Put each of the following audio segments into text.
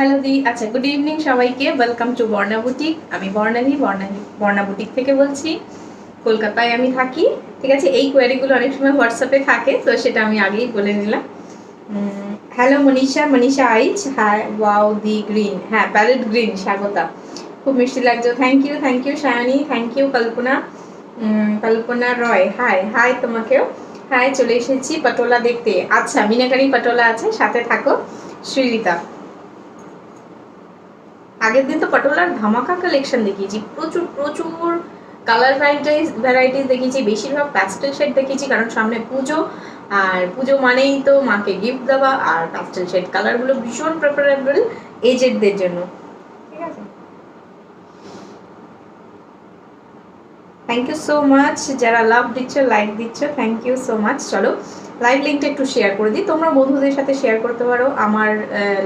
Hello দি, আচ্ছা good evening সবাইকে। Welcome to Barna boutique. আমি বর্ণালী বর্ণা বুটিক থেকে বলছি। কলকাতায় আমি থাকি, ঠিক আছে। এই কোয়ারিগুলো অনেক সময় হোয়াটসঅ্যাপে থাকে, তো সেটা আমি আগেই বলে নিলাম। হ্যালো মনীষা আইচ, হ্যাঁ ওয়াও দি গ্রিন, হ্যাঁ প্যারেট গ্রিন, স্বাগতা, খুব মিষ্টি লাগছে। Thank you Sayani, thank you Kalpana Roy, hi hi তোমাকেও হাই। চলে এসেছি পটোলা দেখতে। আচ্ছা মিনাকারি পটোলা আছে, সাথে থাকো। শ্রীরিতা, আগের দিন তো পটোলার ধামাকা কালেকশন দেখিয়েছি, প্রচুর প্রচুর কালার ভ্যারাইটিস দেখিয়েছি, বেশিরভাগ প্যাস্টেল শেড দেখিয়েছি, কারণ সামনে পুজো, আর পুজো মানেই তো মাকে গিফট দেওয়া, আর প্যাস্টেল শেড কালারগুলো ভীষণ প্রেফারেবল এজেডদের জন্য, ঠিক আছে। থ্যাংক ইউ সো মাচ যারা লাভ দিচ্ছ, লাইক দিচ্ছ, থ্যাংক ইউ সো মাচ। চলো লাইভ লিঙ্কটা একটু শেয়ার করে দিই, তোমরা বন্ধুদের সাথে শেয়ার করতে পারো, আমার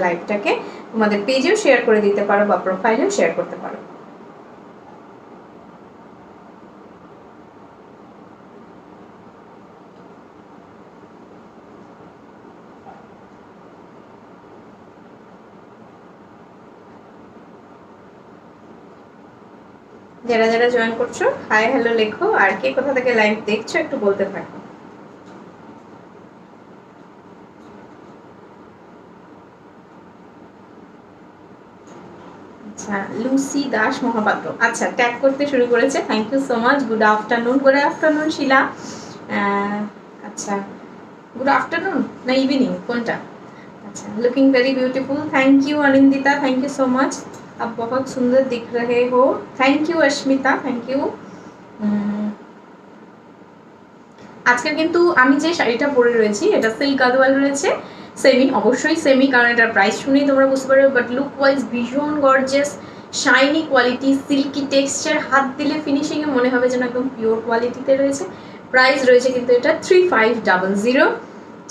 লাইভটাকে তোমাদের পেজেও শেয়ার করে দিতে পারো বা প্রোফাইলেও শেয়ার করতে পারো। যারা যারা জয়েন করছো হাই হ্যালো লেখো, আর কে কোথা থেকে লাইভ দেখছো একটু বলতে থাকো। আচ্ছা লুসি দাস মহাপাত্র, আচ্ছা ট্যাগ করতে শুরু করেছে, thank you so much. Good afternoon Shila. আচ্ছা गुड आफ्टरनून ना इवनिंग কোনটা? अच्छा looking very beautiful, thank you Anindita, thank you so much, आप बहुत सुंदर दिख रहे हो, thank you Ashmita, thank you. আজকের কিন্তু আমি যে শাড়িটা পরে রয়েছি এটা সিল্ক গাদওয়াল রয়েছে, সেমি, অবশ্যই সেমি, কারণ এটার প্রাইস শুনেই তোমরা বুঝতে পারবে, বাট লুক ওয়াইজ ভীষণ gorgeous, shiny quality, silky texture, হাত দিলে ফিনিশিংয়ে মনে হবে যেন একদম পিওর কোয়ালিটিতে রয়েছে। প্রাইস রয়েছে কিন্তু এটা 3500।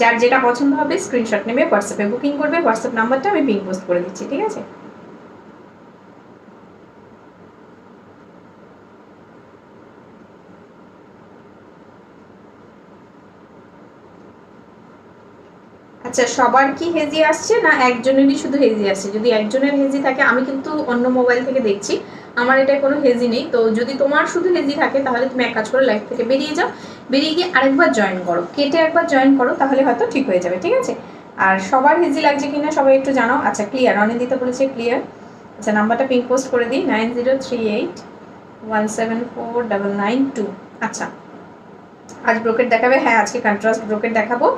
যার যেটা পছন্দ হবে স্ক্রিনশট নেবে, হোয়াটসঅ্যাপে বুকিং করবে, হোয়াটসঅ্যাপ নাম্বারটা আমি পিন পোস্ট করে দিচ্ছি, ঠিক আছে। আচ্ছা সবার কি হেজি আসছে না একজনেরই শুধু হেজি আসছে? যদি একজনের হেজি থাকে, আমি কিন্তু অন্য মোবাইল থেকে দেখছি, আমার এটা কোনো হেজি নেই। তো যদি তোমার শুধু হেজি থাকে তাহলে তুমি এক কাজ করে লাইভ থেকে বেরিয়ে যাও, বেরিয়ে গিয়ে আরেকবার জয়েন করো, কেটে একবার জয়েন করো, তাহলে হয়তো ঠিক হয়ে যাবে, ঠিক আছে। আর সবার হেজি লাগছে কিনা সবাই একটু জানাও। আচ্ছা ক্লিয়ার, অনিন্দিতা বলেছে ক্লিয়ার। আচ্ছা নাম্বারটা পিন পোস্ট করে দিই, 9038174992। আচ্ছা আজ ব্রোকেট দেখাবে, হ্যাঁ আজকে কন্ট্রাস্ট ব্রোকেট দেখাবো।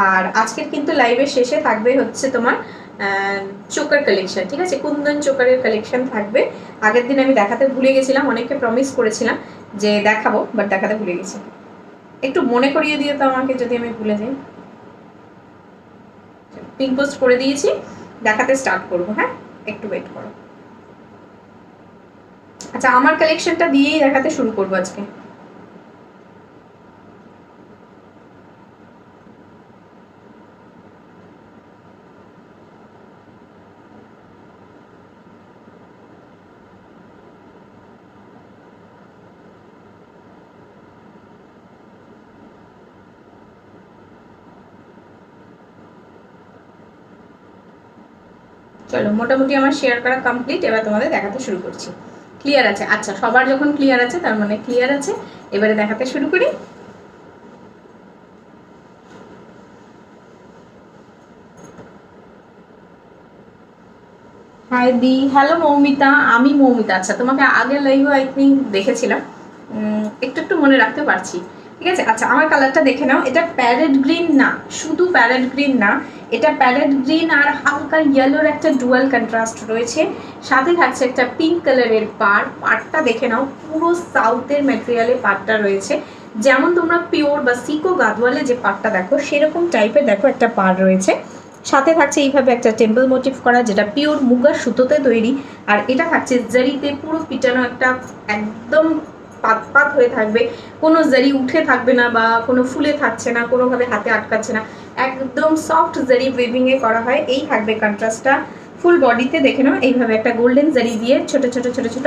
আর আজকের কিন্তু লাইভের শেষে থাকবে হচ্ছে তোমার চোকার কালেকশন, ঠিক আছে, কুন্দন চোকারের কালেকশন থাকবে। আগের দিন আমি দেখাতে ভুলে গেছিলাম, অনেককে প্রমিস করেছিলাম যে দেখাবো, বাট দেখাতে ভুলে গেছি, একটু মনে করিয়ে দিয়ে তো আমাকে যদি আমি ভুলে যাই। পিন পোস্ট করে দিয়েছি, দেখাতে স্টার্ট করবো, হ্যাঁ একটু ওয়েট করো। আচ্ছা আমার কালেকশনটা দিয়েই দেখাতে শুরু করবো আজকে। চলো মোটামুটি আমার শেয়ার করা কমপ্লিট, এবার তোমাদের দেখাতে শুরু করছি। ক্লিয়ার আছে? আচ্ছা সবার যখন ক্লিয়ার আছে তার মানে ক্লিয়ার আছে, এবারে দেখাতে শুরু করি। হাই দি, হ্যালো মৌমিতা, আমি মৌমিতা। আচ্ছা তোমাকে আগের লাইভে আই থিঙ্ক দেখেছিলাম, একটু একটু মনে রাখতে পারছি, ঠিক আছে। আচ্ছা আমার কালারটা দেখে নাও, এটা প্যারেট গ্রিন না, শুধু প্যারেট গ্রিন না, এটা প্যারেট গ্রিন আর হালকা ইয়েলোর একটা ডুয়াল কন্ট্রাস্ট রয়েছে, সাথে থাকছে একটা পিঙ্ক কালারের পাড়টা দেখে নাও, পুরো সাউথের ম্যাটেরিয়ালে পাড়টা রয়েছে, যেমন তোমরা পিওর বা সিকো গাদওয়ালে যে পাড়টা দেখো সেরকম টাইপের দেখো একটা পাড় রয়েছে, সাথে থাকছে এইভাবে একটা টেম্পল মোটিভ করা যেটা পিওর মুগার সুতোতে তৈরি, আর এটা থাকছে জারিতে পুরো পিটানো, একটা একদম পাত হয়ে থাকবে, কোনো জারি উঠে থাকবে না বা কোনো ফুলে থাকছে না, কোনোভাবে হাতে আটকাচ্ছে না, একদম সফট জারি উইভিংয়ে করা হয়। এই থাকবে কন্ট্রাস্টটা ফুল বডিতে, দেখে নাও এইভাবে একটা গোল্ডেন জারি দিয়ে ছোট ছোট ছোট ছোট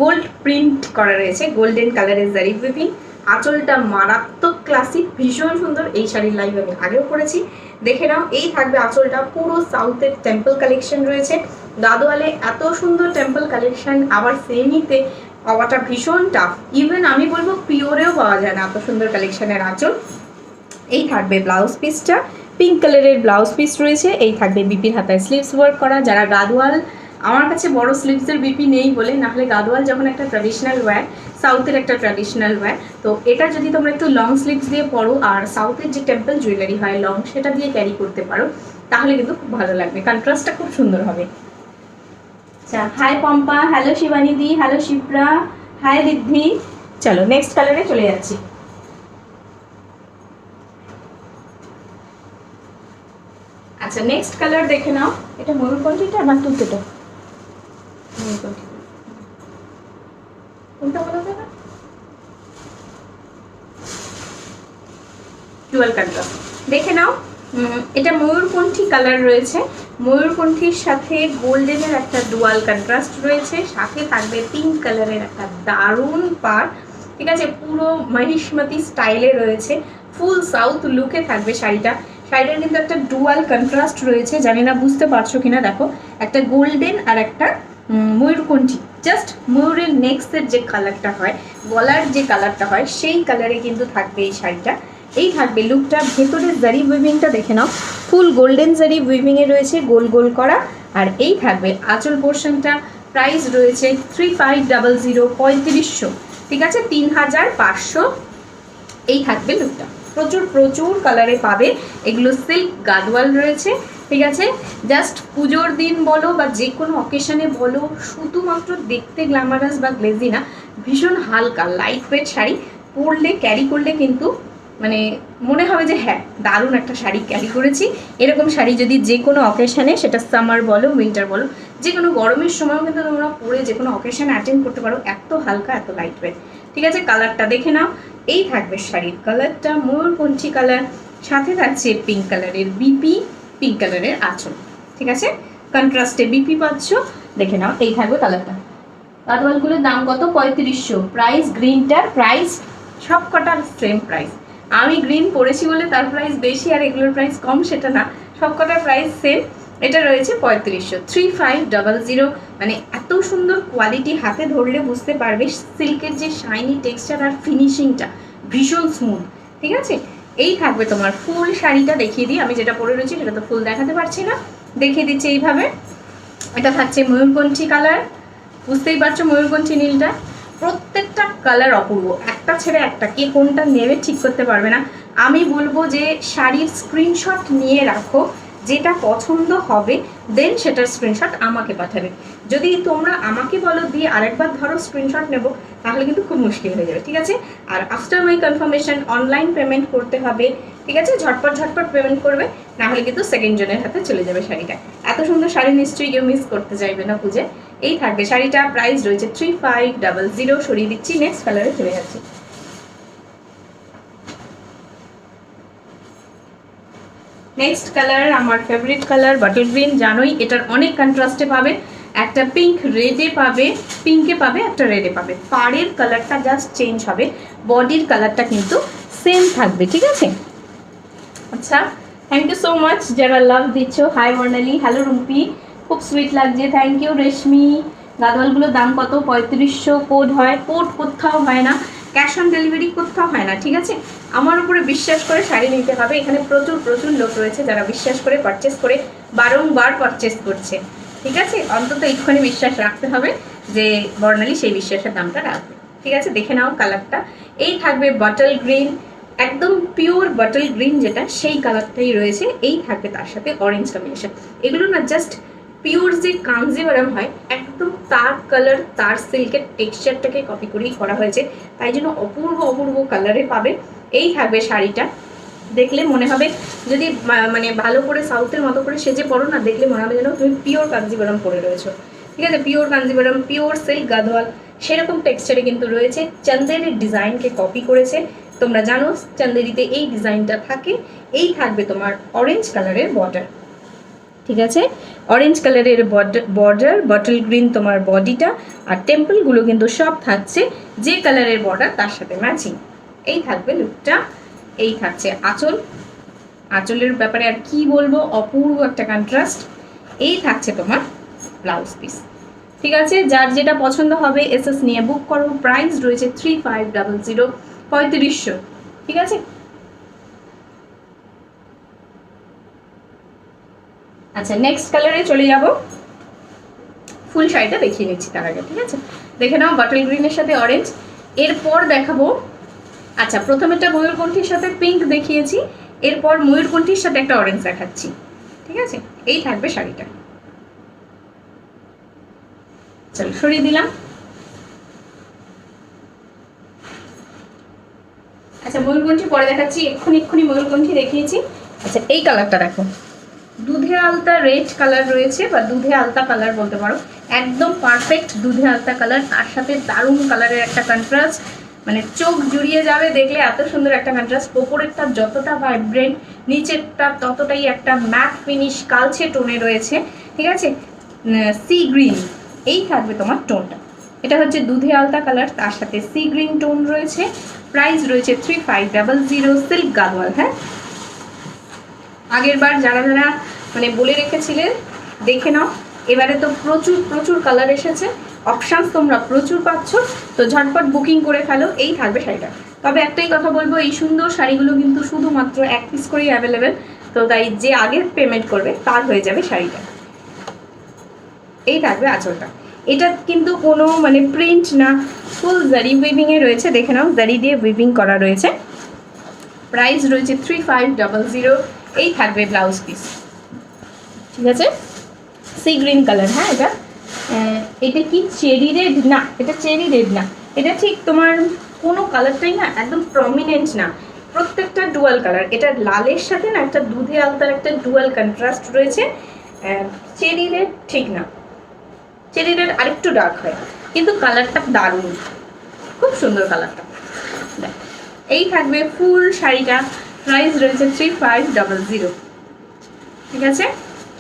গোল্ড প্রিন্ট করা রয়েছে, গোল্ডেন কালারের জারি উইভিং। আঁচলটা মারাত্মক ক্লাসিক, ভীষণ সুন্দর, এই শাড়ির লাইভ আমি আগেও করেছি, দেখে নাও। এই থাকবে আঁচলটা, পুরো সাউথের টেম্পল কালেকশন রয়েছে, গাদোয়ালে এত সুন্দর টেম্পল কালেকশন আবার সেমিতে পাওয়াটা ভীষণ টাফ। ইভেন আমি বলবো পিওরেও পাওয়া যায় না এত সুন্দর কালেকশনের আঁচল। এই থাকবে ব্লাউজ পিসটা, পিঙ্ক কালারের ব্লাউজ পিস রয়েছে। এই থাকবে বিপির হাতায় স্লিভস ওয়ার্ক করা। যারা গাদোয়াল, আমার কাছে বড় স্লিভসের বিপি নেই বলে, নাহলে গাদোয়াল যখন একটা ট্র্যাডিশনাল ওয়্যার, সাউথের একটা ট্র্যাডিশনাল ওয়্যার, তো এটা যদি তোমরা একটু লং স্লিভস দিয়ে পরো আর সাউথের যে টেম্পল জুয়েলারি হয় লং, সেটা দিয়ে ক্যারি করতে পারো, তাহলে কিন্তু খুব ভালো লাগবে, কন্ট্রাস্টটা খুব সুন্দর হবে। আচ্ছা, হাই পম্পা, হ্যালো শিবানী দি, হ্যালো শিপ্রা, হাই রিদ্ধি। চলো নেক্সট কালারে চলে যাচ্ছি। আচ্ছা, নেক্সট কালার দেখে নাও। এটা ময়ূরকণ্ঠীটা না তুতেটা? ময়ূরকণ্ঠী কোনটা বলা যাবে? ডুয়াল কন্ট্রাস্ট দেখে নাও। এটা ময়ূরকণ্ঠী কালার রয়েছে, ময়ূরকণ্ঠীর সাথে গোল্ডেনের একটা ডুয়াল কন্ট্রাস্ট রয়েছে, সাথে থাকবে পিঙ্ক কালারের একটা দারুণ পার। ঠিক আছে, পুরো মহিষ্মতি স্টাইলে রয়েছে, ফুল সাউথ লুকে থাকবে শাড়িটা। শাড়িটার কিন্তু একটা ডুয়াল কন্ট্রাস্ট রয়েছে, জানি না বুঝতে পারছো কিনা। দেখো, একটা গোল্ডেন আর একটা ময়ূরকণ্ঠী, জাস্ট ময়ূরের নেক্সটের যে কালারটা হয়, গলার যে কালারটা হয়, সেই কালারে কিন্তু থাকবে এই শাড়িটা। এই থাকবে লুকটা। ভেতরের জারি উইভিংটা দেখে নাও, ফুল গোল্ডেন জারি উইভিংয়ে রয়েছে, গোল গোল করা। আর এই থাকবে আঁচল পোর্শনটা। প্রাইস রয়েছে 3500, 3500। ঠিক আছে, 3500। এই থাকবে লুকটা। প্রচুর প্রচুর কালারে পাবে, এগুলো সিল্ক গাদোয়াল রয়েছে। ঠিক আছে, জাস্ট পুজোর দিন বলো বা যে কোনো অকেশনে বলো, শুধুমাত্র দেখতে গ্ল্যামারাস বা গ্লেজি না, ভীষণ হালকা লাইট ওয়েট শাড়ি পরলে, ক্যারি করলে কিন্তু মানে মনে হবে যে হ্যাঁ দারুণ একটা শাড়ি ক্যারি করেছি। এরকম শাড়ি যদি যে কোনো অকেশানে, সেটা সামার বলো উইন্টার বলো, যে কোনো গরমের সময়ও কিন্তু তোমরা পরে যে কোনো অকেশানে অ্যাটেন্ড করতে পারো, এত হালকা এত লাইট ওয়েট। ঠিক আছে, কালারটা দেখে নাও। এই থাকবে শাড়ির কালারটা, ময়ূরকণ্ঠী কালার, সাথে থাকছে পিঙ্ক কালারের বিপি, পিঙ্ক কালারের আঁচল। ঠিক আছে, কন্ট্রাস্টে বিপি পাচ্ছ, দেখে নাও। এই থাকবে কালারটা। গাদোয়ালগুলোর দাম কত? 3500। প্রাইস গ্রিনটার প্রাইস সব কটার সেম প্রাইস। আমি গ্রিন পরেছি বলে তার প্রাইস বেশি আর এগুলোর প্রাইস কম, সেটা না, সব কটার প্রাইস সেম। এটা রয়েছে 3500, 3500। মানে এত সুন্দর কোয়ালিটি, হাতে ধরলে বুঝতে পারবে সিল্কের যে শাইনি টেক্সচার আর ফিনিশিংটা ভীষণ স্মুথ। ঠিক আছে, এই থাকবে তোমার ফুল শাড়িটা। দেখিয়ে দিই, আমি যেটা পরে রয়েছি সেটা তো ফুল দেখাতে পারছি না, দেখিয়ে দিচ্ছি এইভাবে। এটা থাকছে ময়ূরকণ্ঠী কালার, বুঝতেই পারছো ময়ূরকণ্ঠী নীলটা। প্রত্যেকটা কালার অপূর্ব, একটা ছেড়ে একটা, কে কোনটা নেবে ঠিক করতে পারবে না। আমি বলবো যে শাড়ির স্ক্রিনশট নিয়ে রাখো, যেটা পছন্দ হবে দেন সেটার স্ক্রিনশট আমাকে পাঠাবে। যদি তোমরা আমাকে বলো দিয়ে আরেকবার ধরো স্ক্রিনশট নেব, তাহলে কিন্তু খুব মুশকিল হয়ে যাবে। ঠিক আছে, আর after my confirmation online payment করতে হবে। ঠিক আছে, ঝটপট ঝটপট পেমেন্ট করবে, নাহলে কিন্তু সেকেন্ড জনের হাতে চলে যাবে শাড়িটা। এত সুন্দর শাড়ি নিশ্চয়ই কেউ মিস করতে চাইবে না পুজো। এই থাকবে শাড়িটা, প্রাইস রয়েছে 3500। সরিয়ে দিচ্ছি, নেক্সট কালারে চলে যাচ্ছি। নেক্সট কালার আমার ফেভারিট কালার, বটল গ্রিন। জানোই এটার অনেক কন্ট্রাস্টে পাবে, একটা পিঙ্ক রেডে পাবে, পিঙ্কে পাবে, একটা রেডে পাবে। পাড়ের কালারটা জাস্ট চেঞ্জ হবে, বডির কালারটা কিন্তু সেম থাকবে। ঠিক আছে, আচ্ছা, থ্যাংক ইউ সো মাচ যারা লাভ দিচ্ছ। হাই বর্ণালী, হ্যালো রুম্পি, খুব সুইট লাগছে, থ্যাংক ইউ রেশমি। গাদোয়ালগুলোর দাম কত? 3500। কোড হয়, কোড কোথাও হয় না, ক্যাশ অন ডেলিভারি কোথাও হয় না। ঠিক আছে, আমার উপরে বিশ্বাস করে শাড়ি নিতে হবে। এখানে প্রচুর প্রচুর লোক রয়েছে যারা বিশ্বাস করে পারচেস করে, বারংবার পারচেস করছে। ঠিক আছে, অন্তত একটুখানি বিশ্বাস রাখতে হবে যে বর্ণালী সেই বিশ্বাসের দামটা রাখবে। ঠিক আছে, দেখে নাও কালারটা। এই থাকবে বটল গ্রিন, একদম পিওর বটল গ্রিন, যেটা সেই কালারটাই রয়েছে। এই থাকবে তার সাথে অরেঞ্জ কম্বিনেশন। এগুলো না জাস্ট পিওর যে কাঞ্জিভারাম হয়, একদম তার কালার, তার সিল্কের টেক্সচারটাকে কপি করেই করা হয়েছে, তাই জন্য অপূর্ব অপূর্ব কালারে পাবে। এই থাকবে শাড়িটা, দেখলে মনে হবে যদি মানে ভালো করে সাউথের মতো করে সেজে পড়ো না, দেখলে মনে হবে যেন তুমি পিওর কাঞ্জিভারাম পরে রয়েছো। ঠিক আছে, pure Kanjivaram, pure silk Gadwal, সেরকম টেক্সচারে কিন্তু রয়েছে। চান্দেরির ডিজাইনকে কপি করেছে, তোমরা জানো চান্দেরিতে এই ডিজাইনটা থাকে। এই থাকবে তোমার অরেঞ্জ কালারের বর্ডার। ঠিক আছে, অরেঞ্জ কালারের বর্ডার, বটল গ্রিন তোমার বডিটা, আর টেম্পলগুলো কিন্তু সব থাকছে যে কালারের বর্ডার তার সাথে ম্যাচিং। এই থাকবে লুকটা। এই থাকছে আঁচল, আঁচলের ব্যাপারে আর কি বলবো, অপূর্ব একটা কন্ট্রাস্ট। এই থাকছে তোমার ব্লাউজ পিস। ঠিক আছে, যার যেটা পছন্দ হবে এসএস নিয়ে বুক করো। প্রাইস রয়েছে 3500, 3500। ঠিক আছে, আচ্ছা নেক্সট কালারে চলে যাব। ফুল শাড়িটা দেখিয়ে নিচ্ছি তার আগে। ঠিক আছে, দেখে নাও বটল গ্রিনের সাথে অরেঞ্জ। এরপর দেখাবো, আচ্ছা প্রথমেরটা ময়ূরকণ্ঠীর সাথে পিঙ্ক দেখিয়েছি, এরপর ময়ূরকণ্ঠীর সাথে একটা অরেঞ্জ দেখাচ্ছি। ঠিক আছে, এই থাকবে শাড়িটা। চলো সরিয়ে দিলাম। আচ্ছা ময়ূরকণ্ঠী পরে দেখাচ্ছি, এক্ষুনি ময়ূরকণ্ঠী দেখিয়েছি। আচ্ছা এই কালারটা দেখো, দুধে আলতা রেড কালার রয়েছে, বা দুধে আলতা কালার বলতে পারো। একদম পারফেক্ট দুধে আলতা কালার, তার সাথে দারুণ কালারের একটা কন্ট্রাস্ট, মানে চোখ জুড়িয়ে যাবে দেখলে, এত সুন্দর একটা কন্ট্রাস্ট। ওপরেরটা যতটা ভাইব্রেন্ট, নিচেরটা ততটাই একটা ম্যাট ফিনিশ কালচে টোনে রয়েছে। ঠিক আছে, সি গ্রিন এই থাকবে তোমার টোনটা। এটা হচ্ছে দুধে আলতা কালার, তার সাথে সি গ্রিন টোন রয়েছে। প্রাইস রয়েছে 3500, সিল্ক গাদওয়াল। হ্যাঁ, আগের বার যারা যারা মানে বলে রেখেছিলে দেখে নাও, এবারে তো প্রচুর প্রচুর কালার এসেছে, অপশানস তোমরা প্রচুর পাচ্ছ, তো ঝটপট বুকিং করে ফেলো। এই থাকবে শাড়িটা। তবে একটাই কথা বলবো, এই সুন্দর শাড়িগুলো কিন্তু শুধুমাত্র 1 পিস করেই অ্যাভেলেবেল, তো তাই যে আগে পেমেন্ট করবে তার হয়ে যাবে শাড়িটা। এই থাকবে আঁচলটা। এটা কিন্তু কোনো মানে প্রিন্ট না, ফুল জারি উইভিংয়ে রয়েছে, দেখে নাও জারি দিয়ে উইভিং করা রয়েছে। প্রাইস রয়েছে 3500। এই থাকবে ব্লাউজ পিস। ঠিক আছে, সি গ্রিন কালার। হ্যাঁ, এটা কি চেরি রেড না, এটা চেরি রেড না, এটা ঠিক তোমার কোনো কালারটাই না একদম প্রমিনেন্ট না, প্রত্যেকটা ডুয়াল কালার। এটা লালের সাথে না একটা দুধে আলতার একটা ডুয়াল কন্ট্রাস্ট রয়েছে। চেরি রেড ঠিক না, চেরি রেড আরেকটু ডার্ক হয়, কিন্তু কালারটা দারুণ, খুব সুন্দর কালারটা। এই থাকবে ফুল শাড়িটা। প্রাইস রয়েছে 3500। ঠিক আছে,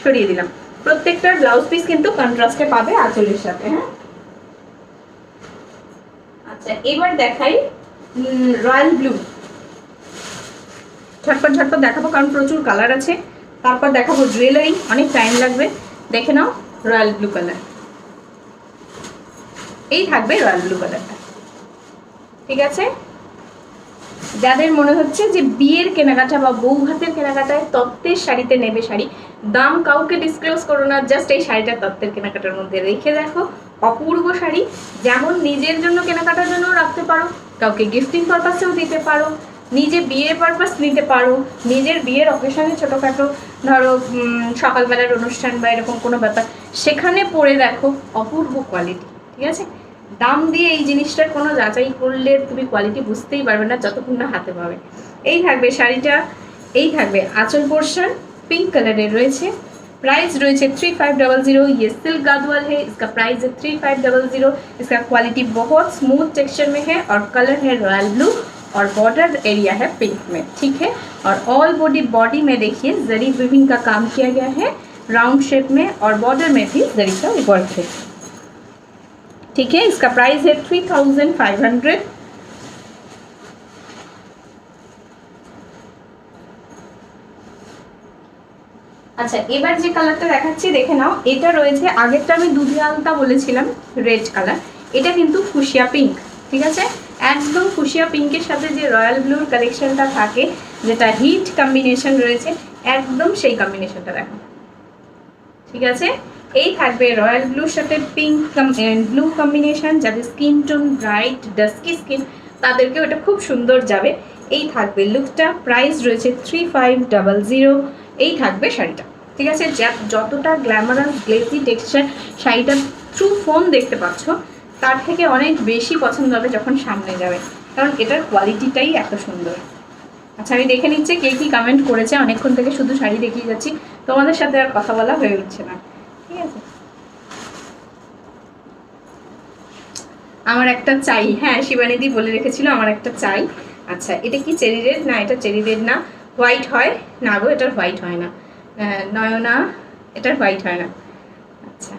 সরিয়ে দিলাম। প্রত্যেকটার ব্লাউজ পিস কিন্তু কন্ট্রাস্টে পাবে আঁচলের সাথে। হ্যাঁ, আচ্ছা এবার দেখাই রয়্যাল ব্লু। ঝটপট ঝটপট দেখাবো কারণ প্রচুর কালার আছে। তারপর দেখাবো জুয়েলারি, অনেক টাইম লাগবে। দেখে নাও রয়্যাল ব্লু কালার। এই থাকবে রয়্যাল ব্লু কালারটা। ঠিক আছে, যাদের মনে হচ্ছে যে বিয়ের কেনাকাটা বা বউ ভাতের কেনাকাটায় তত্ত্বের শাড়িতে নেবে শাড়ি, দাম কাউকে ডিসক্লোজ করো না, জাস্ট এই শাড়িটা তত্ত্বের কেনাকাটার মধ্যে রেখে দেখো। অপূর্ব শাড়ি, যেমন নিজের জন্য কেনাকাটার জন্য রাখতে পারো, কাউকে গিফটিং পারপাসেও দিতে পারো, নিজে বিয়ের পারপাস নিতে পারো, নিজের বিয়ের অকেশনে ছোটোখাটো ধরো সকালবেলার অনুষ্ঠান বা এরকম কোনো ব্যাপার, সেখানে পরে দেখো অপূর্ব কোয়ালিটি। ঠিক আছে, দাম দিয়ে এই জিনিসটার কোনো যাচাই করলে তুমি কোয়ালিটি বুঝতেই পারবে না যতক্ষণ না হাতে পাবে। এই থাকবে শাড়িটা। এই থাকবে আঁচল পোর্শন, पिंक कलर রয়েছে। प्राइस রয়েছে 3500। ये सिल्क गादवाल है, इसका प्राइस है 3500। इसका क्वालिटी बहुत स्मूथ टेक्सचर में है और कलर है रॉयल ब्लू और बॉर्डर एरिया है पिंक में। ठीक है, और ऑल बॉडी में देखिए जरी वीविंग का काम किया गया है राउंड शेप में, और बॉर्डर में भी जरी का वर्क है। ठीक है, इसका प्राइस है 3500। আচ্ছা এবার যে কালারটা দেখাচ্ছি দেখে নাও। এটা রয়েছে, আগেরটা আমি দুধে আলতা বলেছিলাম রেড কালার, এটা কিন্তু ফুশিয়া পিঙ্ক। ঠিক আছে, একদম ফুশিয়া পিঙ্কের সাথে যে রয়্যাল ব্লুর কালেকশনটা থাকে, যেটা হিট কম্বিনেশন রয়েছে, একদম সেই কম্বিনেশনটা দেখো। ঠিক আছে, এই থাকবে রয়্যাল ব্লুর সাথে পিঙ্ক ব্লু কম্বিনেশন। যাদের skin tone bright dusky skin তাদেরকেও এটা খুব সুন্দর যাবে। এই থাকবে লুকটা। প্রাইস রয়েছে 3500। এই থাকবে শাড়িটা। ঠিক আছে, যতটা গ্ল্যামারাস গ্লেজি টেক্সচার শাড়িটা থ্রু ফোন দেখতে পাচ্ছ, তার থেকে অনেক বেশি পছন্দ হবে যখন সামনে যাবে, কারণ এটার কোয়ালিটিটাই এত সুন্দর। আচ্ছা আমি দেখে নিচ্ছি কে কী কমেন্ট করেছে। অনেকক্ষণ থেকে শুধু শাড়ি দেখিয়ে যাচ্ছি, তোমাদের সাথে আর কথা বলা হয়ে উঠছে না। ঠিক আছে, আমার একটা চাই। হ্যাঁ, শিবানীদি বলে রেখেছিল আমার একটা চাই। আচ্ছা এটা কি চেরি রেড? না, এটা চেরি রেড না, হোয়াইট হয় না গো, এটার হোয়াইট হয় না। নয়না, এটার হোয়াইট হয় না। আচ্ছা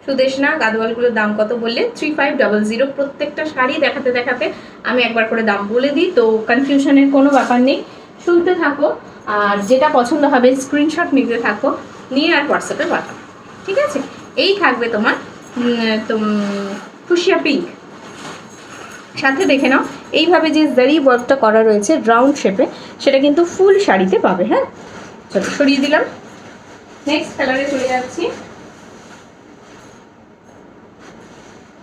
সুদেশনা, গাদওয়ালগুলোর দাম কত বললে? 3500। প্রত্যেকটা শাড়ি দেখাতে দেখাতে আমি একবার করে দাম বলে দিই, তো কনফিউশনের কোনো ব্যাপার নেই। শুনতে থাকো, আর যেটা পছন্দ হবে স্ক্রিনশট নিতে থাকো, নিয়ে আর হোয়াটসঅ্যাপে পাঠাও। ঠিক আছে, এই থাকবে তোমার ফুশিয়া পিঙ্ক। সাথে দেখে নাও এইভাবে যে জারি ওয়ার্কটা করা রয়েছে রাউন্ড শেপে, সেটা কিন্তু ফুল শাড়িতে পাবে। হ্যাঁ, চলো সরিয়ে দিলাম, নেক্সট কালারে চলে যাচ্ছি।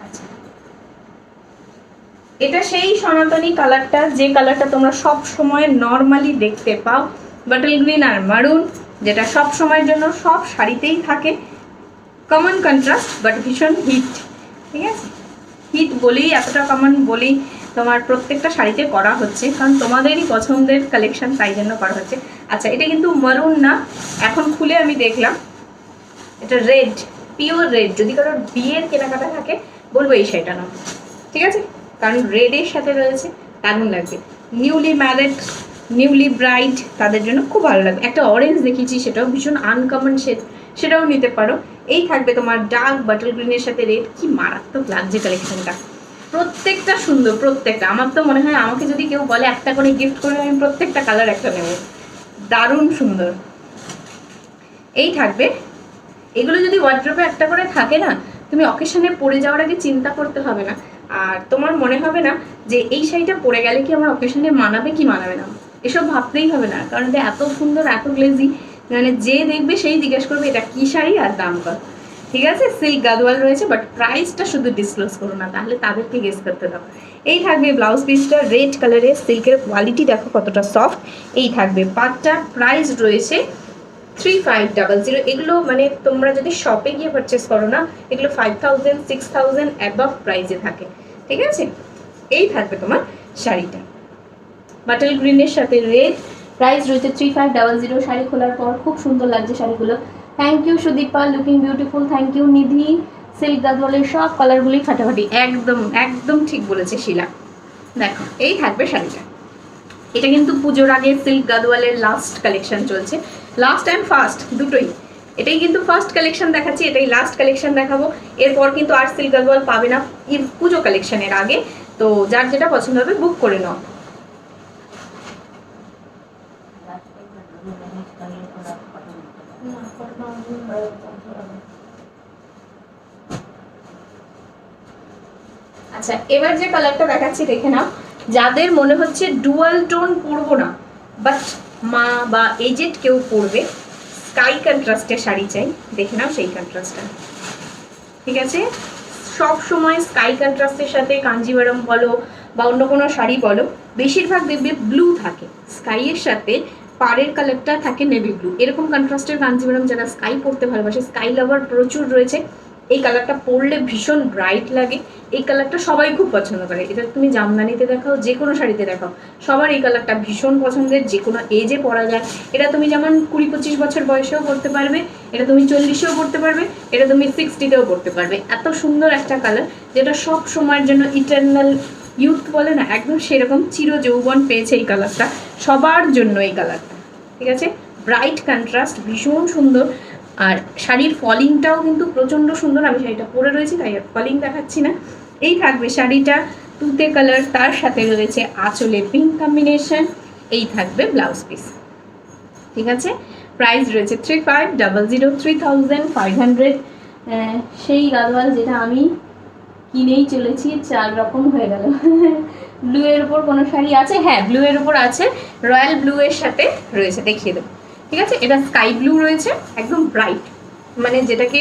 আচ্ছা, এটা সেই সনাতনী কালারটা, যে কালারটা তোমরা সব সময় নর্মালি দেখতে পাও, বাটল গ্রিন আর মারুন, যেটা সব সময়ের জন্য সব শাড়িতেই থাকে। কমন কন্ট্রাস্ট বাট ভীষণ হিট। ঠিক আছে, হিট বলেই এতটা কমন বলেই তোমার প্রত্যেকটা শাড়িতে করা হচ্ছে, কারণ তোমাদেরই পছন্দের কালেকশন, তাই জন্য করা হচ্ছে। আচ্ছা, এটা কিন্তু মারুন না, এখন খুলে আমি দেখলাম এটা রেড, পিওর রেড। যদি কারোর বিয়ের কেনাকাটা থাকে বলবো এই শাড়িটা নাও, ঠিক আছে, কারণ রেডের সাথে রয়েছে, দারুণ লাগবে। নিউলি ম্যারিড, নিউলি ব্রাইড, তাদের জন্য খুব ভালো লাগবে। একটা অরেঞ্জ দেখিয়েছি, সেটাও ভীষণ আনকমন শেড, সেটাও নিতে পারো। এই থাকবে তোমার ডার্ক বাটল গ্রিনের সাথে রেড, কি মারাত্মক লাগছে কালেকশনটা, প্রত্যেকটা সুন্দর, প্রত্যেকটা। আমার তো মনে হয় আমাকে যদি কেউ বলে একটা করে গিফট করে, আমি প্রত্যেকটা কালার একটা নেব, দারুণ সুন্দর। এই থাকবে, এগুলো যদি ওয়ার্ড্রোবে একটা করে থাকে না, তুমি অকেশনে পরে যাওয়ার আগে চিন্তা করতে হবে না, আর তোমার মনে হবে না যে এই শাড়িটা পরে গেলে কি আমার অকেশনে মানাবে কি মানাবে না, এসব ভাবতেই হবে না, কারণ এটা এত সুন্দর, এত গ্লেজি, মানে যে দেখবে সেই জিজ্ঞেস করবে এটা কি শাড়ি আর দাম কত। ঠিক আছে, সিল্ক গাদওয়াল রয়েছে, বাট প্রাইসটা শুধু ডিসক্লোজ করো না, তাহলে তাদেরকে গেস করতে দাও। এই থাকবে ব্লাউজ পিসটা রেড কালারের, সিল্কের কোয়ালিটি দেখো কতটা সফট। এই থাকবে পাটটা, প্রাইস রয়েছে 3500। এগুলো মানে তোমরা যদি শপে গিয়ে পারচেস করো না, এগুলো 5000 6000 অ্যাবাভ প্রাইসে থাকে। ঠিক আছে, এই থাকবে তোমার শাড়িটা বাটল গ্রিনের সাথে রেড, প্রাইস রয়েছে 3500। শাড়ি খোলার পর খুব সুন্দর লাগছে শাড়িগুলো। Thank you Sudipa, looking beautiful. Thank you Nidhi. Silk গাদওয়ালের সব কালারগুলি ফাটাফাটি, একদম একদম ঠিক বলেছে শিলা। দেখো এই থাকবে শাড়িটা, এটা কিন্তু পুজোর আগে সিল্ক গাদওয়ালের লাস্ট কালেকশন চলছে, লাস্ট অ্যান্ড ফার্স্ট দুটোই। এটাই কিন্তু ফার্স্ট কালেকশন দেখাচ্ছি, এটাই লাস্ট কালেকশন দেখাবো, এরপর কিন্তু আর সিল্ক গাদওয়াল পাবে না পুজো কালেকশনের আগে। তো যার যেটা পছন্দ হবে বুক করে নাও। আচ্ছা, এবার যে কালারটা দেখাচ্ছি দেখে নাও, যাদের মনে হচ্ছে ডুয়াল টোন পরবো না, বাট মা বা এজেড কেউ পরবে, স্কাই কন্ট্রাস্টের শাড়ি চাই, দেখে নাও সেই কন্ট্রাস্টটা। ঠিক আছে, সব সময় স্কাই কন্ট্রাস্টের সাথে কাঞ্জিভারম বলো বা অন্য কোনো শাড়ি বলো, বেশিরভাগ দেখবে ব্লু থাকে, স্কাইয়ের সাথে পাড়ের কালারটা থাকে নেভি ব্লু। এরকম কন্ট্রাস্টের কাঞ্জিভারম যারা স্কাই পরতে ভালোবাসে, স্কাই লাভার প্রচুর রয়েছে, এই কালারটা পরলে ভীষণ ব্রাইট লাগে, এই কালারটা সবাই খুব পছন্দ করে। এটা তুমি জামদানিতে দেখাও, যে কোনো শাড়িতে দেখাও, সবার এই কালারটা ভীষণ পছন্দের, যে কোনো এজে পরা যায়। এটা তুমি যেমন 20-25 বছর বয়সেও পরতে পারবে, এটা তুমি 40-এও পরতে পারবে, এটা তুমি 60-তেও পরতে পারবে। এত সুন্দর একটা কালার, যেটা সব সময়ের জন্য ইটারনাল ইউথ বলে না, একদম সেরকম চির যৌবন পেয়েছে এই কালারটা, সবার জন্য এই কালারটা। ঠিক আছে, ব্রাইট কন্ট্রাস্ট, ভীষণ সুন্দর। আর শাড়ির ফলিংটাও কিন্তু প্রচণ্ড সুন্দর, আমি শাড়িটা পরে রয়েছি তাই আর ফলিং দেখাচ্ছি না। এই থাকবে শাড়িটা তুতে কালার, তার সাথে রয়েছে আঁচলে পিঙ্ক কম্বিনেশন। এই থাকবে ব্লাউজ পিস। ঠিক আছে, প্রাইস রয়েছে 3500, 3500। সেই গাদওয়াল যেটা আমি কিনেই চলেছি, 4 রকম হয়ে গেল। ব্লু এর উপর কোনো শাড়ি আছে? হ্যাঁ, ব্লু এর উপর আছে, রয়্যাল ব্লু এর সাথে রয়েছে, দেখিয়ে দেবো। ঠিক আছে, এটা স্কাই ব্লু রয়েছে, একদম ব্রাইট, মানে যেটাকে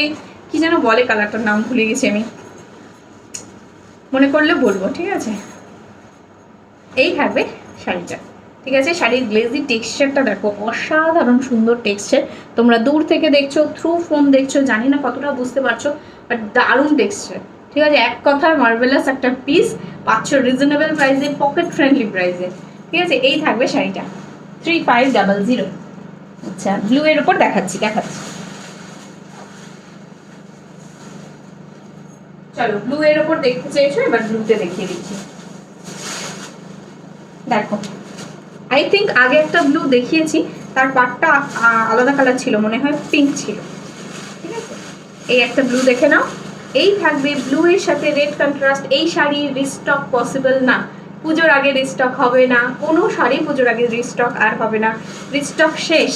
কি যেন বলে, কালারটার নাম ভুলে গেছি আমি, মনে করলে বলবো। ঠিক আছে, এই থাকবে শাড়িটা। ঠিক আছে, শাড়ির গ্লেজি টেক্সচারটা দেখো, অসাধারণ সুন্দর টেক্সচার। তোমরা দূর থেকে দেখছো, থ্রু ফোন দেখছো, জানি না কতটা বুঝতে পারছো, বাট দারুণ টেক্সচার। ঠিক আছে, এক কথায় মার্ভেলাস একটা পিস পাচ্ছ রিজনেবল প্রাইসে, পকেট ফ্রেন্ডলি প্রাইসে। ঠিক আছে, এই থাকবে শাড়িটা 3500। আচ্ছা, ব্লু এর উপর দেখাচ্ছি। চলো, ব্লু এর উপর দেখতে চাইছো, এবার ব্লুতে দেখিয়ে দিচ্ছি। দেখো, আই থিঙ্ক আগে একটা ব্লু দেখিয়েছি, তার পাটটা আলাদা কালার ছিল, মনে হয় পিঙ্ক ছিল। ঠিক আছে, এই একটা ব্লু দেখে নাও। এই থাকবে ব্লু এর সাথে রেড কন্ট্রাস্ট। এই শাড়ির রিস্টক পসিবল না, পুজোর আগে রিস্টক হবে না, কোনো শাড়ি পুজোর আগে রিস্টক আর হবে না, রিস্টক শেষ,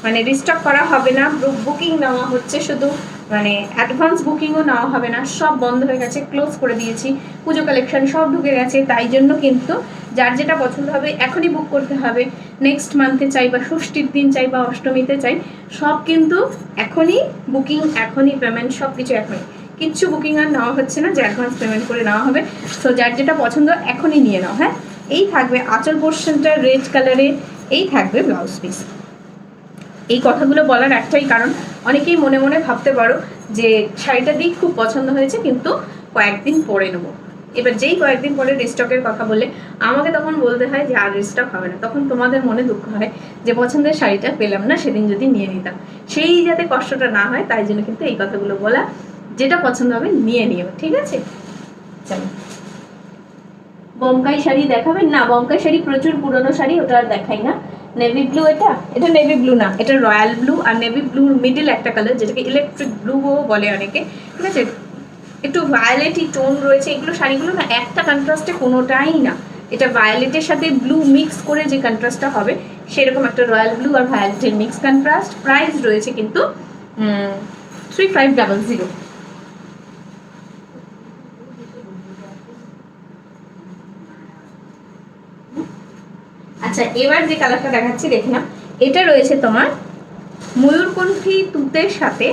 মানে রিস্টক করা হবে না। বুকিং নেওয়া হচ্ছে শুধু মানে অ্যাডভান্স বুকিংও নেওয়া হবে না, সব বন্ধ হয়ে গেছে, ক্লোজ করে দিয়েছি, পুজো কালেকশন সব ঢুকে গেছে। তাই জন্য কিন্তু যার যেটা পছন্দ হবে এখনই বুক করতে হবে। নেক্সট মান্থে চাই বা ষষ্ঠীর দিন চাই বা অষ্টমীতে চাই, সব কিন্তু এখনই বুকিং, এখনই পেমেন্ট, সব কিছু এখনই, কিচ্ছু বুকিং আর নেওয়া হচ্ছে না যে অ্যাডভান্স পেমেন্ট করে নেওয়া হবে। সো যার যেটা পছন্দ এখনই নিয়ে নাও। হ্যাঁ, এই থাকবে আঁচল পোর্শনটা রেড কালারে, এই থাকবে ব্লাউজ পিস। এই কথাগুলো বলার একটাই কারণ, অনেকেই মনে মনে ভাবতে পারো যে শাড়িটা দিক খুব পছন্দ হয়েছে কিন্তু কয়েকদিন পরে নেবো। এবার যেই কয়েকদিন পরে রিস্টকের কথা বললে আমাকে তখন বলতে হয় যে আর রিস্টক হবে না, তখন তোমাদের মনে দুঃখ হয় যে পছন্দের শাড়িটা পেলাম না, সেদিন যদি নিয়ে নিতাম। সেই যাতে কষ্টটা না হয় তাই জন্য কিন্তু এই কথাগুলো বলা, যেটা পছন্দ হবে নিয়ে নিও, ঠিক আছে? চলো, বমকাই শাড়ি দেখাবেন না? বমকাই শাড়ি প্রচুর পুরনো শাড়ি, ওটা আর দেখাই না। নেভি ব্লু, এটা নেভি ব্লু না, এটা রয়্যাল ব্লু আর নেভি ব্লুর মিডিল একটা কালার, যেটাকে ইলেকট্রিক ব্লুও বলে অনেকে, ঠিক আছে? একটু ভায়োলেটই টোন রয়েছে। এগুলো শাড়িগুলো না একটা কন্ট্রাস্টে কোনোটাই না, এটা ভায়োলেটের সাথে ব্লু মিক্স করে যে কন্ট্রাস্টটা হবে সেরকম একটা রয়্যাল ব্লু আর ভায়োলেটের মিক্স কন্ট্রাস্ট। প্রাইস রয়েছে কিন্তু 3500। আচ্ছা, এবার যে কালারটা দেখাচ্ছি দেখে না, এটা রয়েছে তোমার ময়ূরকণ্ঠী তুতের সাথে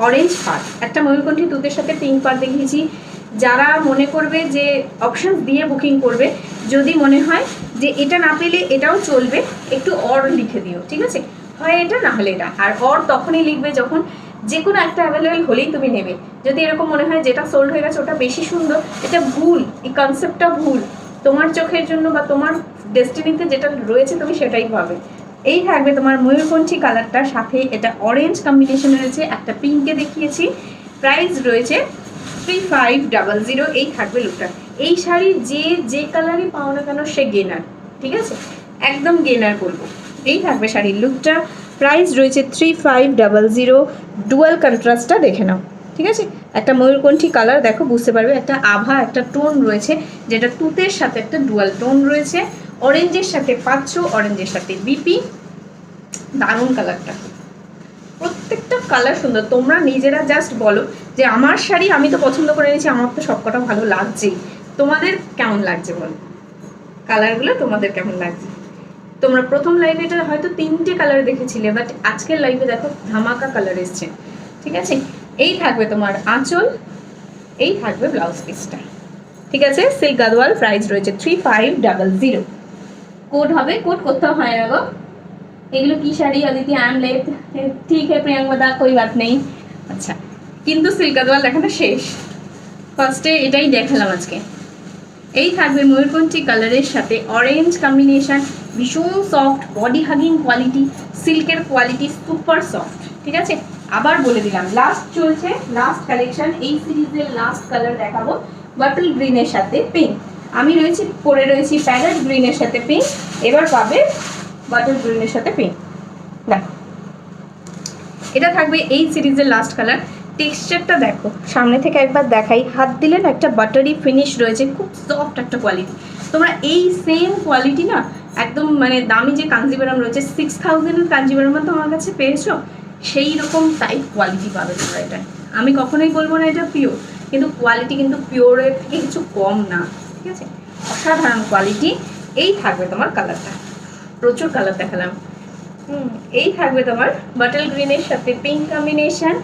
অরেঞ্জ পাড়। একটা ময়ূরকণ্ঠী তুতের সাথে পিঙ্ক পাড় দেখিয়েছি। যারা মনে করবে যে অপশন দিয়ে বুকিং করবে, যদি মনে হয় যে এটা না পেলে এটাও চলবে, একটু অর লিখে দিও, ঠিক আছে? হয় এটা না হলে এটা। আর অর তখনই লিখবে যখন যে কোনো একটা অ্যাভেলেবেল হলেই তুমি নেবে। যদি এরকম মনে হয় যেটা সোল্ড হয়ে গেছে ওটা বেশি সুন্দর, এটা ভুল, এই কনসেপ্টটা ভুল। তোমার চোখের জন্য বা তোমার ডেস্টিনিতে যেটা রয়েছে তুমি সেটাই পাবে। এই থাকবে তোমার ময়ূরকণ্ঠী কালারটার সাথে এটা অরেঞ্জ কম্বিনেশন রয়েছে, একটা পিঙ্কে দেখিয়েছি। প্রাইস রয়েছে 3500। এই থাকবে লুকটা। এই শাড়ি যে কালারই পাও না কেন সে গেনার, ঠিক আছে? একদম গেনার বলবো। এই থাকবে শাড়ির লুকটা। প্রাইস রয়েছে 3500। ডুয়াল কন্ট্রাস্টটা দেখে নাও, ঠিক আছে? একটা ময়ূরকণ্ঠী কালার দেখো, বুঝতে পারবে একটা আভা, একটা টোন রয়েছে, যেটা তুতের সাথে একটা ডুয়াল টোন রয়েছে। অরেঞ্জের সাথে পাচ্ছ, অরেঞ্জের সাথে বিপি। দারুণ কালারটা, প্রত্যেকটা কালার সুন্দর। তোমরা নিজেরা জাস্ট বলো যে আমার শাড়ি আমি তো পছন্দ করে নিয়েছি, আমার তো সবকটা ভালো লাগছেই, তোমাদের কেমন লাগছে বলো, কালারগুলো তোমাদের কেমন লাগছে? তোমরা প্রথম লাইভে এটা হয়তো 3টে কালার দেখেছিলে, বাট আজকের লাইভে দেখো ধামাকা কালার এসছে, ঠিক আছে? এই থাকবে তোমার আঁচল, এই থাকবে ব্লাউজ পিসটা, ঠিক আছে? সিল্ক গাদওয়াল। প্রাইস রয়েছে 3500। কোড হবে, কোড করতে হয় না গো। এগুলো কি sari Aditi? I am late, ঠিক है প্রিয়াঙ্গদা, कोई बात नहीं। আচ্ছা, কিন্তু সিল্ক গাদওয়াল দেখানো শেষ, ফার্স্টে এটাই দেখালাম আজকে। এই থাকবে ময়ূরকণ্ঠী কালারের সাথে অরেঞ্জ কম্বিনেশন, ভীষণ সফট, বডি হাগিং কোয়ালিটি, সিল্কের কোয়ালিটি সুপার সফট, ঠিক আছে? আবার বলে দিলাম, লাস্ট চলছে, লাস্ট কালেকশন, এই সিরিজের লাস্ট কালার দেখাবো বাটল গ্রিনের সাথে পিঙ্ক। আমি পরে রয়েছি প্যারেট গ্রিনের সাথে পিঙ্ক, এবার পাবে বাটল গ্রিনের সাথে পিঙ্ক। দেখো, এটা থাকবে এই সিরিজের লাস্ট কালার। টেক্সচারটা দেখো, সামনে থেকে একবার দেখাই, হাত দিলে না একটা বাটারি ফিনিশ রয়েছে, খুব সফট একটা কোয়ালিটি। তোমরা এই সেম কোয়ালিটি না একদম মানে দামি যে কাঞ্জিভারাম রয়েছে 6000-এর কাঞ্জিভারাম তোমার কাছে পেয়েছো, সেই রকম টাইপ কোয়ালিটি পাবে তোমরা। এটা আমি কখনোই বলবো না এটা পিওর, কিন্তু কোয়ালিটি কিন্তু পিওরের থেকে কিছু কম না, ঠিক আছে? অসাধারণ কোয়ালিটি। এই থাকবে তোমার কালারটা, প্রচুর কালার দেখালাম। এই থাকবে তোমার বাটল গ্রিনের সাথে পিঙ্ক কম্বিনেশন।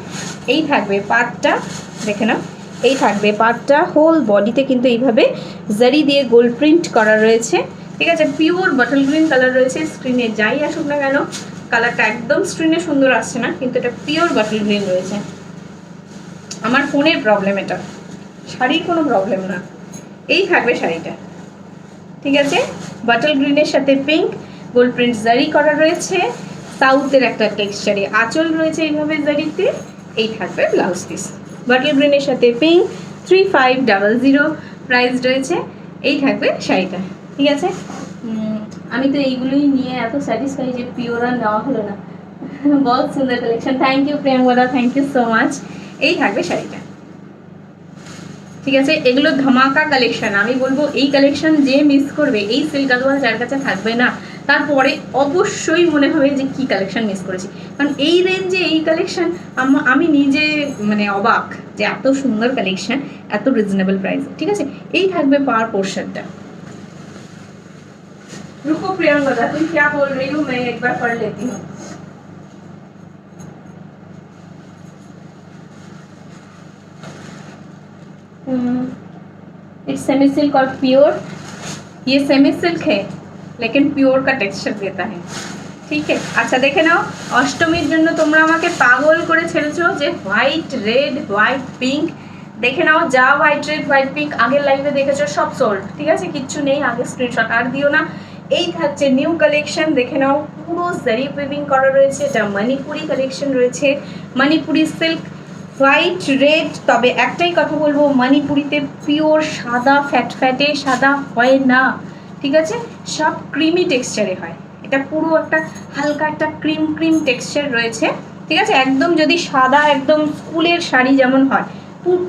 এই থাকবে পাটটা, দেখে নাও, এই থাকবে পাটটা। হোল বডিতে কিন্তু এইভাবে জারি দিয়ে গোল্ড প্রিন্ট করা রয়েছে, ঠিক আছে? পিওর বাটল গ্রিন কালার রয়েছে। স্ক্রিনে যাই আসুক না কেন, কালারটা একদম স্ক্রিনে সুন্দর আসছে না, কিন্তু এটা পিওর বাটল গ্রিন রয়েছে। আমার ফোনের প্রবলেম, এটা শাড়ির কোনো প্রবলেম না। এই থাকবে শাড়িটা, ঠিক আছে? বাটল গ্রিনের সাথে পিঙ্ক, গোল্ড প্রিন্ট জারি করা রয়েছে, সাউথের একটা টেক্সচারে আঁচল রয়েছে এইভাবে জারিতে। এই থাকবে ব্লাউজ পিস, বাটল গ্রিনের সাথে পিঙ্ক, 3500 প্রাইস রয়েছে। এই থাকবে শাড়িটা, ঠিক আছে? আমি তো এইগুলোই নিয়ে এত স্যাটিসফাই যে পিওর আর নেওয়া হলো না। বহুত সুন্দর কালেকশন, থ্যাংক ইউ প্রিয়াঙ্গদা, থ্যাংক ইউ সো মাচ। এই থাকবে শাড়িটা, ঠিক আছে? এগুলো ধামাকা কালেকশন, আমি বলবো এই কালেকশন যে মিস করবে, এই সিল্ক গাদওয়াল যার কাছে থাকবে না তারপরে অবশ্যই মনে হবে যে কি কালেকশন মিস করেছি, কারণ এই রেঞ্জে এই কালেকশন আমি নিজে মানে অবাক যে এত সুন্দর কালেকশন এত রিজনেবল প্রাইস। ঠিক আছে, এই থাকবে পার পোর্শনটা। रुको प्रियंका, तुम क्या बोल रही हो, मैं एक बार पढ़ लेती हूँ। इट्स सेमी सिल्क और प्योर, ये सेमी सिल्क है लेकिन प्योर का टेक्सचर देता है। ঠিক আছে, আচ্ছা দেখে নাও, অষ্টমীর জন্য তোমরা আমাকে পাগল করে ছেড়েছো যে হোয়াইট রেড হোয়াইট পিঙ্ক। দেখে নাও, যা হোয়াইট রেড হোয়াইট পিঙ্ক আগের লাইভে দেখেছো সব সোল্ড। ঠিক আছে, কিচ্ছু নেই, আগে স্ক্রিনশট আর দিও না। এই থাকছে নিউ কালেকশন, দেখে নাও পুরো জারি উইভিং করা রয়েছে, এটা মণিপুরি কালেকশন রয়েছে, মণিপুরি সিল্ক হোয়াইট রেড। তবে একটাই কথা বলবো, মণিপুরিতে পিওর সাদা ফ্যাটে সাদা হয় না। ঠিক আছে, সব ক্রিমি টেক্সচারে হয়, এটা পুরো একটা হালকা একটা ক্রিম টেক্সচার রয়েছে। ঠিক আছে, একদম যদি সাদা একদম স্কুলের শাড়ি যেমন হয়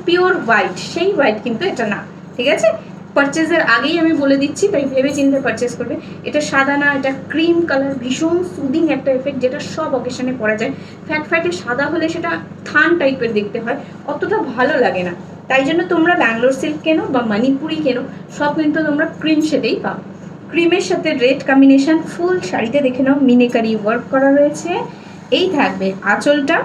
পিওর হোয়াইট, সেই হোয়াইট কিন্তু এটা না। ঠিক আছে, পারচেজের আগেই আমি বলে দিচ্ছি, তাই ভেবে চিন্তে পারচেজ করবে। এটা সাদা না, এটা ক্রিম কালার, ভীষণ সুদিং একটা এফেক্ট, যেটা সব অকেশনে পরা যায়। ফ্যাটে সাদা হলে সেটা থান টাইপের দেখতে হয়, অতটা ভালো লাগে না। তাই জন্য তোমরা ব্যাঙ্গালোর সিল্ক কেনো বা মণিপুরি কেনো, সব কিন্তু তোমরা ক্রিম শেডেই পাও। ক্রিমের সাথে রেড কম্বিনেশন, ফুল শাড়িতে দেখে নাও মিনেকারি ওয়ার্ক করা রয়েছে। এই থাকবে আঁচলটা।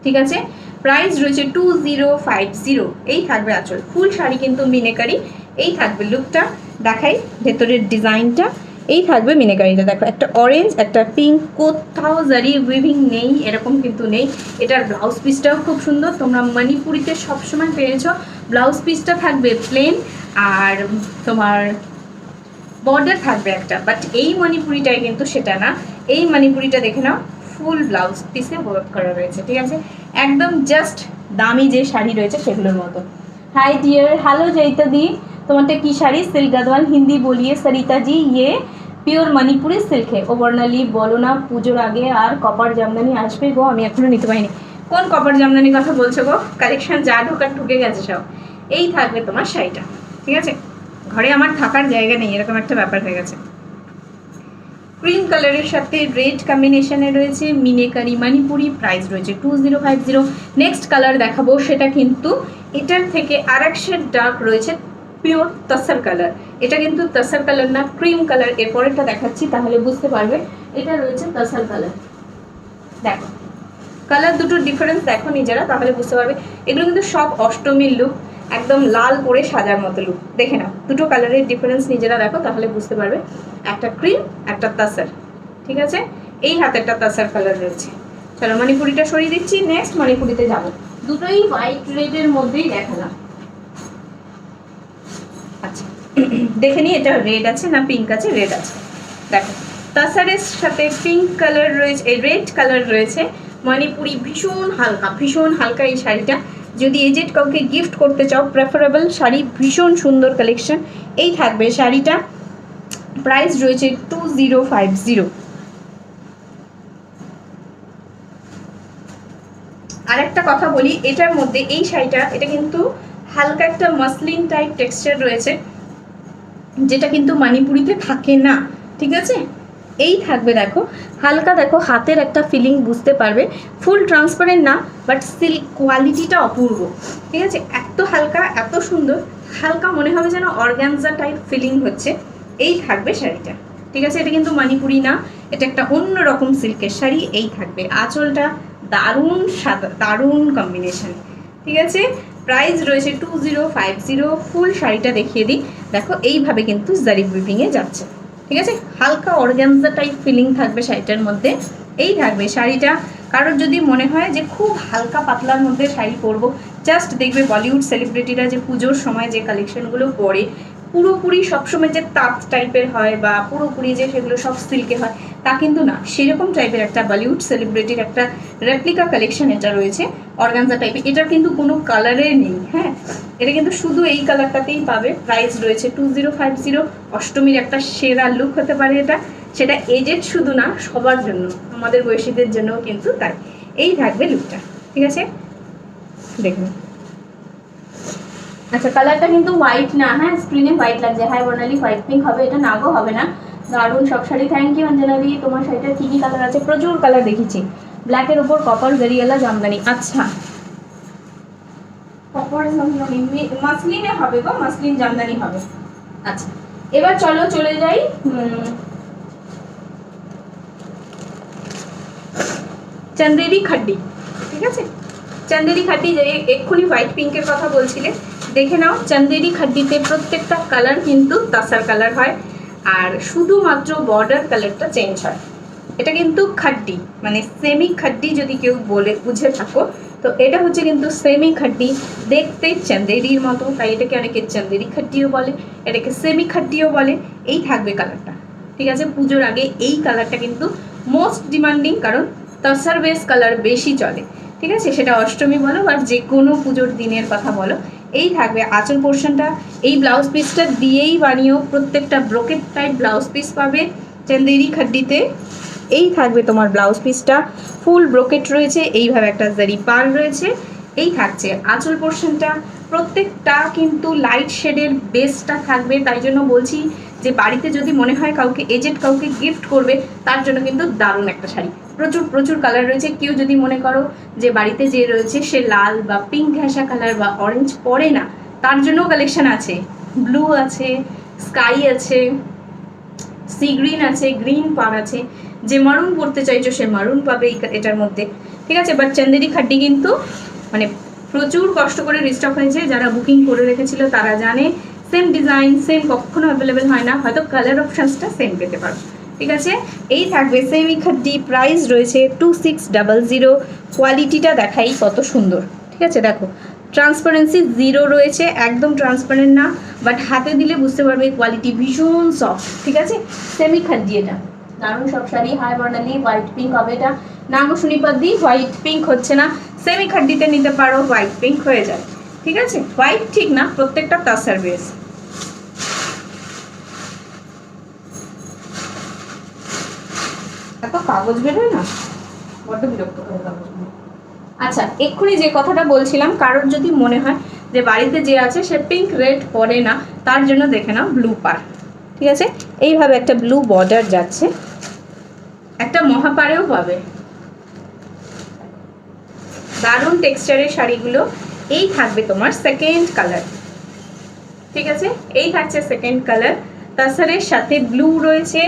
ঠিক আছে, প্রাইস রয়েছে 2050। এই থাকবে আঁচল, ফুল শাড়ি কিন্তু মিনেকারি। এই থাকবে লুকটা, দেখাই ভেতরের ডিজাইনটা। এই থাকবে মিনেকারিটা, দেখো একটা অরেঞ্জ একটা পিঙ্ক, কোথাও জারি উইভিং নেই, এরকম কিন্তু নেই। এটার ব্লাউজ পিসটাও খুব সুন্দর, তোমরা মণিপুরিতে সবসময় পেয়েছ। ব্লাউজ পিসটা থাকবে প্লেন, আর তোমার বর্ডার থাকবে একটা, বাট এই মণিপুরিটাই কিন্তু সেটা না। এই মণিপুরিটা দেখে নাও ফুল ব্লাউজ পিসে ওয়ার্ক করা রয়েছে। ঠিক আছে, একদম জাস্ট দামি যে শাড়ি রয়েছে সেগুলোর মতো। हाय डियर, हेलो जयिता दी, তোমারটা কি শাড়ি? সিল্ক গাদওয়াল হিন্দি বলিয়ে সরিতা জি, ये পিওর মণিপুরি সিল্ক है। ও বর্ণালী বলো না পুজোর আগে আর কপার জামদানি আসবে গো, আমি এখনো নিতে পারিনি। কোন কপার জামদানির কথা বলছো গো? কালেকশন যা ঢোকার ঢুকে গেছে সব। এই থাকবে তোমার শাড়িটা। ঠিক আছে, ঘরে আমার থাকার জায়গা নেই, এরকম একটা ব্যাপার হয়ে গেছে। ক্রিম কালারের সাথে রেড কম্বিনেশনে রয়েছে মিনেকারি মণিপুরি, প্রাইস রয়েছে 2050। নেক্সট কালার দেখাবো, সেটা কিন্তু এটার থেকে আর এক শেড ডার্ক রয়েছে, পিওর তসর কালার। এটা কিন্তু তসর কালার না, ক্রিম কালার। এরপরেরটা দেখাচ্ছি তাহলে বুঝতে পারবে, এটা রয়েছে তসর কালার। দেখো কালার দুটোর ডিফারেন্স দেখো নিজেরা, তাহলে বুঝতে পারবে। এগুলো কিন্তু সব অষ্টমীর লুক, একদম লাল করে সাজার মতো লুক। দেখে নাও দুটো কালারের ডিফারেন্স নিজেরা দেখো, তাহলে বুঝতে পারবে। একটা ক্রিম একটা তাসার। ঠিক আছে, এই হাতে একটা তাসার কালার রয়েছে। চলো মণিপুরিটা সরিয়ে দিচ্ছি, নেক্সট মণিপুরিতে যাবো। দুটোই হোয়াইট রেডের মধ্যেই দেখালাম। আচ্ছা দেখে নিই, এটা রেড আছে না পিঙ্ক আছে? রেড আছে। দেখো তাসারের সাথে পিঙ্ক কালার রয়েছে, রেড কালার রয়েছে। মণিপুরি ভীষণ হালকা এই শাড়িটা। যদি এজেড কাউকে গিফট করতে চাও, প্রেফারেবল শাড়ি, ভীষণ সুন্দর কালেকশন। এই থাকবে শাড়িটা, প্রাইস রয়েছে 2050। আর একটা কথা বলি, এটার মধ্যে এই শাড়িটা, এটা কিন্তু হালকা একটা মাসলিন টাইপ টেক্সচার রয়েছে, যেটা কিন্তু মণিপুরিতে থাকে না। ঠিক আছে, এই থাকবে দেখো হালকা, দেখো হাতের একটা ফিলিং বুঝতে পারবে। ফুল ট্রান্সপারেন্ট না, বাট সিল্ক কোয়ালিটিটা অপূর্ব। ঠিক আছে, এত হালকা এত সুন্দর, হালকা মনে হবে যেন অর্গানজা টাইপ ফিলিং হচ্ছে। এই থাকবে শাড়িটা। ঠিক আছে, এটা কিন্তু মণিপুরি না, এটা একটা অন্য রকম সিল্কের শাড়ি। এই থাকবে আঁচলটা, দারুণ সাদা, দারুণ কম্বিনেশন। ঠিক আছে, প্রাইস রয়েছে 2050। ফুল শাড়িটা দেখিয়ে দিই, দেখো এইভাবে কিন্তু জারি উইভিংয়ে যাচ্ছে। ঠিক আছে, হালকা অর্গানজা টাইপ ফিলিং থাকবে শাড়িটার মধ্যে। এই থাকবে শাড়িটা। কারোর যদি মনে হয় যে খুব হালকা পাতলার মধ্যে শাড়ি পরবো, জাস্ট দেখবে বলিউড সেলিব্রিটিরা যে পুজোর সময় যে কালেকশনগুলো পরে, পুরোপুরি সবসময় যে তাঁত টাইপের হয় বা পুরোপুরি যে সেগুলো সব সিল্কে হয়, তা কিন্তু না। সেরকম টাইপের একটা বলিউড সেলিব্রিটির একটা রেপ্লিকা কালেকশন এটা রয়েছে, অর্গানজা টাইপের। এটার কিন্তু কোনো কালারের নেই, হ্যাঁ, এটা কিন্তু শুধু এই কালারটাতেই পাবে। প্রাইস রয়েছে 2050। অষ্টমীর একটা সেরা লুক হতে পারে এটা, সেটা এজেড শুধু না, সবার জন্য, আমাদের বয়সীদের জন্যও কিন্তু তাই। এই থাকবে লুকটা। ঠিক আছে, দেখুন। আচ্ছা কালারটা কিন্তু হোয়াইট না, হ্যাঁ স্ক্রিনে হোয়াইট লাগছে। হাই বর্ণালী হোয়াইট পিঙ্ক হবে, এটা নাগো হবে না, দারুণ সব শাড়ি। Thank you অঞ্জনাদি। তোমার শাড়িটার কী কী কালার আছে? প্রচুর কালার দেখেছি। ব্ল্যাকের ওপর কপার জরিওয়ালা জামদানি। আচ্ছা, কপার জামদানি মাসলিনে হবে গো, মাসলিন জামদানি হবে। আচ্ছা, এবার চলো চলে যাই চন্দেরি খাড্ডি। ঠিক আছে, চন্দেরি খাড্ডি, যে এক্ষুনি হোয়াইট পিঙ্কের কথা বলছিলে, দেখে নাও চন্দেরি খাড্ডিতে প্রত্যেকটা কালার কিন্তু তাসার কালার হয়, আর শুধুমাত্র বর্ডার কালারটা চেঞ্জ হয়। এটা কিন্তু খাড্ডি, মানে সেমি খাড্ডি যদি কেউ বলে বুঝে থাকো, তো এটা হচ্ছে কিন্তু সেমি খাড্ডি, দেখতে চন্দেরির মতো, তাই এটাকে অনেকে চন্দেরি খাড্ডিও বলে, এটাকে সেমি খাড্ডিও বলে। এই থাকবে কালারটা। ঠিক আছে, পুজোর আগে এই কালারটা কিন্তু মোস্ট ডিমান্ডিং, কারণ তসার বেস কালার বেশি চলে। ঠিক আছে, সেটা অষ্টমী বলো আর যে কোনো পুজোর দিনের কথা বলো। এই থাকবে আঁচল পোর্শনটা, এই ব্লাউজ পিসটা দিয়েই বানিয়েও প্রত্যেকটা ব্রোকেট টাইপ ব্লাউজ পিস পাবে চন্দেরি খাড্ডিতে। এই থাকবে তোমার ব্লাউজ পিসটা, ফুল ব্রোকেট রয়েছে, এইভাবে একটা জারি পার রয়েছে। এই থাকছে আঁচল পোর্শনটা, প্রত্যেকটা কিন্তু লাইট শেডের বেসটা থাকবে। তাই জন্য বলছি যে বাড়িতে যদি মনে হয় কাউকে এজেড কাউকে গিফট করবে, তার জন্য কিন্তু দারুণ একটা শাড়ি। প্রচুর প্রচুর কালার রয়েছে। কেউ যদি মনে করো যে বাড়িতে যে রয়েছে সে লাল বা পিঙ্ক ঘেঁষা কালার বা অরেঞ্জ পরে না, তার জন্যও কালেকশন আছে। ব্লু আছে, স্কাই আছে, সি গ্রিন আছে, গ্রিন পার আছে, যে মারুন পরতে চাইছো সে মারুন পাবে এটার মধ্যে। ঠিক আছে, বাট চন্দেরি খাড্ডি কিন্তু মানে প্রচুর কষ্ট করে রিস্টক হয়েছে। যারা বুকিং করে রেখেছিল তারা জানে সেম ডিজাইন সেম কখনো অ্যাভেলেবেল হয় না, হয়তো কালার অপশানসটা সেম পেতে পারো। ঠিক আছে, এই থাকবে সেমি খাড্ডি, প্রাইস রয়েছে 2600। কোয়ালিটিটা দেখাই কত সুন্দর। ঠিক আছে, দেখো ট্রান্সপারেন্সি জিরো রয়েছে, একদম ট্রান্সপারেন্ট না, বাট হাতে দিলে বুঝতে পারবে কোয়ালিটি ভীষণ সফট। ঠিক আছে, সেমি খাড্ডি, এটা দারুণ সব শাড়ি। হাই বর্ণালী, হোয়াইট পিঙ্ক হবে এটা। নামও শুনিপাদি, হোয়াইট পিঙ্ক হচ্ছে না, সেমি খাড্ডিতে নিতে পারো, হোয়াইট পিঙ্ক হয়ে যায়। ঠিক আছে, হোয়াইট ঠিক না, প্রত্যেকটা তাসার বেস। এত কাগজ বেরোয় না, বড্ড বিরক্ত করে কাগজ। আচ্ছা, এক্ষুনি যে কথাটা বলছিলাম, কারোর যদি মনে হয় যে বাড়িতে যে আছে সে পিঙ্ক রেড পরে না, তার জন্য দেখে নাও ব্লু পার। ঠিক আছে, এইভাবে একটা ব্লু বর্ডার যাচ্ছে, একটা মহাপারেও পাবে। দারুণ টেক্সচারের শাড়িগুলো। এই থাকবে তোমার সেকেন্ড কালার। ঠিক আছে, এই থাকছে সেকেন্ড কালার, তাসারের সাথে ব্লু রয়েছে।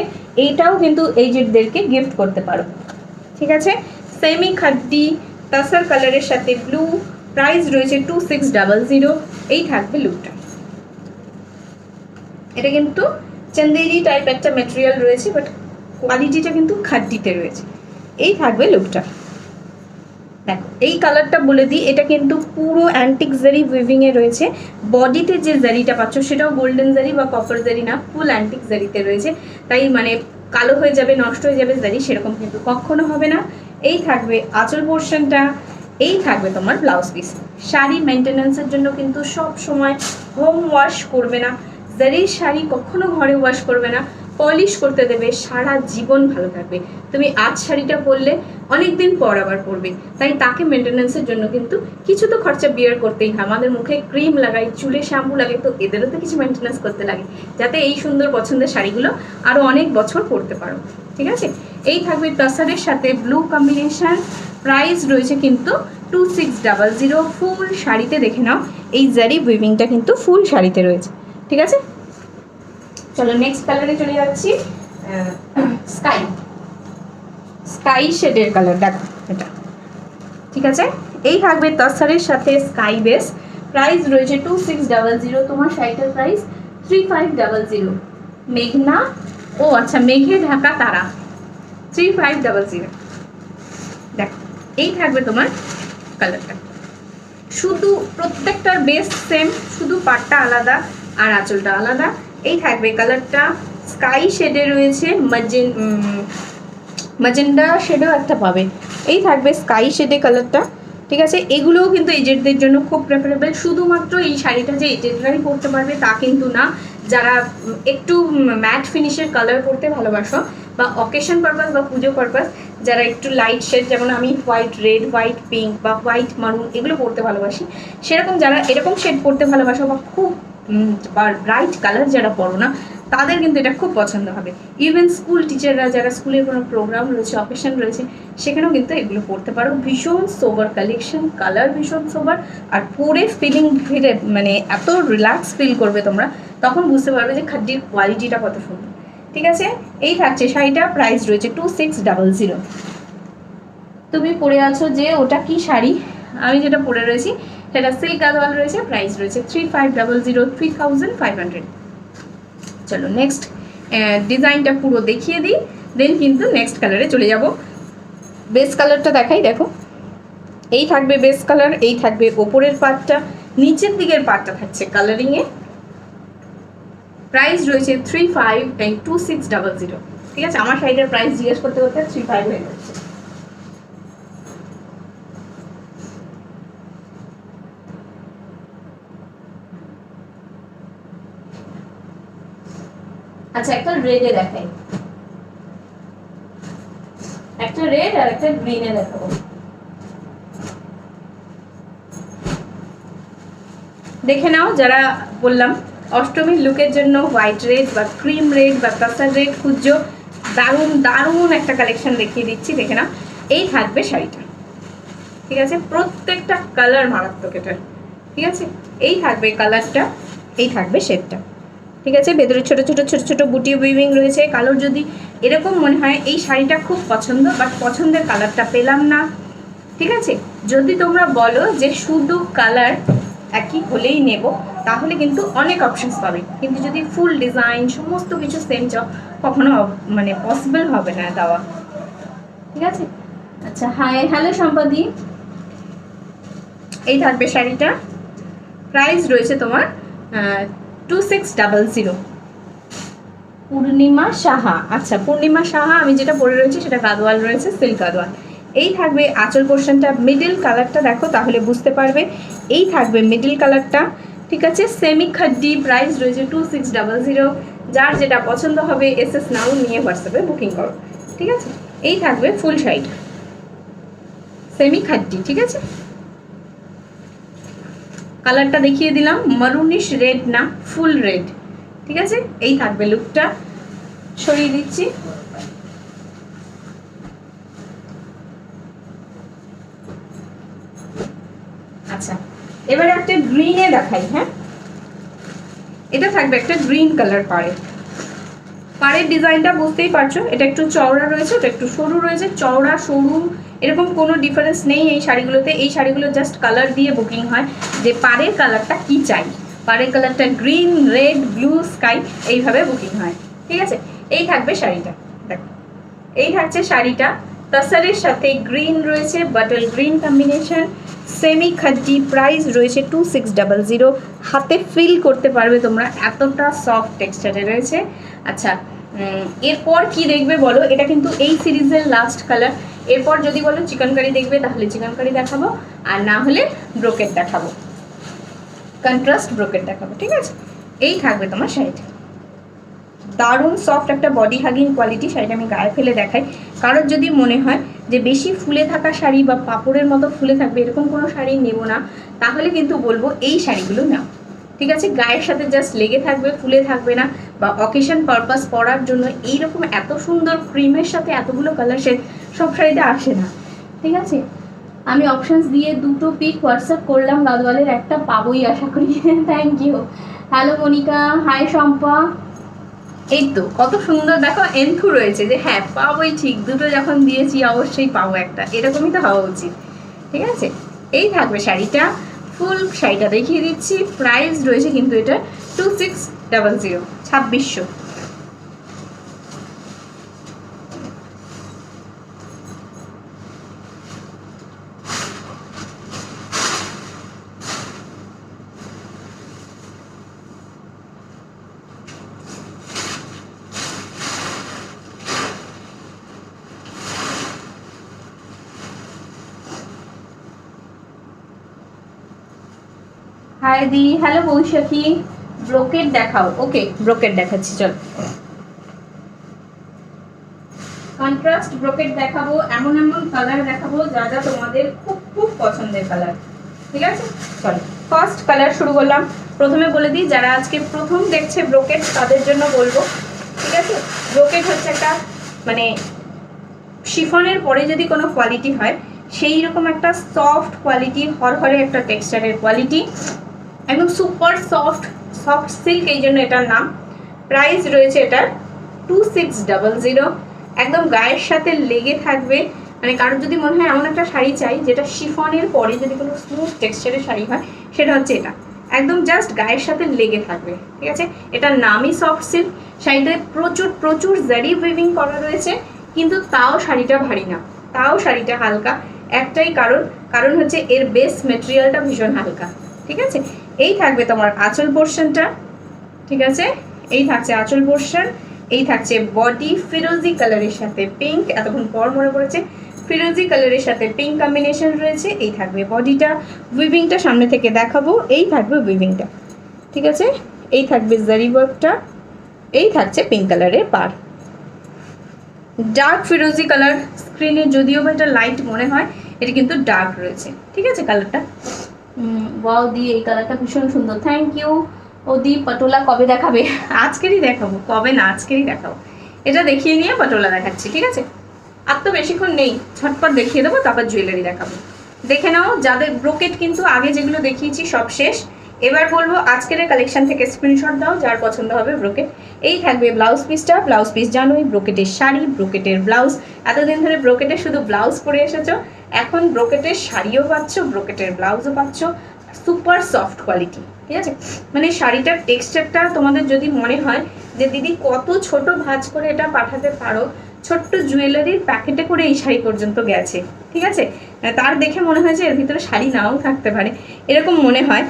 এইটাও কিন্তু এজেডদেরকে গিফট করতে পারো। ঠিক আছে, সেমি খাড্ডি তাসার কালারের সাথে ব্লু, প্রাইস রয়েছে 2600। এই থাকবে লুকটা। এটা কিন্তু চন্দেরি টাইপ একটা ম্যাটেরিয়াল রয়েছে, বাট কোয়ালিটিটা কিন্তু খাড্ডিতে রয়েছে। এই থাকবে লুকটা। দেখো এই কালারটা বলে দিই, এটা কিন্তু পুরো অ্যান্টিক জারি উইভিংয়ে রয়েছে। বডিতে যে জারিটা পাচ্ছ সেটাও গোল্ডেন জারি বা কপার জারি না, ফুল অ্যান্টিক জারিতে রয়েছে। তাই মানে কালো হয়ে যাবে, নষ্ট হয়ে যাবে জারি, সেরকম কিন্তু কখনো হবে না। এই থাকবে আঁচল পোর্শনটা, এই থাকবে তোমার ব্লাউজ পিস। শাড়ি মেনটেন্যান্সের জন্য কিন্তু সব সময় হোম ওয়াশ করবে না, জারির শাড়ি কখনো ঘরে ওয়াশ করবে না, পলিশ করতে দেবে, সারা জীবন ভালো থাকবে। তুমি আজ শাড়িটা পরলে অনেক দিন পর আবার পরবে, তাই তাকে মেনটেন্যান্সের জন্য কিন্তু কিছু তো খরচা বিয়ার করতেই হয়। আমাদের মুখে ক্রিম লাগাই, চুলে শ্যাম্পু লাগে, তো এদেরও তো কিছু মেনটেন্যান্স করতে লাগে, যাতে এই সুন্দর পছন্দের শাড়িগুলো আরও অনেক বছর পরতে পারো। ঠিক আছে, এই থাকবে তাসারের সাথে ব্লু কম্বিনেশন, প্রাইস রয়েছে কিন্তু 2600। ফুল শাড়িতে দেখে নাও এই জারি উইভিংটা কিন্তু ফুল শাড়িতে রয়েছে। ঠিক আছে, চলো নেক্সট কালারে চলে যাচ্ছি। স্কাই, স্কাই শেডের কালার, দেখো এটা। ঠিক আছে, এই থাকবে তাসারের সাথে স্কাই বেস, প্রাইস রয়েছে 2600। তোমার শাড়িটার প্রাইস 3500। মেঘনা, ও আচ্ছা, মেঘে ঢাকা তারা, 3500। দেখো এই থাকবে তোমার কালারটা, শুধু প্রত্যেকটার বেস সেম, শুধু পাটটা আলাদা আর আঁচলটা আলাদা। এই থাকবে কালারটা, স্কাই শেডে রয়েছে, ম্যাজেন্ডা শেডেও একটা পাবে। এই থাকবে স্কাই শেডে কালারটা। ঠিক আছে, এগুলোও কিন্তু এজেডদের জন্য খুব প্রেফারেবল। শুধুমাত্র এই শাড়িটা যে এজেডরাই পরতে পারবে তা কিন্তু না, যারা একটু ম্যাট ফিনিশের কালার পরতে ভালোবাসো বা অকেশন পারপাস বা পুজো পারপাস, যারা একটু লাইট শেড, যেমন আমি হোয়াইট রেড, হোয়াইট পিঙ্ক বা হোয়াইট মারুন এগুলো পরতে ভালোবাসি, সেরকম যারা এরকম শেড পরতে ভালোবাসো বা খুব ব্রাইট কালার যারা পরো না, তাদের কিন্তু এটা খুব পছন্দ হবে। ইভেন স্কুল টিচাররা যারা স্কুলের কোনো প্রোগ্রাম রয়েছে, অকেশন রয়েছে, সেখানেও কিন্তু এগুলো পরতে পারো। ভীষণ সোবার কালেকশন, কালার ভীষণ সোবার, আর পরে ফিলিং ফিরে মানে এত রিল্যাক্স ফিল করবে তোমরা, তখন বুঝতে পারবে যে খাদ্যের কোয়ালিটিটা কত সুন্দর। ঠিক আছে, এই থাকছে শাড়িটা, প্রাইস রয়েছে 2600। তুমি পরে আছো যে ওটা কি শাড়ি, আমি যেটা পরে রয়েছি সেটা সিল্ক গাদওয়াল রয়েছে, প্রাইস রয়েছে 3500, 3500। চলো নেক্সট ডিজাইনটা পুরো দেখিয়ে দিই, দেন কিন্তু নেক্সট কালারে চলে যাব। বেস কালারটা দেখাই, দেখো এই থাকবে বেস কালার, এই থাকবে ওপরের পার্টটা, নিচের দিকের পার্টটা থাকছে কালারিংয়ে। প্রাইস রয়েছে 2600। ঠিক আছে, আমার শাড়িটার প্রাইস জিজ্ঞেস করতে করতে 35 হয়ে যাচ্ছে। আচ্ছা, একটা রেডে দেখাই, একটা রেড আর একটা গ্রিনে দেখাবো। দেখে নাও, যারা বললাম অষ্টমীর লুকের জন্য হোয়াইট রেড বা ক্রিম রেড বা কাস্টার্ড রেড খুঁজছো, দারুণ দারুণ একটা কালেকশন দেখিয়ে দিচ্ছি, দেখে নাও। এই থাকবে শাড়িটা, ঠিক আছে, প্রত্যেকটা কালার মারাত্মক এটা। ঠিক আছে, এই থাকবে কালারটা, এই থাকবে শেডটা। ঠিক আছে, ভেতরে ছোট ছোট ছোট ছোট বুটি উইভিং রয়েছে। কালার যদি এরকম মনে হয় এই শাড়িটা খুব পছন্দ, বাট পছন্দের কালারটা পেলাম না, ঠিক আছে, যদি তোমরা বলো যে শুধু কালার একই হলেই নেব, তাহলে কিন্তু অনেক অপশনস পাবে। কিন্তু যদি ফুল ডিজাইন সমস্ত কিছু সেম চাও, কখনো মানে পসিবল হবে না দেওয়া। ঠিক আছে, আচ্ছা, হাই, হ্যালো সম্পাদি। এই থাকবে শাড়িটা, প্রাইস রয়েছে তোমার 2600। পূর্ণিমা সাহা, আচ্ছা পূর্ণিমা সাহা, আমি যেটা পরে রয়েছি সেটা গাদওয়াল রয়েছে, সিল্ক গাদওয়াল। এই থাকবে আঁচল পোর্শনটা, মিডল কালারটা দেখো তাহলে বুঝতে পারবে। এই থাকবে মিডল কালারটা, ঠিক আছে, সেমি খাড্ডি, প্রাইস রয়েছে 2600। যার যেটা পছন্দ হবে এসএস নাও নিয়ে হোয়াটসঅ্যাপে বুকিং করো। ঠিক আছে, এই থাকবে ফুল শাড়িটা, সেমি খাড্ডি। ঠিক আছে, কালারটা দেখিয়ে দিলাম, মারুনিশ রেড না, ফুল রেড। ঠিক আছে, এই থাকবে লুকটা, সরিয়ে দিচ্ছি। আচ্ছা, এবারে একটা গ্রিনে দেখাই। হ্যাঁ, এটা থাকবে একটা গ্রিন কালার পাড়ে। পাড়ের ডিজাইনটা বুঝতেই পারছো, এটা একটু চওড়া রয়েছে, এটা একটু সরু রয়েছে। চওড়া সরু এরকম কোনো ডিফারেন্স নেই এই শাড়িগুলোতে। এই শাড়িগুলো জাস্ট কালার দিয়ে বুকিং হয়, যে পাড়ের কালারটা কি চাই। পাড়ের কালারটা গ্রিন, রেড, ব্লু, স্কাই, এইভাবে বুকিং হয়। ঠিক আছে, এই থাকবে শাড়িটা, দেখো এই থাকছে শাড়িটা, তাসারের সাথে গ্রিন রয়েছে, bottle green combination, semi খাদ্দি, price রয়েছে 2600। হাতে ফিল করতে পারবে তোমরা, এতটা সফট টেক্সচারে রয়েছে। আচ্ছা, এরপর কি দেখবে বলো, এটা কিন্তু এই সিরিজের লাস্ট কালার। এরপর যদি বলো চিকেনকারি দেখবে, তাহলে চিকেনকারি দেখাবো, আর না হলে ব্রোকেট দেখাবো, কন্ট্রাস্ট ব্রোকেট দেখাবো। ঠিক আছে, এই থাকবে তোমার শাড়িটা, দারুণ সফট একটা বডি হাগিং কোয়ালিটি। শাড়িটা আমি গায়ে ফেলে দেখাই, কারোর যদি মনে হয় যে বেশি ফুলে থাকা শাড়ি বা পাপড়ের মতো ফুলে থাকবে এরকম কোনো শাড়ি নেব না, তাহলে কিন্তু বলবো এই শাড়িগুলো নাও। ঠিক আছে, গায়ের সাথে জাস্ট লেগে থাকবে, ফুলে থাকবে না, বা অকেশন পারপাস পরার জন্য এইরকম এত সুন্দর ক্রিমের সাথে এতগুলো কালার শেড সব শাড়িতে আসে না। ঠিক আছে, আমি অপশানস দিয়ে দুটো পিক হোয়াটসঅ্যাপ করলাম, গাদওয়ালের একটা পাবোই আশা করি। Thank you. Hello Monika, hi Shampa. এই তো কত সুন্দর, দেখো এন্থু রয়েছে যে হ্যাঁ পাবোই, ঠিক দুটো যখন দিয়েছি অবশ্যই পাবো একটা, এরকমই তো হওয়া উচিত। ঠিক আছে, এই থাকবে শাড়িটা, ফুল শাড়িটা দেখিয়ে দিচ্ছি। প্রাইস রয়েছে কিন্তু এটা 2600, 2600। হাই দি, হ্যালো বৈশাখী। ব্রোকেট দেখাও, ওকে ব্রোকেট দেখাচ্ছি, চল কন্ট্রাস্ট ব্রোকেট দেখাবো, এমন এমন কালার দেখাবো যা যা তোমাদের খুব খুব পছন্দের কালার। ঠিক আছে, চলো ফার্স্ট কালার শুরু করলাম। প্রথমে বলে দিই, যারা আজকে প্রথম দেখছে ব্রোকেট তাদের জন্য বলবো, ঠিক আছে? ব্রোকেট হচ্ছে একটা মানে শিফনের পরে যদি কোনো কোয়ালিটি হয় সেই রকম একটা সফট কোয়ালিটি, হরহরে একটা টেক্সচারের কোয়ালিটি, একদম সুপার সফট সিল্ক, এই জন্য এটার নাম। প্রাইস রয়েছে এটার 2600, একদম গায়ের সাথে লেগে থাকবে। মানে কারোর যদি মনে হয় এমন একটা শাড়ি চাই যেটা শিফনের পরে যদি কোনো স্মুথ টেক্সচারের শাড়ি হয়, সেটা হচ্ছে এটা, একদম জাস্ট গায়ের সাথে লেগে থাকবে, ঠিক আছে? এটার নামই সফট সিল্ক। শাড়িটায় প্রচুর প্রচুর জারি উইভিং করা রয়েছে, কিন্তু তাও শাড়িটা ভারী না, তাও শাড়িটা হালকা। একটাই কারণ হচ্ছে এর বেস মেটেরিয়ালটা ভীষণ হালকা, ঠিক আছে? এই থাকবে তোমার আঁচল পোর্শনটা, ঠিক আছে? এই থাকছে আঁচল পোর্শন, এই থাকছে বডি ফিরোজি কালারের সাথে পিঙ্ক, এতক্ষণ পর মনে পড়েছে, ফিরোজি কালারের সাথে পিঙ্ক কম্বিনেশন রয়েছে। এই থাকবে বডিটা, উইভিংটা সামনে থেকে দেখাবো, এই থাকবে উইভিংটা, ঠিক আছে? এই থাকবে জারি ওয়ার্কটা, এই থাকছে পিঙ্ক কালারের পার, ডার্ক ফিরোজি কালার। স্ক্রিনে যদিও বা এটা লাইট মনে হয়, এটা কিন্তু ডার্ক রয়েছে, ঠিক আছে? কালারটা ওয়াও দি, এই কালারটা ভীষণ সুন্দর, থ্যাংক ইউ। ও দি, পটোলা কবে দেখাবে? আজকেরই দেখাবো, কবে না আজকেরই দেখাবো। এটা দেখিয়ে নিয়ে পটোলা দেখাচ্ছি, ঠিক আছে? আর তো বেশিক্ষণ নেই, ঝটপট দেখিয়ে দেবো, তারপর জুয়েলারি দেখাবো। দেখে নাও যাদের ব্রোকেট কিন্তু আগে যেগুলো দেখিয়েছি সব শেষ। এবার বলবো আজকের কালেকশন থেকে স্ক্রিনশট দাও যার পছন্দ হবে ব্রোকেট। এই থাকবে ব্লাউজ পিসটা, ব্লাউজ পিস জানোই, ব্রোকেটের শাড়ি, ব্রোকেটের ব্লাউজ। এতদিন ধরে ব্রোকেটের শুধু ব্লাউজ পরে এসেছো, এখন ব্রোকেটের শাড়িও পাচ্ছ, ব্রোকেটের ব্লাউজও পাচ্ছ, সুপার সফট কোয়ালিটি, ঠিক আছে? মানে শাড়িটার টেক্সচারটা তোমাদের যদি মনে হয় যে দিদি কত ছোট ভাঁজ করে এটা পাঠাতে পারো, ছোট্ট জুয়েলারির প্যাকেটে করে এই শাড়ি পর্যন্ত গেছে, ঠিক আছে? তার দেখে মনে হয় যে এর ভিতরে শাড়ি নাও থাকতে পারে, এরকম মনে হয়।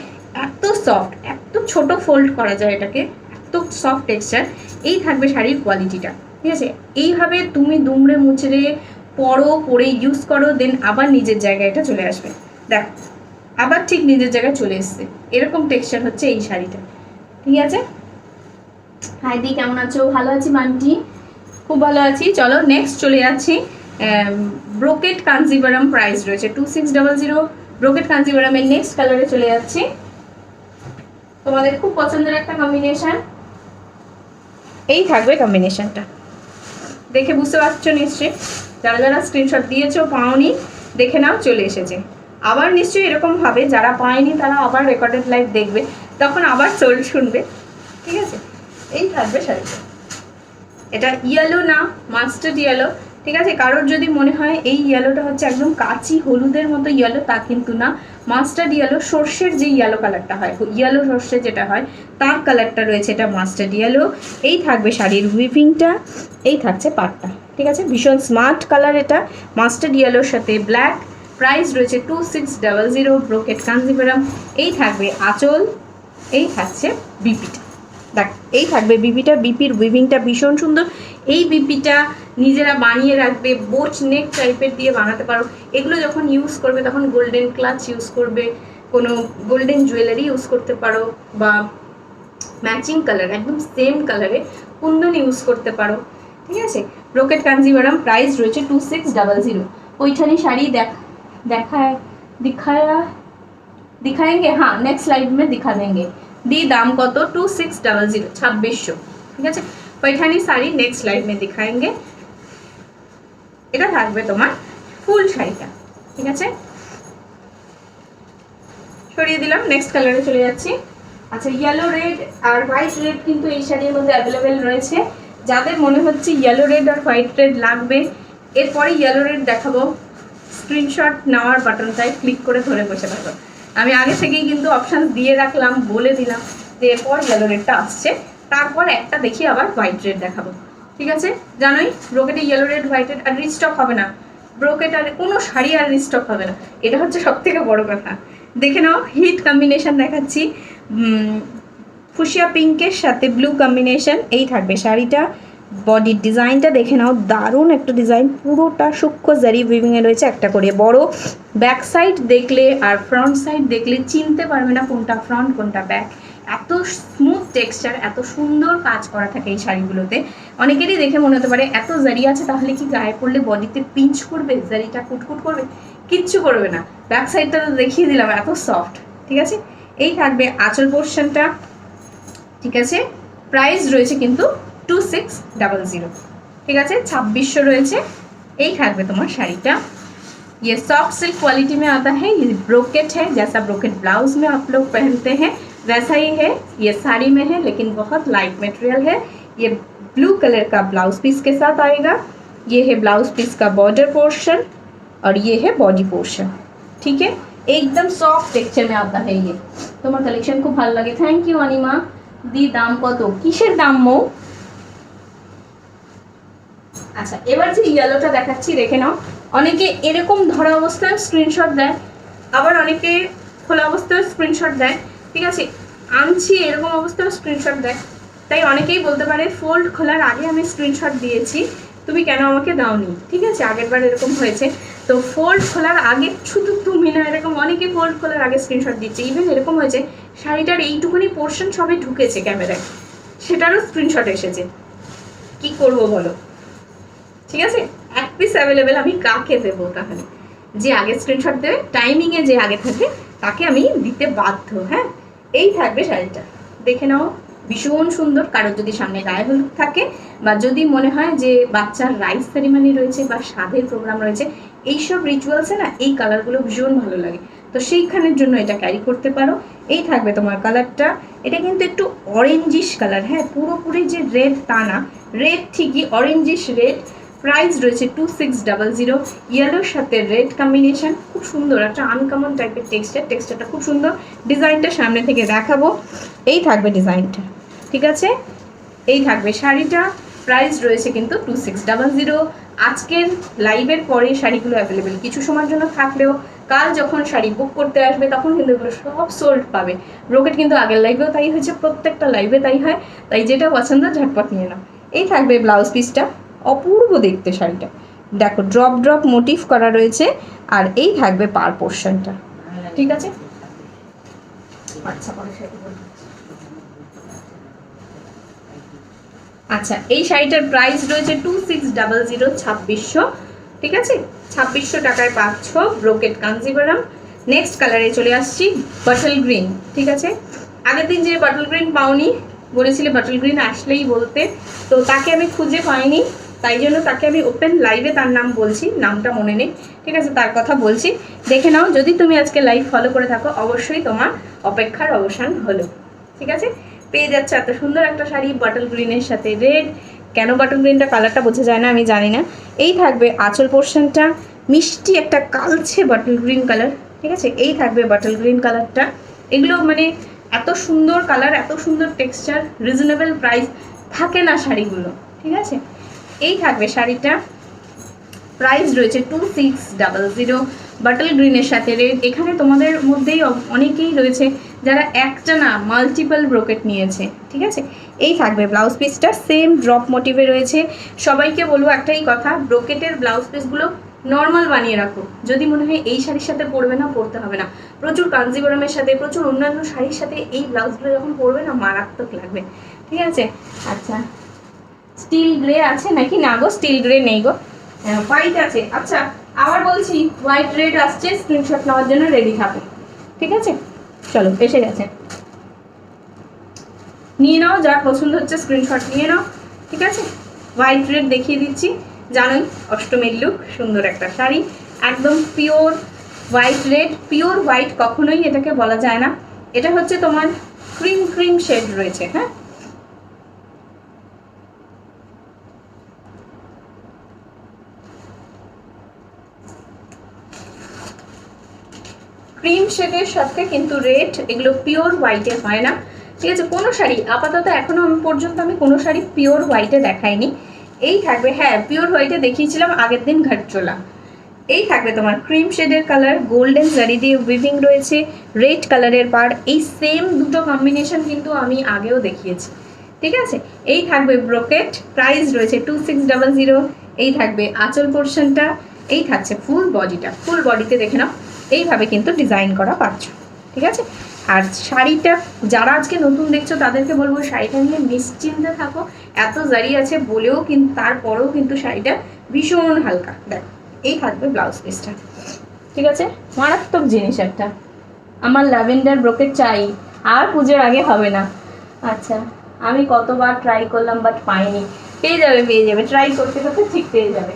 এত সফট, এত ছোট ফোল্ড করা যায় এটাকে, এত সফট টেক্সচার। এই থাকবে শাড়ির কোয়ালিটিটা, ঠিক আছে? এইভাবে তুমি দুমড়ে মুচড়ে পরে ইউজ করো, দেন আবার নিজের জায়গায় এটা চলে আসবে। দেখো আবার ঠিক নিজের জায়গায় চলে এসছে, এরকম টেক্সচার হচ্ছে এই শাড়িটা, ঠিক আছে? হাই দি, কেমন আছো? ভালো আছি মান্টি, খুব ভালো আছি। চলো নেক্সট চলে যাচ্ছি। ব্রোকেট কাঞ্জিভারাম, প্রাইস রয়েছে 2600। ব্রোকেট কাঞ্জিভারামের নেক্সট কালারে চলে যাচ্ছি, তোমাদের খুব পছন্দের একটা কম্বিনেশন। এই থাকবে কম্বিনেশনটা, দেখে বুঝতে পারছো নিশ্চয়ই, যারা যারা স্ক্রিনশট দিয়েছো পাওনি দেখে নাও, চলে এসেছে। আবার নিশ্চয়ই এরকম হবে, যারা পায়নি তারা আবার রেকর্ডেড লাইভ দেখবে, তখন আবার শুনবে, ঠিক আছে? এই থাকবে শাড়িটা, এটা ইয়েলো না, মাস্টার্ড ইয়েলো, ঠিক আছে? কারোর যদি মনে হয় এই ইয়েলোটা হচ্ছে একদম কাঁচি হলুদের মতো ইয়েলো, তা কিন্তু না। মাস্টার্ড ইয়েলো, সর্ষের যে ইয়েলো কালারটা হয়, ইয়েলো সর্ষে যেটা হয় তার কালারটা রয়েছে, এটা মাস্টার্ড ইয়েলো। এই থাকবে শাড়ির উইভিংটা, এই থাকছে পাটটা, ঠিক আছে? ভীষণ স্মার্ট কালার এটা, মাস্টার্ড ইয়েলোর সাথে ব্ল্যাক। প্রাইস রয়েছে 2600, ব্রোকেট কাঞ্জিভারাম। এই থাকবে আঁচল, এই থাকছে বিপিটা, দেখ এই থাকবে বিপিটা, বিপির উইভিংটা ভীষণ সুন্দর। এই বিপিটা নিজেরা বানিয়ে রাখবে, বোচ নেক টাইপের দিয়ে বানাতে পারো। এগুলো যখন ইউজ করবে তখন গোল্ডেন ক্লাচ ইউজ করবে, কোনো গোল্ডেন জুয়েলারি ইউজ করতে পারো, বা ম্যাচিং কালার একদম সেম কালারে কুন্দন ইউজ করতে পারো, ঠিক আছে? ব্রোকেট কাঞ্জিভারাম, প্রাইস রয়েছে 2600। ওইখানে শাড়ি दिखाएंगे, हाँ नेक्स्ट लाइव में दिखा देंगे। दी दाम কত? 2600, 2600, ঠিক আছে? पैठानी শাড়ি নেক্সট লাইভ में दिखाएंगे। এটা থাকবে তোমার ফুল শাড়িটা, ঠিক আছে? সরিয়ে দিলাম, নেক্সট কালারে চলে যাচ্ছি। আচ্ছা, ইয়েলো রেড আর হোয়াইট রেড কিন্তু এই শাড়ির মধ্যে অ্যাভেলেবেল রয়েছে। যাদের মনে হচ্ছে ইয়েলো রেড আর হোয়াইট রেড লাগবে, এরপরে ইয়েলো রেড দেখাবো, স্ক্রিনশট নেওয়ার বাটনটায় ক্লিক করে ধরে বসে থাকো। আমি আগে থেকেই কিন্তু অপশান দিয়ে রাখলাম, বলে দিলাম যে এরপর ইয়েলো রেডটা আসছে, তারপর একটা দেখি আবার হোয়াইট রেড দেখাবো, ঠিক আছে? জানোই ব্রোকেটে ইয়েলো রেড হোয়াইট রেড আর রিস্টক হবে না, ব্রোকেট আর কোনো শাড়ি আর রিস্টক হবে না, এটা হচ্ছে সব থেকে বড় কথা। দেখে নাও, হিট কম্বিনেশন দেখাচ্ছি, ফুশিয়া পিঙ্কের সাথে ব্লু কম্বিনেশন। এই থাকবে শাড়িটা, বডির ডিজাইনটা দেখে নাও, দারুণ একটা ডিজাইন, পুরোটা সূক্ষ্ম জারি উইভিংয়ে রয়েছে, একটা করে বড়। ব্যাক সাইড দেখলে আর ফ্রন্ট সাইড দেখলে চিনতে পারবে না কোনটা ফ্রন্ট কোনটা ব্যাক, এত স্মুথ টেক্সচার, এত সুন্দর কাজ করা থাকে এই শাড়িগুলোতে। অনেকেরই দেখে মনে হতে পারে এত জারি আছে তাহলে কি গায়ে পড়লে বডিতে পিঞ্চ করবে, জারিটা কুটকুট করবে? কিচ্ছু করবে না, ব্যাক সাইডটা তো দেখিয়ে দিলাম, এত সফট, ঠিক আছে? এই থাকবে আঁচল পোর্শনটা, ঠিক আছে। প্রাইস রয়েছে কিন্তু 2600, ঠিক আছে, 2600 রয়েছে। এই থাকবে তোমার শাড়িটা। ये सॉफ्ट सिल्क क्वालिटी में आता है, ये ब्रोकेट है, जैसा ब्रोकेट ब्लाउज में आप लोग पहनते हैं वैसा ही है। ये साड़ी में है लेकिन बहुत लाइट मटेरियल है। ये ब्लू कलर का ब्लाउज पीस के साथ आएगा। ये है ब्लाउज पीस का बॉर्डर पोर्शन और ये है बॉडी पोर्शन, ठीक है। एकदम सॉफ्ट टेक्सचर में आता है ये। তোমার কালেকশন খুব ভালো লাগে। থ্যাংক ইউ অনিমা দি। দাম কত? কিসের দাম মো? আচ্ছা, এবার যে ইয়েলোটা দেখাচ্ছি দেখে নাও। অনেকে এরকম ধরা অবস্থায় স্ক্রিনশট দেয়, আবার অনেকে খোলা অবস্থায় স্ক্রিনশট দেয়, ঠিক আছে। আনছি এরকম অবস্থায় স্ক্রিনশট দেয়, তাই অনেকেই বলতে পারে ফোল্ড খোলার আগে আমি স্ক্রিনশট দিয়েছি, তুমি কেন আমাকে দাওনি, ঠিক আছে। আগের বার এরকম হয়েছে। তো ফোল্ড খোলার আগে শুধু তুমি না, এরকম অনেকে ফোল্ড খোলার আগে স্ক্রিনশট দিচ্ছে। ইভেন এরকম হয়েছে শাড়িটার এইটুকুনি পোর্শন সবে ঢুকেছে ক্যামেরায়, সেটারও স্ক্রিনশট এসেছে। কি করব বলো, ঠিক আছে। এক পিস অ্যাভেলেবেল, আমি কাকে দেবো তাহলে? যে আগে স্ক্রিনশট দেবে, টাইমিংয়ে যে আগে থাকবে তাকে আমি দিতে বাধ্য। হ্যাঁ, এই থাকবে শাড়িটা, দেখে নাও। ভীষণ সুন্দর। কারোর যদি সামনে গায়ে হলুদ থাকে বা যদি মনে হয় যে বাচ্চার রাইস সেরিমনি রয়েছে বা স্বাদের প্রোগ্রাম রয়েছে, এইসব রিচুয়ালসে না এই কালারগুলো ভীষণ ভালো লাগে, তো সেইখানের জন্য এটা ক্যারি করতে পারো। এই থাকবে তোমার কালারটা। এটা কিন্তু একটু অরেঞ্জিশ কালার, হ্যাঁ, পুরোপুরি যে রেড তা না, রেড ঠিকই, অরেঞ্জিশ রেড। প্রাইস রয়েছে 2600। ইয়েলোর সাথে রেড কম্বিনেশন, খুব সুন্দর একটা আনকমন টাইপের টেক্সচারটা খুব সুন্দর। ডিজাইনটা সামনে থেকে দেখাবো। এই থাকবে ডিজাইনটা, ঠিক আছে। এই থাকবে শাড়িটা। প্রাইস রয়েছে কিন্তু 2600। আজকের লাইভের পরে শাড়িগুলো অ্যাভেলেবেল কিছু সময়ের জন্য থাকলেও কাল যখন শাড়ি বুক করতে আসবে তখন কিন্তু এগুলো সব সোল্ড পাবে। ব্রোকেট কিন্তু আগের লাইভেও তাই হয়েছে, প্রত্যেকটা লাইভে তাই হয়, তাই যেটা পছন্দ ঝটপট নিয়ে নাও। এই থাকবে ব্লাউজ পিসটা, অপূর্ব দেখতে শাড়িটা, দেখো ড্রপ ড্রপ মোটিভ করা রয়েছে। আর এই থাকবে পার পোর্শনটা, ঠিক আছে। আচ্ছা, এই শাড়িটার প্রাইস রয়েছে 2600, 2600, ঠিক আছে। 2600 টাকায় পাচ্ছ ব্রোকেট কাঞ্জিভারাম। নেক্সট কালারে চলে আসছি, বাটল গ্রিন, ঠিক আছে। আগের দিন যে বাটল গ্রিন পাওনি বলেছিলে, বাটল গ্রিন আসলেই বলতে, তো তাকে আমি খুঁজে পাইনি, তাই জন্য তাকে আমি ওপেন লাইভে তার নাম বলছি, নামটা মনে নেই, ঠিক আছে, তার কথা বলছি। দেখে নাও, যদি তুমি আজকে লাইভ ফলো করে থাকো অবশ্যই তোমার অপেক্ষার অবসান হলো, ঠিক আছে। পেয়ে যাচ্ছে এত সুন্দর একটা শাড়ি বাটল গ্রিনের সাথে রেড। কেন বাটল গ্রিনটা কালারটা বোঝা যায় না আমি জানি না। এই থাকবে আঁচল পোর্শনটা, মিষ্টি একটা কালছে বাটল গ্রিন কালার, ঠিক আছে। এই থাকবে বাটল গ্রিন কালারটা। এগুলো মানে এত সুন্দর কালার, এত সুন্দর টেক্সচার, রিজনেবল প্রাইস থাকে না শাড়িগুলো, ঠিক আছে। এই থাকবে শাড়িটা। প্রাইস রয়েছে 2600। বাটল গ্রিনের সাথে রেড। এখানে তোমাদের মধ্যেই অনেকেই রয়েছে যারা একটা না মাল্টিপল ব্রোকেট নিয়েছে, ঠিক আছে। এই থাকবে ব্লাউজ পিসটা, সেম ড্রপ মোটিভে রয়েছে। সবাইকে বলবো একটাই কথা, ব্রোকেটের ব্লাউজ পিসগুলো নর্মাল বানিয়ে রাখো। যদি মনে হয় এই শাড়ির সাথে পরবে না, পরতে হবে না। প্রচুর কাঞ্জিবরমের সাথে, প্রচুর অন্যান্য শাড়ির সাথে এই ব্লাউজগুলো যখন পরবে না, মারাত্মক লাগবে, ঠিক আছে। আচ্ছা, স্টিল গ্রে আছে নাকি? না গো, স্টিল গ্রে নেই গো, হোয়াইট আছে। আচ্ছা, আবার বলছি হোয়াইট রেড আসছে, স্ক্রিনশট নেওয়ার জন্য রেডি থাকো, ঠিক আছে। চলো, এসে গেছে, নিয়ে নাও, যার পছন্দ হচ্ছে স্ক্রিনশট নিয়ে নাও, ঠিক আছে। হোয়াইট রেড দেখিয়ে দিচ্ছি, জানোই অষ্টমীর লুক, সুন্দর একটা শাড়ি, একদম pure white red. Pure white কখনোই এটাকে বলা যায় না, এটা হচ্ছে তোমার ক্রিম ক্রিম শেড রয়েছে, হ্যাঁ। ক্রিম শেডের সাথে কিন্তু রেড, এগুলো পিওর হোয়াইটে হয় না, ঠিক আছে। কোনো শাড়ি আপাতত এখনো আমি পর্যন্ত আমি কোনো শাড়ি পিওর হোয়াইটে দেখাইনি। এই থাকবে, হ্যাঁ পিওর হোয়াইটে দেখিয়েছিলাম আগের দিন ঘাটচোলা। এই থাকবে তোমার ক্রিম শেডের কালার, গোল্ডেন জারি দিয়ে উইভিং রয়েছে, রেড কালারের পাড়। এই সেম দুটো কম্বিনেশন কিন্তু আমি আগেও দেখিয়েছি, ঠিক আছে। এই থাকবে ব্রোকেট, প্রাইস রয়েছে 2600। এই থাকবে আঁচল পোর্শনটা, এই থাকছে ফুল বডিটা। ফুল বডিতে দেখে নাও এইভাবে কিন্তু ডিজাইন করা পাচ্ছ, ঠিক আছে। আর শাড়িটা যারা আজকে নতুন দেখছো তাদেরকে বলবো শাড়িটা নিয়ে নিশ্চিন্তে থাকো। এত জারি আছে বলেও কিন্তু তারপরেও কিন্তু শাড়িটা ভীষণ হালকা। দেখো, এই থাকবে ব্লাউজ পিসটা, ঠিক আছে। মারাত্মক জিনিস একটা। আমার ল্যাভেন্ডার ব্রোকেট চাই, আর পুজোর আগে হবে না। আচ্ছা, আমি কতবার ট্রাই করলাম বাট পাইনি। পেয়ে যাবে, ট্রাই করতে করতে ঠিক পেয়ে যাবে।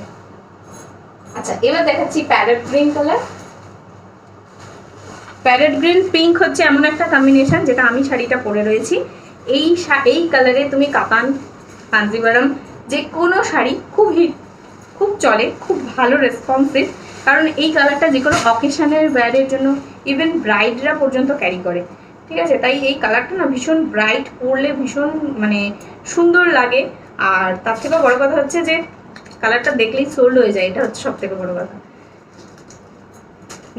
আচ্ছা, এবার দেখাচ্ছি parrot green colour. Parrot green pink হচ্ছে এমন একটা কম্বিনেশন যেটা আমি শাড়িটা পরে রয়েছি। এই কালারে তুমি কাতান, কাঞ্জিভারম যে কোনো শাড়ি খুব হিট, খুব চলে, খুব ভালো রেসপন্সিভ। কারণ এই কালারটা যে কোনো অকেশনের ওয়্যারের জন্য ইভেন ব্রাইডরা পর্যন্ত ক্যারি করে, ঠিক আছে? তাই এই কালারটা না ভীষণ ব্রাইট, পরলে ভীষণ মানে সুন্দর লাগে। আর তার থেকেও বড় কথা হচ্ছে যে কালারটা দেখলেই সোল্ড হয়ে যায়, এটা হচ্ছে সব থেকে বড় কথা।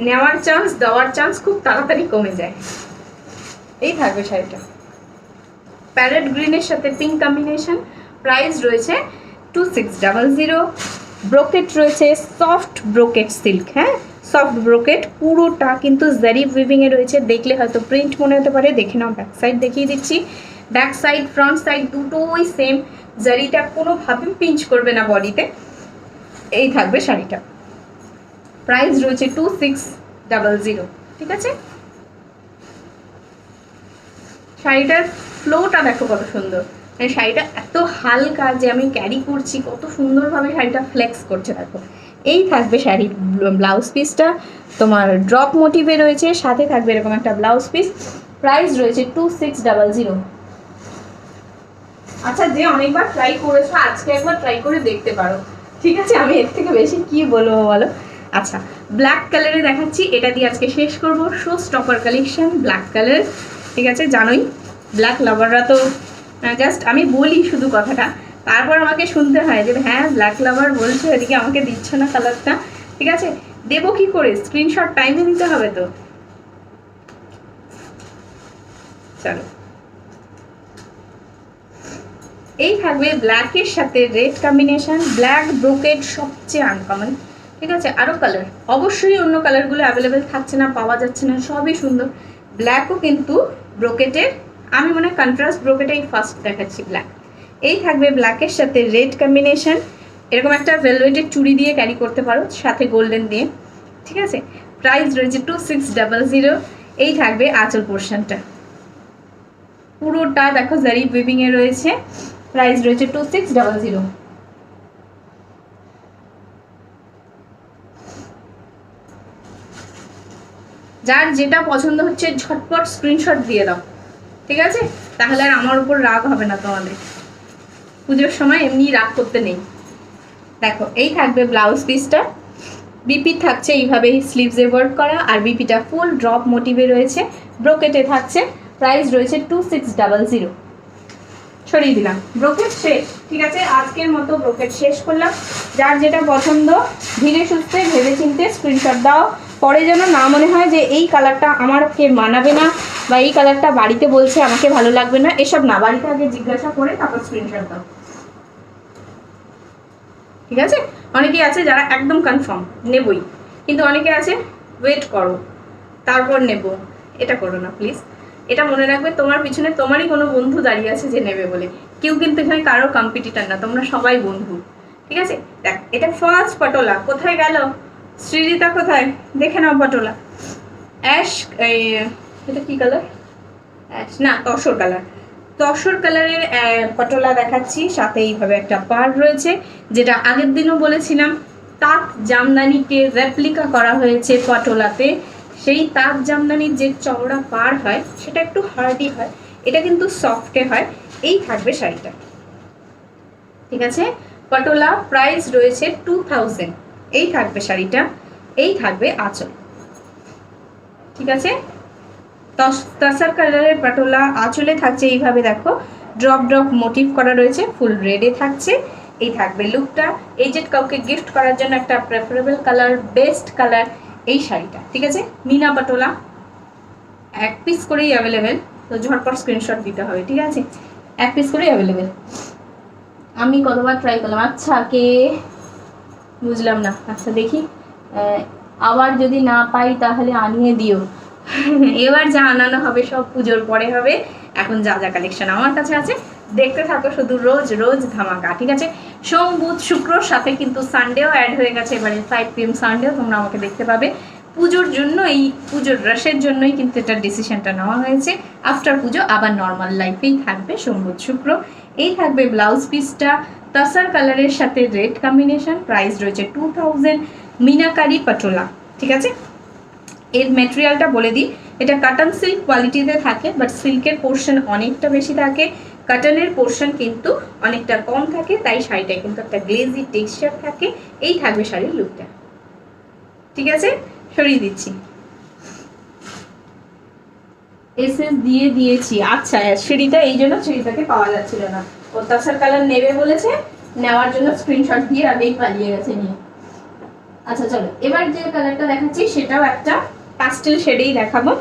নেওয়ার চান্স, দেওয়ার চান্স খুব তাড়াতাড়ি কমে যায়। এই থাকবে শাড়িটা প্যারেট গ্রিনের সাথে পিঙ্ক কম্বিনেশন। প্রাইস রয়েছে 2600। ব্রোকেট রয়েছে সফট ব্রোকেট সিল্ক, হ্যাঁ সফট ব্রোকেট, পুরোটা কিন্তু জারি উইভিংয়ে রয়েছে। দেখলে হয়তো প্রিন্ট মনে হতে পারে, দেখে নাও ব্যাক সাইড দেখিয়ে দিচ্ছি। ব্যাক সাইড ফ্রন্ট সাইড দুটোই সেম, জারিটা কোনোভাবে পিঞ্চ করবে না বডিতে। এই থাকবে শাড়িটা, প্রাইস রয়েছে 2600, ঠিক আছে? শাড়িটার ফ্লোটা দেখো কত সুন্দর, মানে শাড়িটা এত হালকা যে আমি ক্যারি করছি, কত সুন্দরভাবে শাড়িটা ফ্লেক্স করছে দেখো। এই থাকবে শাড়ির ব্লাউজ পিসটা, তোমার ড্রপ মোটিভে রয়েছে, সাথে থাকবে এরকম একটা ব্লাউজ পিস। প্রাইস রয়েছে 2600। আচ্ছা, যে অনেকবার ট্রাই করেছো আজকে একবার ট্রাই করে দেখতে পারো, ঠিক আছে? আমি এর থেকে বেশি কি বলবো বলো। আচ্ছা, ব্ল্যাক কালারে দেখাচ্ছি, এটা দিয়ে আজকে শেষ করবো। Show stopper collection black colour, ঠিক আছে? জানোই ব্ল্যাক লাভাররা তো জাস্ট আমি বলি শুধু কথাটা, তারপর আমাকে শুনতে হয় যে হ্যাঁ ব্ল্যাক লাভার বলছো, এদিকে আমাকে দিচ্ছ না কালারটা, ঠিক আছে? দেবো কি করে? স্ক্রিনশট টাইমে দিতে হবে তো। চলো, এই থাকবে ব্ল্যাকের সাথে রেড কম্বিনেশন। ব্ল্যাক ব্রোকেড সবচেয়ে আনকমন, ঠিক আছে? আরও কালার অবশ্যই, অন্য কালারগুলো অ্যাভেলেবেল থাকছে না, পাওয়া যাচ্ছে না, সবই সুন্দর। ব্ল্যাকও কিন্তু ব্রোকেটের, আমি মনে হয় কন্ট্রাস্ট ব্রোকেটেই ফার্স্ট দেখাচ্ছি ব্ল্যাক। এই থাকবে ব্ল্যাকের সাথে রেড কম্বিনেশন, এরকম একটা ভেলভেটের চুড়ি দিয়ে ক্যারি করতে পারো, সাথে গোল্ডেন দিয়ে, ঠিক আছে? প্রাইস রয়েছে 2600। এই থাকবে আঁচল পোর্শনটা, পুরোটা দেখো জারি উইভিংয়ে রয়েছে। প্রাইস রয়েছে 2600। যার যেটা পছন্দ হচ্ছে ঝটপট স্ক্রিনশট দিয়ে দাও, ঠিক আছে? তাহলে আর আমার উপর রাগ হবে না তোমাদের। পুজোর সময় এমনি রাগ করতে নেই। দেখো, এই থাকবে ব্লাউজ পিসটা, বিপি থাকছে এইভাবে স্লিভসে ওয়ার্ক করা, আর বিপিটা ফুল ড্রপ মোটিভে রয়েছে, ব্রোকেটে থাকছে। প্রাইস রয়েছে 2600। সরিয়ে দিলাম, ব্রোকেট শেষ, ঠিক আছে? আজকের মতো ব্রোকেট শেষ করলাম। যার যেটা পছন্দ ধীরে সুস্থে ভেবে চিনতে স্ক্রিনশট দাও, পরে যেন না মনে হয় যে এই কালারটা আমাকে মানাবে না, বা এই কালারটা বাড়িতে বলছে আমাকে ভালো লাগবে না, এসব না, বাড়িতে আগে জিজ্ঞাসা করে তারপর স্ক্রিনশট দাও, ঠিক আছে? অনেকেই আছে যারা একদম কনফার্ম নেবই, কিন্তু অনেকে আছে ওয়েট করো তারপর নেব, এটা করো না প্লিজ। এটা মনে রাখবে, তোমার পিছনে তোমারই কোনো বন্ধু দাঁড়িয়ে আছে যে নেবে বলে, কেউ কিন্তু এখানে কারোর কম্পিটিটার না, তোমরা সবাই বন্ধু, ঠিক আছে? দেখ, এটা ফার্স্ট পটোলা, কোথায় গেল সৃজিতা, কোথায়? দেখে নাও পটোলা। অ্যাশ, এটা কি কালার? অ্যাশ না, তসর কালার। তসর কালারের পটোলা দেখাচ্ছি, সাথে এইভাবে একটা পাড় রয়েছে, যেটা আগের দিনও বলেছিলাম তাঁত জামদানিকে রেপ্লিকা করা হয়েছে পটোলাতে। সেই তাঁত জামদানির যে চওড়া পাড় হয় সেটা একটু হার্ডি হয়, এটা কিন্তু সফটে হয়। এই থাকবে শাড়িটা, ঠিক আছে? পটোলা, প্রাইস রয়েছে 2000। এই থাকবে শাড়িটা, এই থাকবে আঁচল, ঠিক আছে? তসর কালারের পটোলা, আঁচলে থাকছে এইভাবে দেখো ড্রপ ড্রপ মোটিভ করা রয়েছে, ফুল রেডে থাকছে। এই থাকবে লুকটা। এই যে কাউকে গিফট করার জন্য একটা প্রেফারেবল কালার, বেস্ট কালার এই শাড়িটা, ঠিক আছে? মিনা পটোলা, এক পিস করেই অ্যাভেলেবেল, তো ঝটপট স্ক্রিনশট দিতে হবে, ঠিক আছে? এক পিস করেই অ্যাভেলেবেল। আমি কতবার ট্রাই করলাম। আচ্ছা, কে? বুঝলাম না। আচ্ছা দেখি, আবার যদি না পাই তাহলে আনিয়ে দিও। এবার যা আনানো হবে সব পুজোর পরে হবে, এখন যা যা কালেকশন আমার কাছে আছে দেখতে থাকো শুধু, রোজ রোজ ধামাকা, ঠিক আছে? সোম বুধ শুক্রর সাথে কিন্তু সানডেও অ্যাড হয়ে গেছে এবারে, 5 PM সানডেও তোমরা আমাকে দেখতে পাবে। পুজোর জন্য, এই পুজোর রাশের জন্যই কিন্তু এটা ডিসিশনটা নেওয়া হয়েছে। আফটার পুজো আবার নর্মাল লাইফেই থাকবে সোম বুধ শুক্র। এই থাকবে ব্লাউজ পিসটা তাসার কালারের সাথে রেড কম্বিনেশন, প্রাইস রয়েছে 2000, মিনাকারি পাটোলা। ঠিক আছে, এর ম্যাটেরিয়ালটা বলে দিই, এটা কাটন সিল্ক কোয়ালিটিতে থাকে, বাট সিল্কের পোর্শন অনেকটা বেশি থাকে, কাটনের পোর্শন কিন্তু অনেকটা কম থাকে, তাই শাড়িটায় কিন্তু একটা গ্লেজি টেক্সচার থাকে। এই থাকবে শাড়ির লুকটা। ঠিক আছে, সরিয়ে দিচ্ছি, এসএস দিয়ে দিয়েছি। আচ্ছা, সিঁড়িটা এই জন্য সিঁড়িটাকে পাওয়া যাচ্ছিল না, ও তাসার কালার নেবে বলেছে, নেওয়ার জন্য স্ক্রিনশট দিয়ে আগেই পালিয়ে গেছে নিয়ে। আচ্ছা চলো, এবার যে কালারটা দেখাচ্ছি সেটাও একটা পাস্টেল শেডেই দেখাবো।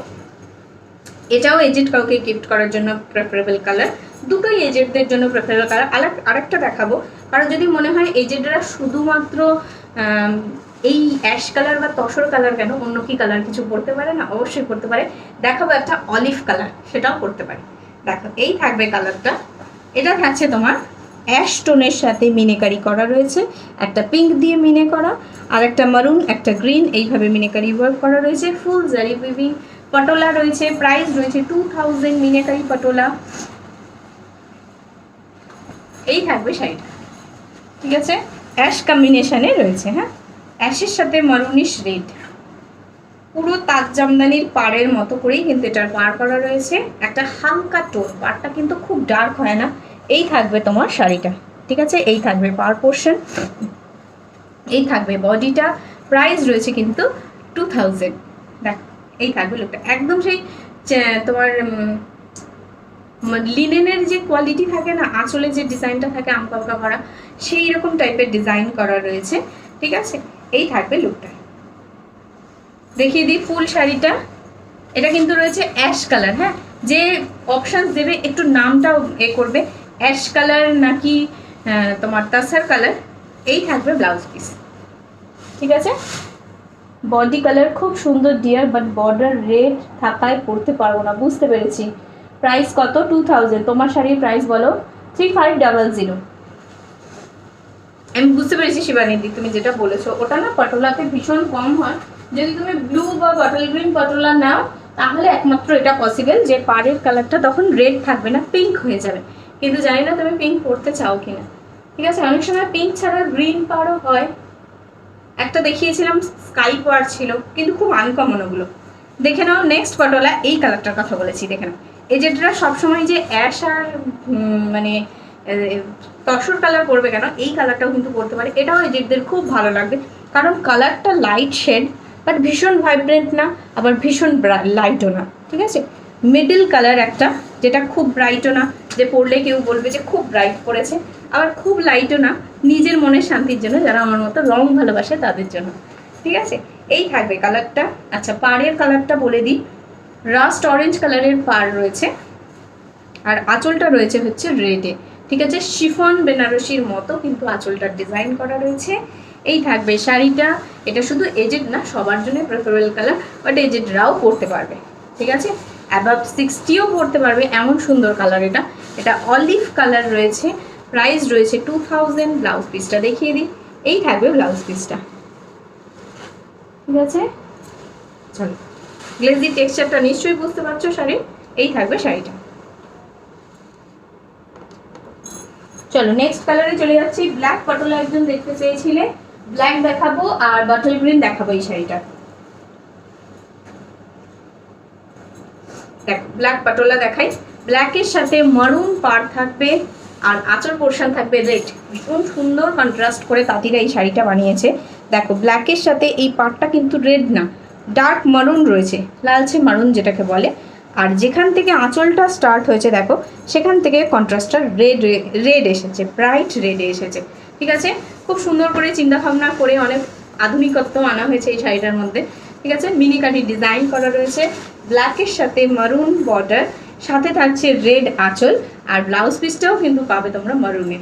এটাও এজেড কাউকে গিফট করার জন্য প্রেফারেবল কালার, দুটোই এজেডদের জন্য প্রেফারেবল কালার। আরেকটা দেখাবো, কারণ যদি মনে হয় এজেডরা শুধুমাত্র এই অ্যাশ কালার বা তসর কালার কেন, অন্য কি কালার কিছু পড়তে পারে না, অবশ্যই পড়তে পারে। দেখাবো একটা অলিভ কালার, সেটাও পড়তে পারে। দেখো, এই থাকবে কালারটা, এটা থাকছে তোমার অ্যাশ টোনের সাথে মিনেকারি করা রয়েছে, একটা পিঙ্ক দিয়ে মিনে করা, আর একটা মারুন, একটা গ্রিন, এইভাবে মিনেকারি ওয়ার্ক করা রয়েছে। ফুল জারি উইভিং পটোলা রয়েছে, প্রাইস রয়েছে 2000, মিনেকারি পটোলা। এই থাকবে শাড়িটা। ঠিক আছে, অ্যাশ কম্বিনেশনে রয়েছে। হ্যাঁ, অ্যাশের সাথে মারুনিশ রেড, পুরো তাজ জামদানির পাড়ের মতো করেই কিন্তু এটার পাড় করা রয়েছে, একটা হালকা টোন, পাড়টা কিন্তু খুব ডার্ক হয় না। এই থাকবে তোমার শাড়িটা। ঠিক আছে, এই থাকবে পাড় পোর্শন, এই থাকবে বডিটা, প্রাইস রয়েছে কিন্তু 2000। দেখ, এই থাকবে লুকটা, একদম সেই তোমার লিনেনের যে কোয়ালিটি থাকে না, আঁচলে যে ডিজাইনটা থাকে আমকা আমকা ভরা, সেই রকম টাইপের ডিজাইন করা রয়েছে। ঠিক আছে, এই থাকবে লুকটা। দেখিয়ে দিই ফুল শাড়িটা, এটা কিন্তু রয়েছে অ্যাশ কালার। হ্যাঁ, যে অপশানস দেবে একটু নামটাও করবে, অ্যাশ কালার নাকি তোমার তাসার কালার। এই থাকবে ব্লাউজ পিস। ঠিক আছে, বডি কালার খুব সুন্দর ডিয়ার, বাট বর্ডার রেড থাকায় পরতে পারবো না, বুঝতে পেরেছি। প্রাইস কত? 2000। তোমার শাড়ির প্রাইস বলো? 3500। আমি বুঝতে পেরেছি শিবানীদি, তুমি যেটা বলেছো ওটা না পটোলাতে ভীষণ কম হয়। যদি তুমি ব্লু বা বটল গ্রিন পটোলা নাও তাহলে একমাত্র এটা পসিবল যে পাড়ের কালারটা তখন রেড থাকবে না, পিঙ্ক হয়ে যাবে। কিন্তু জানি না তুমি পিঙ্ক পরতে চাও কিনা। ঠিক আছে, অনেক সময় পিঙ্ক ছাড়া গ্রিন পাড়ও হয়, একটা দেখিয়েছিলাম স্কাই পাড় ছিল, কিন্তু খুব আনকমন ওগুলো। দেখে নাও নেক্সট পটোলা, এই কালারটার কথা বলেছি, দেখে নাও। এই যেটা সবসময় যে অ্যাশ আর মানে তসর কালার পরবে কেন, এই কালারটাও কিন্তু পরতে পারে, এটাও এজেডদের খুব ভালো লাগবে, কারণ কালারটা লাইট শেড, বাট ভীষণ ভাইব্রেন্ট না, আবার ভীষণ লাইটও না। ঠিক আছে, মিডল কালার একটা, যেটা খুব ব্রাইটও না, যে পরলে কেউ বলবে যে খুব ব্রাইট পড়েছে, আবার খুব লাইটও না, নিজের মনের শান্তির জন্য, যারা আমার মতো রং ভালোবাসে তাদের জন্য। ঠিক আছে, এই থাকবে কালারটা। আচ্ছা, পাড়ের কালারটা বলে দিই, রাস্ট অরেঞ্জ কালারের পাড় রয়েছে, আর আঁচলটা রয়েছে হচ্ছে রেডে। ঠিক আছে, শিফন বেনারসির মতো কিন্তু আঁচলটার ডিজাইন করা রয়েছে। এই থাকবে শাড়িটা, এটা শুধু এজেড না, সবার জন্য প্রেফারেবল কালার, বাট এজেডরাও পরতে পারবে। ঠিক আছে, অ্যাবাভ 60ও পরতে পারবে, এমন সুন্দর কালার এটা। এটা অলিভ কালার রয়েছে, প্রাইস রয়েছে 2000। ব্লাউজ পিসটা দেখিয়ে দিই, এই থাকবে ব্লাউজ পিসটা। ঠিক আছে, চলো, গ্লেজি টেক্সচারটা নিশ্চয়ই বুঝতে পারছো শাড়ির। এই থাকবে শাড়িটা। চলো নেক্সট কালারে চলে যাচ্ছি। ব্ল্যাক পটোলা একজন দেখতে চেয়েছিলে, ব্ল্যাক দেখাবো আর বটল গ্রিন দেখাবো এই শাড়িটা। দেখো, ব্ল্যাক পটোলা দেখাই, ব্ল্যাকের সাথে মারুন পাড় থাকবে, আর আঁচল পোর্শন থাকবে রেড। ভীষণ সুন্দর কন্ট্রাস্ট করে তাঁতিরা এই শাড়িটা বানিয়েছে। দেখো, ব্ল্যাকের সাথে এই পাড়টা কিন্তু রেড না, ডার্ক মারুন রয়েছে, লালচে মারুন যেটাকে বলে। আর যেখান থেকে আঁচলটা স্টার্ট হয়েছে দেখো, সেখান থেকে কন্ট্রাস্টটা রেড এসেছে, ব্রাইট রেডে এসেছে। ঠিক আছে, খুব সুন্দর করে চিন্তা ভাবনা করে অনেক আধুনিকত্ব আনা হয়েছে এই শাড়িটার মধ্যে। ঠিক আছে, মিনিকাটি ডিজাইন করা রয়েছে, ব্ল্যাকের সাথে মারুন বর্ডার, সাথে থাকছে রেড আঁচল, আর ব্লাউজ পিসটাও কিন্তু পাবে তোমরা মারুনে।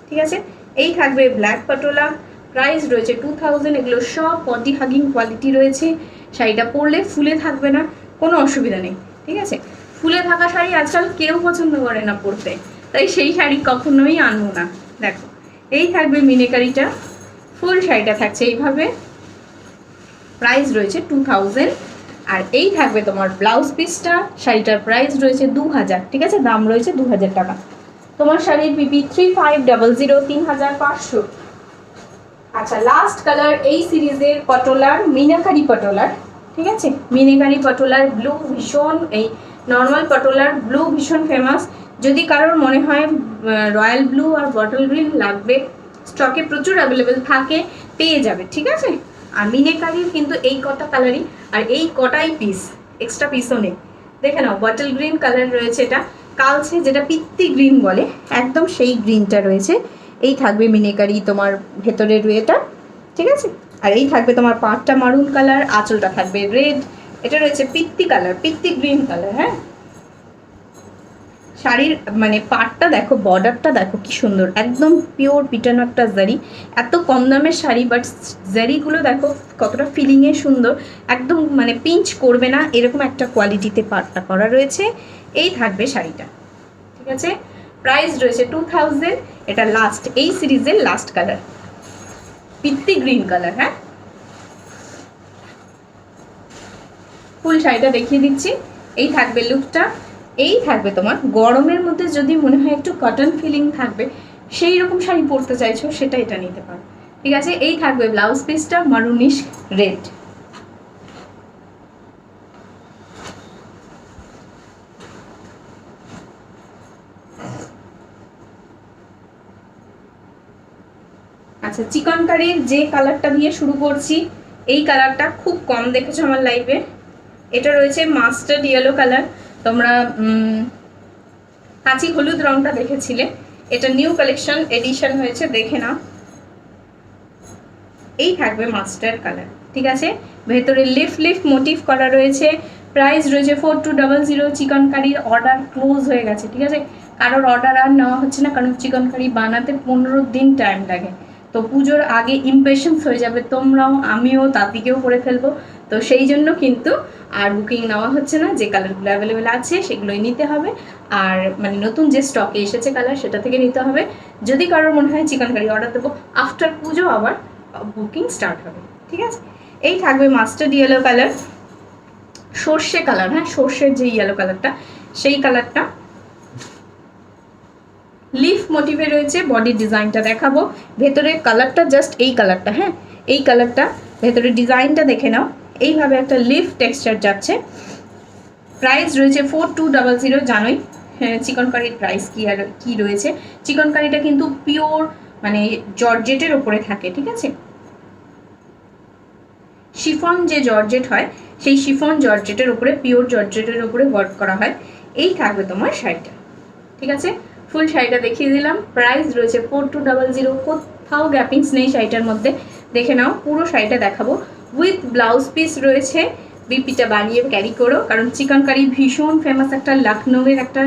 ঠিক আছে, এই থাকবে ব্ল্যাক পটোলা, প্রাইস রয়েছে 2000। এগুলো সব বডি হাগিং কোয়ালিটি রয়েছে, শাড়িটা পরলে ফুলে থাকবে না, কোনো অসুবিধা নেই। ঠিক আছে, ফুলে থাকা শাড়ি আজকাল কেউ পছন্দ করে না পরতে, তাই সেই শাড়ি কখনোই আনবো না। দেখো, এই থাকবে মিনেকারিটা, ফুল শাড়িটা থাকছে এইভাবে, প্রাইস রয়েছে 2000। আর এই থাকবে তোমার ব্লাউজ পিসটা, শাড়িটার প্রাইস রয়েছে 2000, ঠিক আছে, দাম রয়েছে 2000 টাকা। তোমার শাড়ির পিপি 3500, 3500। আচ্ছা, লাস্ট কালার এই সিরিজের পটোলার, মিনাকারি পটোলার, ঠিক আছে, মিনাকারি পটোলার ব্লু ভীষণ, এই নর্মাল পটোলার ব্লু ভীষণ ফেমাস। যদি কারোর মনে হয় রয়্যাল ব্লু আর বটল গ্রিন লাগবে, স্টকে প্রচুর অ্যাভেলেবেল থাকে, পেয়ে যাবে, ঠিক আছে। আর মিনাকারির কিন্তু এই কটা কালারই, আর এই কটাই পিস, এক্সট্রা পিসও নেই। দেখে নাও, বটল গ্রিন কালার রয়েছে, এটা কালছে, যেটা পিত্তি গ্রিন বলে, একদম সেই গ্রিনটা রয়েছে। এই থাকবে মিনাকারি তোমার ভেতরের এটা, ঠিক আছে। আর এই থাকবে তোমার পাটটা মারুন কালার, আঁচলটা থাকবে রেড। এটা রয়েছে পিত্তি কালার, পিত্তি গ্রিন কালার। হ্যাঁ, শাড়ির মানে পাটটা দেখো, বর্ডারটা দেখো কি সুন্দর, একদম পিওর পিটানো একটা জারি। এত কম দামের শাড়ি, বাট জারিগুলো দেখো কতটা ফিলিংয়ে সুন্দর, একদম মানে পিঞ্চ করবে না, এরকম একটা কোয়ালিটিতে পাটটা করা রয়েছে। এই থাকবে শাড়িটা, ঠিক আছে। প্রাইস রয়েছে 2000। এটা লাস্ট, এই সিরিজের লাস্ট কালার, পিত্তি গ্রিন কালার। হ্যাঁ, ফুল শাড়িটা দেখিয়ে দিচ্ছি। এই থাকবে লুকটা। এই থাকবে তোমার গরমের মধ্যে যদি মনে হয় একটু কটন ফিলিং থাকবে, সেই রকম শাড়ি পরতে চাইছো, সেটা এটা নিতে পারো, ঠিক আছে। এই থাকবে ব্লাউজ পিসটা মারুনিশ রেড। আচ্ছা, চিকনকারির যে কালারটা দিয়ে শুরু করছি, এই কালারটা খুব কম দেখেছো আমার লাইভে। এটা রয়েছে মাস্টার্ড ইয়েলো কালার। তোমরা কাঁচি হলুদ রংটা দেখেছিলে, এটা নিউ কালেকশন এডিশন হয়েছে, দেখে নাও। এই থাকবে মাস্টার্ড কালার, ঠিক আছে। ভেতরে লিফ লিফ মোটিভ করা রয়েছে। প্রাইস রয়েছে 4200। চিকনকারির অর্ডার ক্লোজ হয়ে গেছে, ঠিক আছে, কারোর অর্ডার আর নেওয়া হচ্ছে না, কারণ চিকনকারি বানাতে 15 দিন টাইম লাগে। তো পুজোর আগে ইমপ্রেশনস হয়ে যাবে, তোমরাও, আমিও, তাঁতিকেও করে ফেলবো। তো সেই জন্য কিন্তু আর বুকিং নেওয়া হচ্ছে না, যে কালারগুলো অ্যাভেলেবেল আছে সেগুলোই নিতে হবে। আর মানে নতুন যে স্টকে এসেছে কালার, সেটা থেকে নিতে হবে। যদি কারোর মনে হয় চিকনকারি অর্ডার দেবো, আফটার পুজো আবার বুকিং স্টার্ট হবে, ঠিক আছে। এই থাকবে মাস্টার্ড ইয়েলো কালার, সর্ষে কালার। হ্যাঁ, সর্ষের যে ইয়েলো কালারটা, সেই কালারটা লিফ মোটিভে রয়েছে। বডি ডিজাইনটা দেখাবো, ভেতরে কালারটা জাস্ট এই কালারটা। হ্যাঁ, এই কালারটা, ভেতরে ডিজাইনটা দেখে নাও, এইভাবে একটা লিফ টেক্সচার যাচ্ছে। প্রাইস রয়েছে 4200। জানোই চিকনকারির প্রাইস কি আর কি রয়েছে। চিকনকারিটা কিন্তু পিওর মানে জর্জেটের ওপরে থাকে, ঠিক আছে। শিফন যে জর্জেট হয়, সেই শিফন জর্জেটের উপরে, পিওর জর্জেটের উপরে ওয়ার্ক করা হয়। এই থাকবে তোমার শাড়িটা, ঠিক আছে। ফুল শাড়িটা দেখিয়ে দিলাম। প্রাইস রয়েছে 4200। কোথাও গ্যাপিংস নেই শাড়িটার মধ্যে, দেখে নাও। পুরো শাড়িটা দেখাবো, উইথ ব্লাউজ পিস রয়েছে। বিপিটা বানিয়ে ক্যারি করো, কারণ চিকনকারি ভীষণ ফেমাস একটা লখনৌয়ের একটা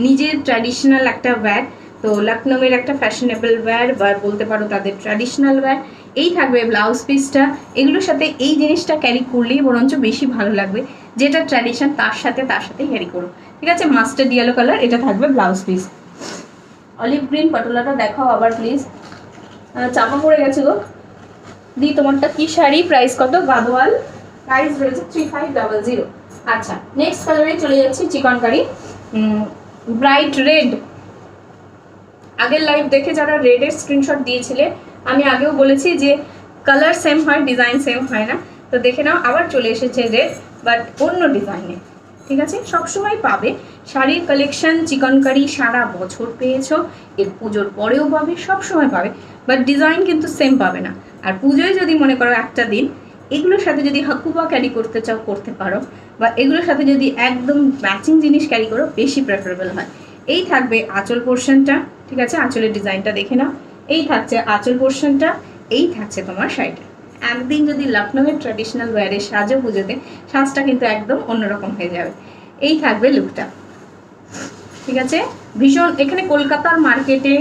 নিজের ট্র্যাডিশনাল একটা ওয়্যার। তো লখনৌয়ের একটা ফ্যাশনেবল ওয়্যার, বা বলতে পারো তাদের ট্র্যাডিশনাল ওয়্যার। এই থাকবে ব্লাউজ পিসটা। এগুলোর সাথে এই জিনিসটা ক্যারি করলেই বরঞ্চ বেশি ভালো লাগবে, যেটা ট্র্যাডিশন তার সাথে ক্যারি করো, ঠিক আছে। মাস্টার্ড ইয়েলো কালার, এটা থাকবে ব্লাউজ পিস। অলিভ গ্রিন পটোলাটা দেখাও আবার প্লিজ, চাপা পড়ে গেছে গো দি। তোমারটা কি শাড়ি, প্রাইস কত? গাদোয়াল, প্রাইস রয়েছে 3500। আচ্ছা, নেক্সট কালারে চলে যাচ্ছি, চিকনকারি ব্রাইট রেড। আগের লাইভ দেখে যারা রেডের স্ক্রিনশট দিয়েছিলে, আমি আগেও বলেছি যে কালার সেম হয়, ডিজাইন সেম হয় না। তো দেখে নাও, আবার চলে এসেছে রেড, বাট অন্য ডিজাইনে, ঠিক আছে। সবসময় পাবে শাড়ির কালেকশন চিকনকারি, সারা বছর পেয়েছো, এর পুজোর পরেও পাবে, সবসময় পাবে, বাট ডিজাইন কিন্তু সেম পাবে না। আর পুজোয় যদি মনে করো একটা দিন এগুলোর সাথে যদি হাকুবা ক্যারি করতে চাও, করতে পারো, বা এগুলোর সাথে যদি একদম ম্যাচিং জিনিস ক্যারি করো, বেশি প্রেফারেবল হয়। এই থাকবে আঁচল পোর্শনটা, ঠিক আছে, আঁচলের ডিজাইনটা দেখে নাও। এই থাকছে আঁচল পোর্শনটা, এই থাকছে তোমার শাড়িটা। একদিন যদি লখনৌয়ের ট্র্যাডিশনাল ওয়্যারে সাজো পুজোতে, সাজটা কিন্তু একদম অন্যরকম হয়ে যাবে। এই থাকবে লুকটা, ঠিক আছে। ভীষণ, এখানে কলকাতার মার্কেটে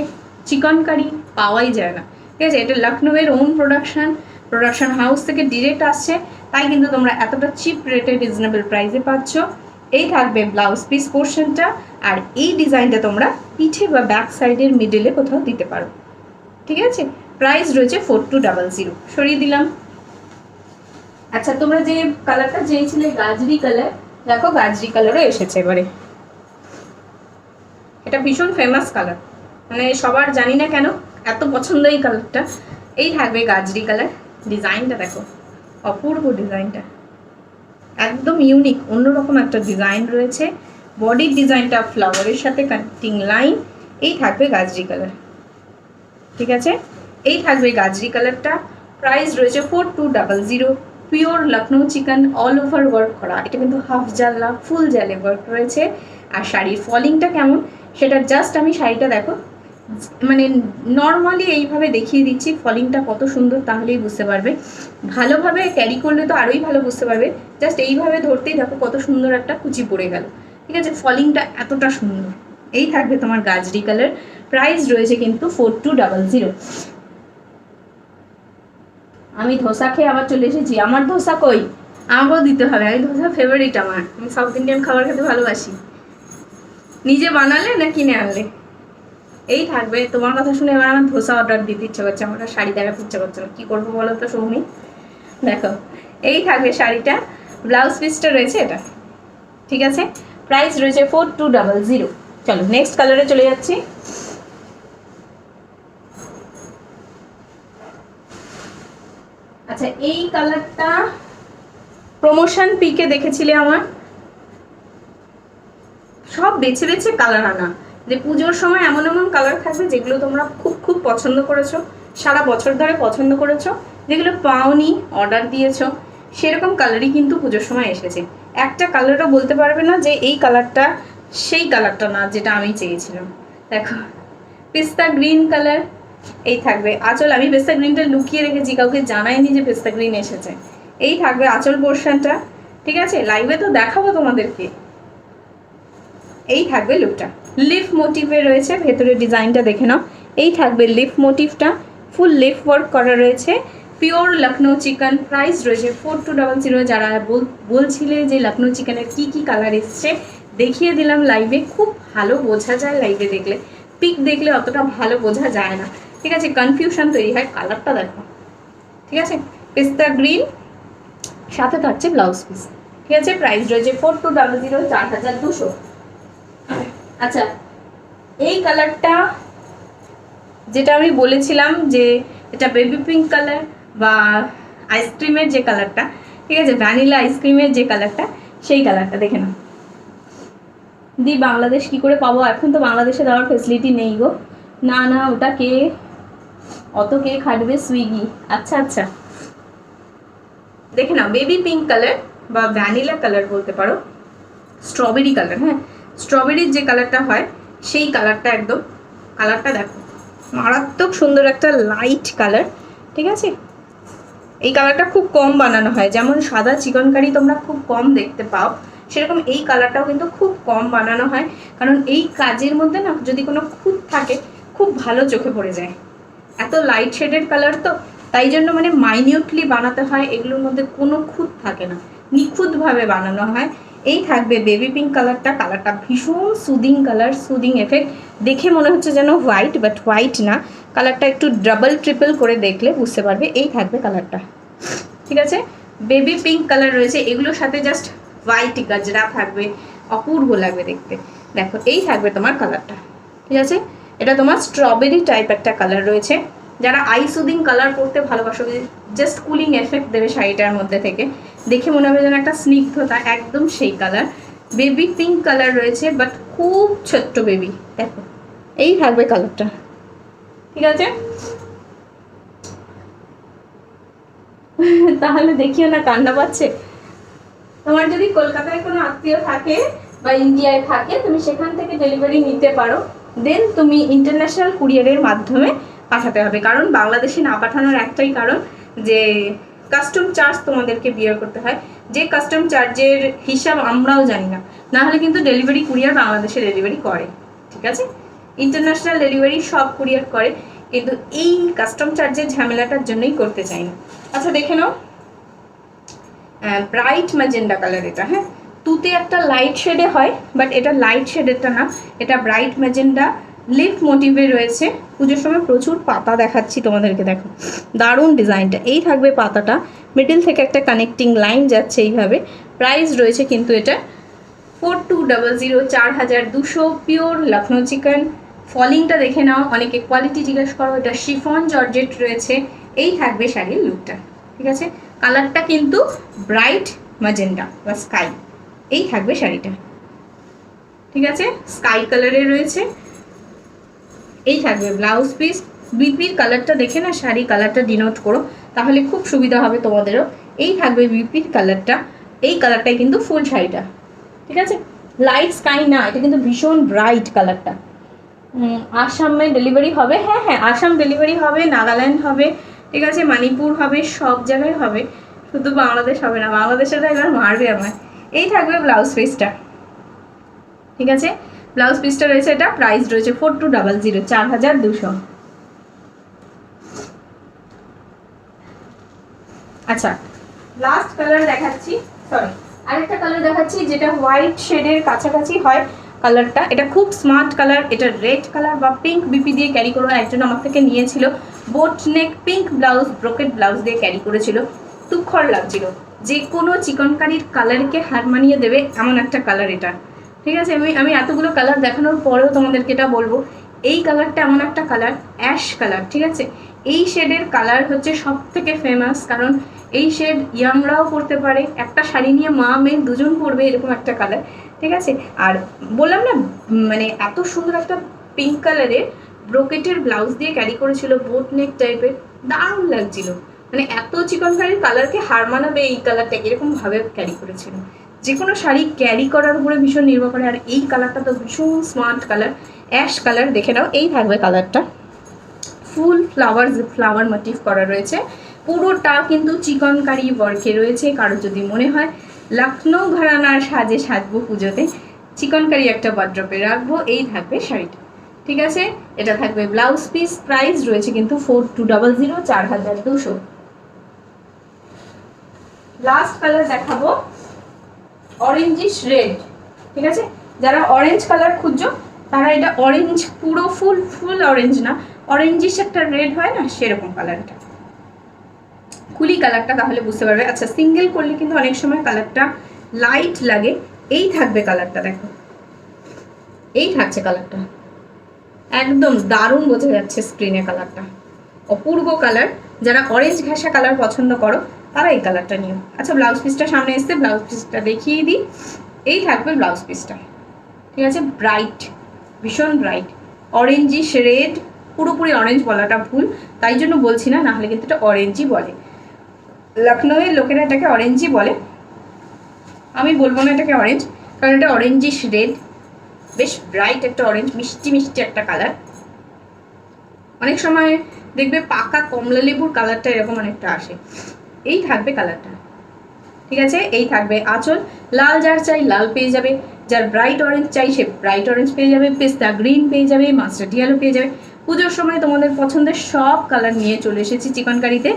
চিকনকারি পাওয়াই যায় না, ঠিক আছে। এটা লখনৌয়ের ওন প্রোডাকশন হাউস থেকে ডিরেক্ট আসছে, তাই কিন্তু তোমরা এতটা চিপ রেটে রিজনেবল প্রাইসে পাচ্ছ। এই থাকবে ব্লাউজ পিস পোর্শনটা, আর এই ডিজাইনটা তোমরা পিঠে বা ব্যাক সাইডের মিডলে কোথাও দিতে পারো, ঠিক আছে। প্রাইস রয়েছে 4200। সরিয়ে দিলাম। আচ্ছা তোমরা যে কালারটা চেয়েছিলে গাজরি কালার, দেখো গাজরি কালারও এসেছে এবারে। এটা ভীষণ ফেমাস কালার, মানে সবার জানি না কেন এত পছন্দ এই কালারটা। এই থাকবে গাজরি কালার। ডিজাইনটা দেখো, অপূর্ব ডিজাইনটা, একদম ইউনিক, অন্যরকম একটা ডিজাইন রয়েছে। বডির ডিজাইনটা ফ্লাওয়ারের সাথে কাটিং লাইন। এই থাকবে গাজরি কালার, ঠিক আছে। এই থাকবে গাজরি কালারটা। প্রাইস রয়েছে 4200। Pure Lucknow chicken, all over work করা। এটা কিন্তু হাফ জাল ফুল জালে ওয়ার্ক রয়েছে। আর শাড়ির ফলিংটা কেমন সেটা জাস্ট আমি শাড়িটা দেখো, মানে নর্মালি এইভাবে দেখিয়ে দিচ্ছি ফলিংটা কত সুন্দর, তাহলেই বুঝতে পারবে। ভালোভাবে ক্যারি করলে তো আরোই ভালো বুঝতে পারবে। জাস্ট এইভাবে ধরতেই দেখো কত সুন্দর একটা কুচি পড়ে গেল, ঠিক আছে। ফলিংটা এতটা সুন্দর। এই থাকবে তোমার গাজরি কালার। প্রাইস রয়েছে কিন্তু 4200। আমি ধোসা খেয়ে আবার চলে এসেছি। আমার ধোসা কই, আমাকেও দিতে হবে। আমি ধোসা ফেভারিট আমার, আমি সাউথ ইন্ডিয়ান খাবার খেতে ভালোবাসি। নিজে বানালে না কিনে আনলে? এই থাকবে। তোমার কথা শুনে এবার আমার ধোসা অর্ডার দিতে ইচ্ছে করছে, আমার শাড়ি দেখাতে ইচ্ছে করছে না। কী করবো বলো তো সৌমি? দেখো এই থাকবে শাড়িটা, ব্লাউজ পিসটা রয়েছে এটা, ঠিক আছে। প্রাইস রয়েছে 4200। চলো নেক্সট কালারে চলে যাচ্ছি। আচ্ছা এই কালারটা প্রমোশন পিকে দেখেছিলে আমার। সব বেছে বেছে কালার আনা, যে পুজোর সময় এমন এমন কালার থাকবে যেগুলো তোমরা খুব খুব পছন্দ করেছো, সারা বছর ধরে পছন্দ করেছো, যেগুলো পাওনি, অর্ডার দিয়েছো, সেরকম কালারই কিন্তু পুজোর সময় এসেছে। একটা কালারও বলতে পারবে না যে এই কালারটা সেই কালারটা না যেটা আমি চেয়েছিলাম। দেখো পিস্তা গ্রিন কালার। এই থাকবে আঁচল। আমি পেস্তা গ্রিনটা লুকিয়ে রেখেছি, কাউকে জানাইনি যে পেস্তা গ্রিন এসেছে। এই থাকবে আঁচল পোর্শনটা, ঠিক আছে। লাইভে তো দেখাবো তোমাদেরকে। এই থাকবে লুকটা, লিফ মোটিভে রয়েছে। ভেতরের ডিজাইনটা দেখে নাও। এই থাকবে লিফ মোটিভটা, ফুল লিফ ওয়ার্ক করা রয়েছে। Pure Lucknow chicken. প্রাইস রয়েছে 4200। যারা বলছিলে যে লখনৌ চিকেনের কি কি কালার এসছে দেখিয়ে দিলাম লাইভে। খুব ভালো বোঝা যায় লাইভে দেখলে, পিক দেখলে অতটা ভালো বোঝা যায় না, ঠিক আছে। কনফিউশন তৈরি হয়। কালারটা দেখো, ঠিক আছে। পিস্তা গ্রিন, সাথে থাকছে ব্লাউজ পিস, ঠিক আছে। প্রাইস রয়েছে 4200, 4200। আচ্ছা এই কালারটা যেটা আমি বলেছিলাম যে এটা বেবি পিঙ্ক কালার বা আইসক্রিমের যে কালারটা, ঠিক আছে, ভ্যানিলা আইসক্রিমের যে কালারটা, সেই কালারটা দেখে নাও। দি বাংলাদেশ কি করে পাবো? এখন তো বাংলাদেশে দেওয়ার ফেসিলিটি নেই গো। না না, ওটা কে, অত কে খাটবে? সুইগি। আচ্ছা আচ্ছা, দেখে নাও। বেবি পিঙ্ক কালার বা ভ্যানিলা কালার বলতে পারো, স্ট্রবেরি কালার। হ্যাঁ, স্ট্রবেরির যে কালারটা হয় সেই কালারটা একদম। কালারটা দেখো, মারাত্মক সুন্দর একটা লাইট কালার, ঠিক আছে। এই কালারটা খুব কম বানানো হয়, যেমন সাদা চিকন কারি তোমরা খুব কম দেখতে পাও, সেরকম এই কালারটাও কিন্তু খুব কম বানানো হয়। কারণ এই কাজের মধ্যে না যদি কোনো খুঁত থাকে খুব ভালো চোখে পড়ে যায়। এত লাইট শেডেড কালার তো, তাই জন্য মানে মাইনিউটলি বানাতে হয়। এগুলোর মধ্যে কোনো খুঁত থাকে না, নিখুঁতভাবে বানানো হয়। এই থাকবে বেবি পিঙ্ক কালারটা। কালারটা ভীষণ সুদিং কালার, সুদিং এফেক্ট। দেখে মনে হচ্ছে যেন হোয়াইট, বাট হোয়াইট না। কালারটা একটু ডাবল ট্রিপল করে দেখলে বুঝতে পারবে। এই থাকবে কালারটা, ঠিক আছে। বেবি পিঙ্ক কালার রয়েছে, এগুলোর সাথে জাস্ট হোয়াইট গাজরা থাকবে, অপূর্ব লাগবে দেখতে। দেখো এই থাকবে তোমার কালারটা, ঠিক আছে। এটা তোমার স্ট্রবেরি টাইপ একটা কালার রয়েছে। যারা আই সুদিং কালার করতে ভালোবাসো, জাস্ট কুলিং এফেক্ট দেবে শাড়িটার মধ্যে থেকে, দেখে মনে হবে যেন একটা স্নিগ্ধতা, একদম সেই কালার। বেবি পিঙ্ক কালার রয়েছে, বাট খুব ছোট্ট বেবি। দেখো এই থাকবে কালারটা, ঠিক আছে। তাহলে দেখিও না, কান্না পাচ্ছে। তোমার যদি কলকাতায় কোনো আত্মীয় থাকে বা ইন্ডিয়ায় থাকে, তুমি সেখান থেকে ডেলিভারি নিতে পারো। দেন তুমি ইন্টারন্যাশনাল কুরিয়ারের মাধ্যমে পাঠাতে হবে। কারণ বাংলাদেশে না পাঠানোর একটাই কারণ যে কাস্টম চার্জ তোমাদেরকে বিয়ার করতে হয়, যে কাস্টম চার্জের হিসাব আমরাও জানি না। না হলে কিন্তু ডেলিভারি কুরিয়ার বাংলাদেশে ডেলিভারি করে, ঠিক আছে। ইন্টারন্যাশনাল ডেলিভারি সব কুরিয়ার করে, কিন্তু এই কাস্টম চার্জের ঝামেলাটার জন্যই করতে চাই না। আচ্ছা দেখে নাও, ব্রাইট ম্যাজেন্ডা কালার এটা। হ্যাঁ, তুতে একটা লাইট শেডে হয়, বাট এটা লাইট শেডেরটা না, এটা ব্রাইট ম্যাজেন্ডা লিফ মোটিভে রয়েছে। পুজোর সময় প্রচুর পাতা দেখাচ্ছি তোমাদেরকে, দেখো দারুণ ডিজাইনটা। এই থাকবে পাতাটা, মিডিল থেকে একটা কানেক্টিং লাইন যাচ্ছে এইভাবে। প্রাইস রয়েছে কিন্তু এটা 4200, 4200, পিওর লখনৌ চিকেন। ফলিংটা দেখে নাও, অনেকে কোয়ালিটি জিজ্ঞেস করো, এটা শিফন জর্জেট রয়েছে। এই থাকবে শাড়ির লুকটা, ঠিক আছে। কালারটা কিন্তু ব্রাইট ম্যাজেন্ডা বা স্কাই, এই থাকবে শাড়িটা, ঠিক আছে, স্কাই কালারে রয়েছে। এই থাকবে ব্লাউজ পিস। বিপির কালারটা দেখে না শাড়ি কালারটা ডিনোট করো, তাহলে খুব সুবিধা হবে তোমাদেরও। এই থাকবে বিপির কালারটা, এই কালারটাই কিন্তু ফুল শাড়িটা, ঠিক আছে। লাইট স্কাই না, এটা কিন্তু ভীষণ ব্রাইট কালারটা। আসামে ডেলিভারি হবে, হ্যাঁ হ্যাঁ আসাম ডেলিভারি হবে, নাগাল্যান্ড হবে, ঠিক আছে, মণিপুর হবে, সব জায়গায় হবে, শুধু বাংলাদেশ হবে না। বাংলাদেশের এবার মারবে আমায়। এই থাকবে ব্লাউজ পিসটা, ঠিক আছে। ব্লাউজ পিসটা রয়েছে, এটা প্রাইস রয়েছে 4200, 4200। আচ্ছা লাস্ট কালার দেখাচ্ছি, সরি আরেকটা কালার দেখাচ্ছি যেটা হোয়াইট শেডের কাছাকাছি হয় কালারটা। এটা খুব স্মার্ট কালার, এটা রেড কালার বা পিঙ্ক বিপি দিয়ে ক্যারি করো। একজন আমার থেকে নিয়েছিল, বোট নেক পিঙ্ক ব্লাউজ, ব্রোকেট ব্লাউজ দিয়ে ক্যারি করেছিল, তুখর লাগছিল। যে কোনো চিকনকারির কালারকে হার মানিয়ে দেবে এমন একটা কালার এটা, ঠিক আছে। আমি এতগুলো কালার দেখানোর পরেও তোমাদেরকে এটা বলবো, এই কালারটা এমন একটা কালার, অ্যাশ কালার, ঠিক আছে। এই শেডের কালার হচ্ছে সব থেকে ফেমাস, কারণ এই শেড ইয়াংরাও পরতে পারে, একটা শাড়ি নিয়ে মা মেয়ে দুজন পরবে এরকম একটা কালার, ঠিক আছে। আর বললাম না, মানে এত সুন্দর একটা পিঙ্ক কালারের ব্রোকেটের ব্লাউজ দিয়ে ক্যারি করেছিল, বোট নেক টাইপের, দারুণ লাগছিল। মানে এত চিকনকারির কালারকে হার মানাবে এই কালারটা, এরকমভাবে ক্যারি করেছিল। যে কোনো শাড়ি ক্যারি করার উপরে ভীষণ নির্ভর করে। আর এই কালারটা তো ভীষণ স্মার্ট কালার, অ্যাশ কালার, দেখে নাও। এই থাকবে কালারটা, ফুল ফ্লাওয়ার মোটিভ করা রয়েছে, পুরোটা কিন্তু চিকনকারি ওয়ার্কে রয়েছে। কারো যদি মনে হয় লখনৌ ঘরানার সাজে সাজবো পুজোতে, চিকনকারি একটা ওয়ার্ড্রপে রাখবো, এই থাকবে শাড়িটা, ঠিক আছে। এটা থাকবে ব্লাউজ পিস, প্রাইস রয়েছে কিন্তু 4200, 4200। লাস্ট কালার দেখাবো অরেঞ্জিশ রেড, ঠিক আছে। যারা অরেঞ্জ কালার খুঁজছো তারা এটা অরেঞ্জ, পুরো ফুল অরেঞ্জ না, অরেঞ্জিশ একটা রেড হয় না, সেরকম কালারটা, কুলি কালারটা, তাহলে বুঝতে পারবে। আচ্ছা সিঙ্গেল করলে কিন্তু অনেক সময় কালারটা লাইট লাগে। এই থাকবে কালারটা, দেখো এই থাকছে কালারটা, একদম দারুণ বোঝা যাচ্ছে স্ক্রিনে কালারটা, অপূর্ব কালার। যারা অরেঞ্জ ঘাসা কালার পছন্দ করো তারা এই কালারটা নিও। আচ্ছা ব্লাউজ পিসটা সামনে এসছে, ব্লাউজ পিসটা দেখিয়ে দিই। এই থাকবে ব্লাউজ পিসটা, ঠিক আছে, ব্রাইট, ভীষণ ব্রাইট অরেঞ্জিশ রেড, পুরোপুরি অরেঞ্জ বলাটা ভুল, তাই জন্য বলছি না, নাহলে কিন্তু এটা অরেঞ্জই বলে। লখনৌয়ের লোকেরা এটাকে অরেঞ্জই বলে, আমি বলবো না এটাকে অরেঞ্জ, কারণ এটা অরেঞ্জিশ রেড, বেশ ব্রাইট একটা অরেঞ্জ, মিষ্টি মিষ্টি একটা কালার। অনেক সময় দেখবে পাকা কমলা লেবুর কালারটা এরকম অনেকটা আসে। এই থাকবে কালারটা, ঠিক আছে। এই থাকবে আঁচল, লাল যার চাই লাল পেয়ে যাবে, যার ব্রাইট অরেঞ্জ চাই সে ব্রাইট অরেঞ্জ পেয়ে যাবে, পেস্তা গ্রিন পেয়ে যাবে, মাস্টার্ড ইয়েলো পেয়ে যাবে। পুজোর সময় তোমাদের পছন্দের সব কালার নিয়ে চলে এসেছি চিকনকারিতে।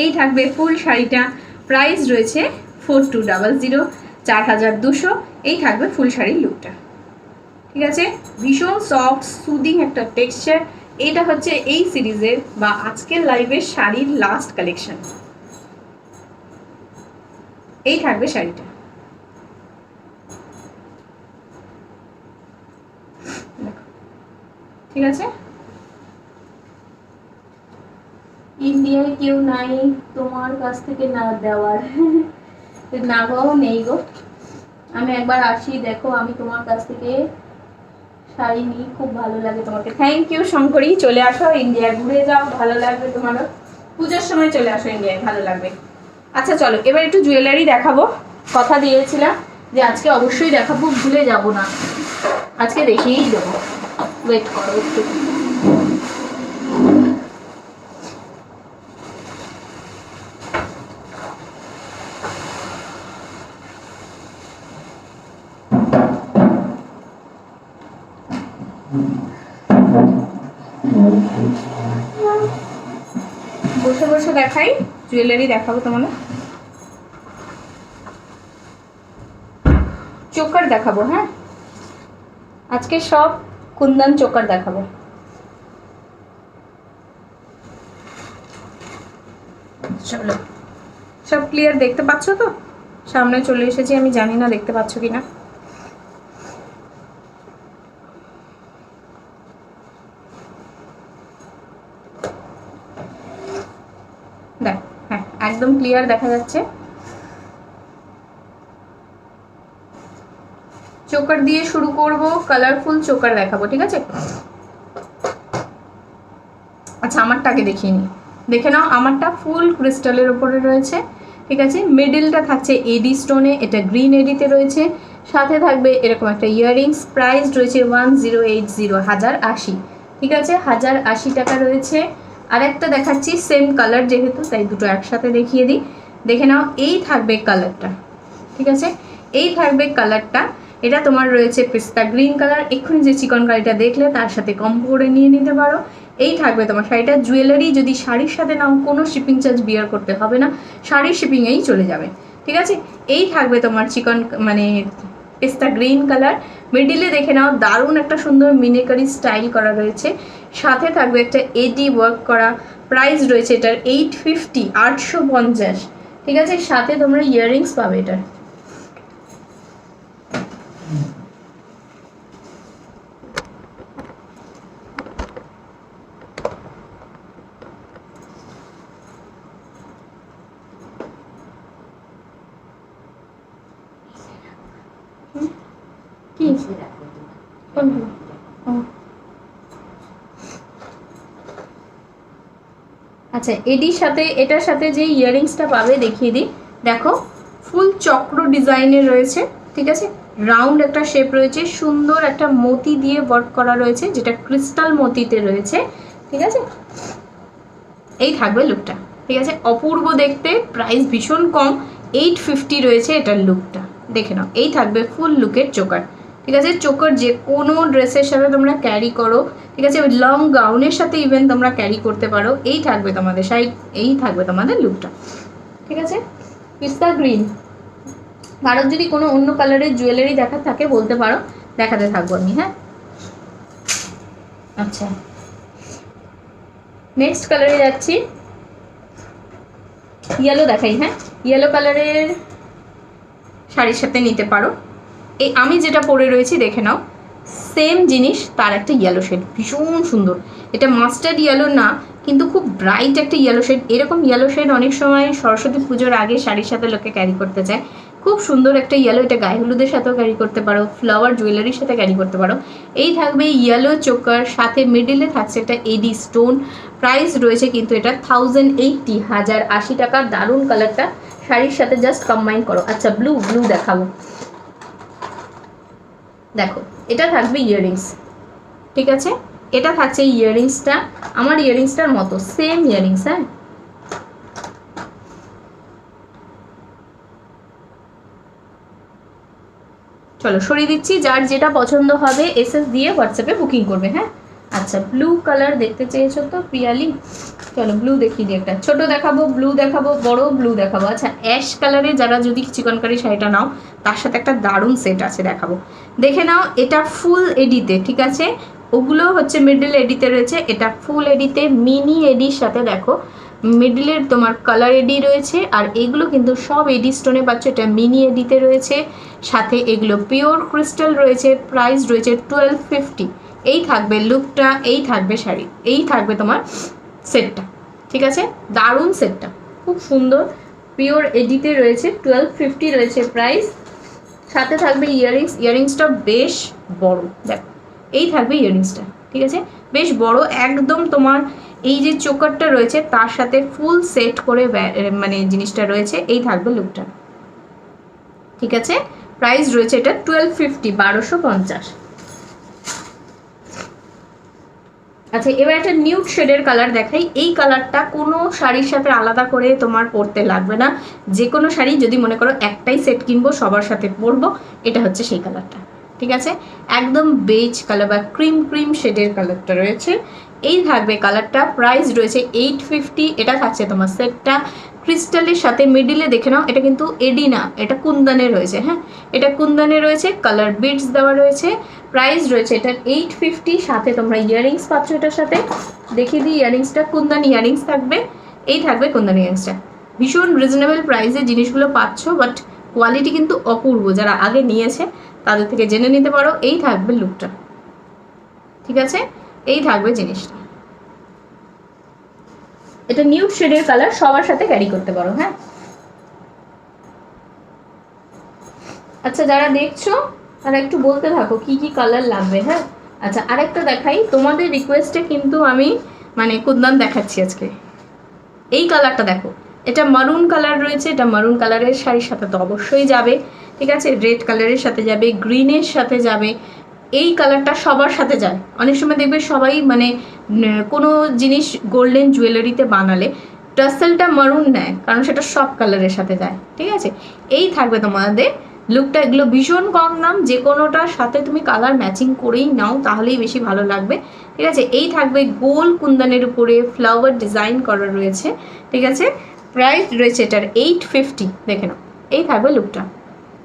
এই থাকবে ফুল শাড়িটা, প্রাইস রয়েছে 4200, 4200। এই থাকবে ফুল শাড়ির লুকটা, ঠিক আছে। ভীষণ সফট সুদিং একটা টেক্সচার। এটা হচ্ছে এই সিরিজের বা আজকের লাইভের শাড়ির লাস্ট কালেকশন। এই থাকবে শাড়িটা, ঠিক আছে। ইন্ডিয়ায় কেউ নাই তোমার কাছ থেকে না দেওয়ার, না গো নেই গো, আমি একবার আসি, দেখো আমি তোমার কাছ থেকে শাড়ি নিই, খুব ভালো লাগে তোমাকে। থ্যাংক ইউ শঙ্করী, চলে আসো ইন্ডিয়ায়, ঘুরে যাও, ভালো লাগবে তোমারও। পুজোর সময় চলে আসো ইন্ডিয়ায়, ভালো লাগবে। আচ্ছা চলো এবার একটু জুয়েলারি দেখাবো, কথা দিয়েছিলাম যে আজকে অবশ্যই দেখাবো, ভুলে যাব না, আজকে দেখিয়েই দেবো, ওয়েট করো একটু। বসে বসে দেখাই, জুয়েলারি দেখাবো তোমাকে, চোকার দেখাবো। হ্যাঁ আজকে সব কুন্দন চোকার দেখাবো। চলো, সব ক্লিয়ার দেখতে পাচ্ছ তো? সামনে চলে এসেছি, আমি জানি না দেখতে পাচ্ছ কিনা। দেখ, হ্যাঁ একদম ক্লিয়ার দেখা যাচ্ছে। চোকার দিয়ে শুরু করব, কালারফুল চোকার দেখাবো, ঠিক আছে? আচ্ছা আমারটা আগে দেখিয়ে নিই, দেখে নাও। আমারটা ফুল ক্রিস্টালের উপরে রয়েছে, ঠিক আছে? মিডিলটা থাকছে এডি স্টোনে, এটা গ্রিন এডিতে রয়েছে। সাথে থাকবে এরকম একটা ইয়াররিংস, প্রাইস রয়েছে 1080, 1080, ঠিক আছে? 1080 টাকা রয়েছে। আর একটা দেখাচ্ছি সেম কালার যেহেতু, তাই দুটো একসাথে দেখিয়ে দিই, দেখে নাও। এই থাকবে কালারটা, ঠিক আছে? এই থাকবে কালারটা, এটা তোমার রয়েছে পিস্তা গ্রিন কালার। এক্ষুনি যে চিকন কারিটা দেখলে তার সাথে কম করে নিয়ে নিতে পারো। এই থাকবে তোমার শাড়িটা। জুয়েলারি যদি শাড়ির সাথে নাও, কোনো শিপিং চার্জ বিয়ার করতে হবে না, শাড়ির শিপিংয়েই চলে যাবে, ঠিক আছে? এই থাকবে তোমার চিকন মানে পিস্তা গ্রিন কালার। মিডিলে দেখে নাও, দারুণ একটা সুন্দর মিনিকারি স্টাইল করা রয়েছে। সাথে থাকবে একটা এডি ওয়ার্ক করা, প্রাইস রয়েছে এটার 850, 850, ঠিক আছে? সাথে তোমরা ইয়াররিংস পাবে এটার। কি আচ্ছা, এডির সাথে এটার সাথে যে ইয়াররিংসটা পাবে দেখিয়ে দিই। দেখো, ফুল চক্র ডিজাইনের রয়েছে, ঠিক আছে? রাউন্ড একটা শেপ রয়েছে, সুন্দর একটা মতি দিয়ে ওয়ার্ক করা রয়েছে, যেটা ক্রিস্টাল মতিতে রয়েছে, ঠিক আছে? এই থাকবে লুকটা, ঠিক আছে? অপূর্ব দেখতে, প্রাইস ভীষণ কম, 850 রয়েছে এটার লুকটা, দেখে নাও। এই থাকবে ফুল লুকের চোকার, ঠিক আছে? চোকার যে কোনো ড্রেসের সাথে তোমরা ক্যারি করো, ঠিক আছে? লং গাউনের সাথে ইভেন তোমরা ক্যারি করতে পারো। এই থাকবে তোমাদের শাড়ি, এই থাকবে তোমাদের লুকটা, ঠিক আছে? পিস্তা গ্রিন। ভারত যদি কোনো অন্য কালারের জুয়েলারি দেখার থাকে বলতে পারো, দেখাতে থাকবো আমি, হ্যাঁ? আচ্ছা, নেক্সট কালারে যাচ্ছি, ইয়েলো দেখাই, হ্যাঁ? ইয়েলো কালারের শাড়ির সাথে নিতে পারো। এই আমি যেটা পরে রয়েছি দেখে নাও, সেম জিনিস, তার একটা ইয়েলো শেড, ভীষণ সুন্দর। এটা মাস্টার্ড ইয়েলো না, কিন্তু খুব ব্রাইট একটা ইয়েলো শেড। এরকম ইয়েলো শেড অনেক সময় সরস্বতী পুজোর আগে শাড়ির সাথে লোকে ক্যারি করতে চায়, খুব সুন্দর একটা ইয়েলো। এটা গায়ে হলুদের সাথেও ক্যারি করতে পারো, ফ্লাওয়ার জুয়েলারির সাথে ক্যারি করতে পারো। এই থাকবে ইয়েলো চোকার, সাথে মিডিলে থাকছে একটা এডি স্টোন। প্রাইস রয়েছে কিন্তু এটা 1080, 1080 টাকা। দারুণ কালারটা, শাড়ির সাথে জাস্ট কম্বাইন করো। আচ্ছা, ব্লু দেখাবো, দেখো। এটা থাকবে ইয়াররিংস, ঠিক আছে? এটা থাকছে ইয়াররিংসটা, আমার ইয়াররিংসটার মতো সেম ইয়াররিংস, হ্যাঁ? চলো সরিয়ে দিচ্ছি, যার যেটা পছন্দ হবে এসএস দিয়ে হোয়াটসঅ্যাপে বুকিং করবে, হ্যাঁ? আচ্ছা, ব্লু কালার দেখতে চেয়েছো তো পিয়ালি, চলো ব্লু দেখিয়ে দিই। একটা ছোট দেখাবো, ব্লু দেখাবো, বড় ব্লু দেখাবো। আচ্ছা, অ্যাশ কালারে যারা যদি চিকনকারি শাড়িটা নাও, তার সাথে একটা দারুণ সেট আছে, দেখাবো, দেখে নাও। এটা ফুল এডিতে, ঠিক আছে? ওগুলো হচ্ছে মিডল এডিতে রয়েছে, এটা ফুল এডিতে, মিনি এডির সাথে দেখো মিডলের তোমার কালার এডি রয়েছে। আর এগুলো কিন্তু সব এডি স্টোনে পাচ্ছ, এটা মিনি এডিতে রয়েছে। সাথে এগুলো পিওর ক্রিস্টাল রয়েছে, প্রাইস রয়েছে 1250। এই থাকবে লুকটা, এই থাকবে শাড়ি, এই থাকবে তোমার সেটটা, ঠিক আছে? দারুণ সেটটা, খুব সুন্দর, পিওর এডিতে রয়েছে, 1250 রয়েছে প্রাইস। সাথে থাকবে ইয়াররিংস, ইয়াররিংসটা বেশ বড়, দেখো এই থাকবে ইয়াররিংসটা, ঠিক আছে? বেশ বড় একদম। তোমার এই যে চোকারটা রয়েছে তার সাথে ফুল সেট করে মানে জিনিসটা রয়েছে। এই থাকবে লুকটা, ঠিক আছে? প্রাইস রয়েছে এটা 1250, 1250। আচ্ছা, এবার একটা নিউড শেডের কালার দেখাই। এই কালারটা কোনো শাড়ির সাথে আলাদা করে তোমার পরতে লাগবে না, যে কোনো শাড়ি যদি মনে করো একটাই সেট কিনবো সবার সাথে পরবো, এটা হচ্ছে সেই কালারটা, ঠিক আছে? একদম বেজ কালার বা ক্রিম শেডের কালারটা রয়েছে। এই থাকবে কালারটা, প্রাইস রয়েছে 850। এটা থাকছে তোমার সেটটা ক্রিস্টালের সাথে। মিডিলে দেখে নাও, এটা কিন্তু এডি না, এটা কুন্দনে রয়েছে, হ্যাঁ? এটা কুন্দনে রয়েছে, কালার বিডস দেওয়া রয়েছে। প্রাইস রয়েছে এটার 850। সাথে তোমরা ইয়াররিংস পাচ্ছ এটার সাথে, দেখিয়ে দিই ইয়াররিংসটা, কুন্দন ইয়াররিংস থাকবে। এই থাকবে কুন্দন ইয়াররিংসটা, ভীষণ রিজনেবল প্রাইসে জিনিসগুলো পাচ্ছ, বাট কোয়ালিটি কিন্তু অপূর্ব। যারা আগে নিয়েছে তাদের থেকে জেনে নিতে পারো। এই থাকবে লুকটা, ঠিক আছে, এই থাকবে জিনিসটা। এটা নিউড শেডের কালার, সবার সাথে ক্যারি করতে পারো। হ্যাঁ, আচ্ছা যারা দেখছো তারা একটু বলতে থাকো কি কি কালার লাগবে। হ্যাঁ, আচ্ছা আরেকটা দেখাই, তোমাদের রিকোয়েস্টে কিন্তু আমি মানে কুন্দন দেখাচ্ছি আজকে। এই কালারটা দেখো, এটা মারুন কালার রয়েছে, এটা মারুন কালারের শাড়ির সাথে তো অবশ্যই যাবে, ঠিক আছে, রেড কালারের সাথে যাবে, গ্রিনের সাথে যাবে। এই কালারটা সবার সাথে যায়। অনেক সময় দেখবে সবাই মানে কোনো জিনিস গোল্ডেন জুয়েলারিতে বানালে টাসেলটা মারুন নেয়, কারণ সেটা সব কালারের সাথে যায়, ঠিক আছে। এই থাকবে তোমাদের লুকটা। এগুলো ভীষণ কম দাম, যে কোনোটার সাথে তুমি কালার ম্যাচিং করেই নাও তাহলেই বেশি ভালো লাগবে, ঠিক আছে। এই থাকবে গোল কুন্দনের উপরে ফ্লাওয়ার ডিজাইন করা রয়েছে, ঠিক আছে। প্রাইস রয়েছে এটার 850, দেখে নাও। এই থাকবে লুকটা,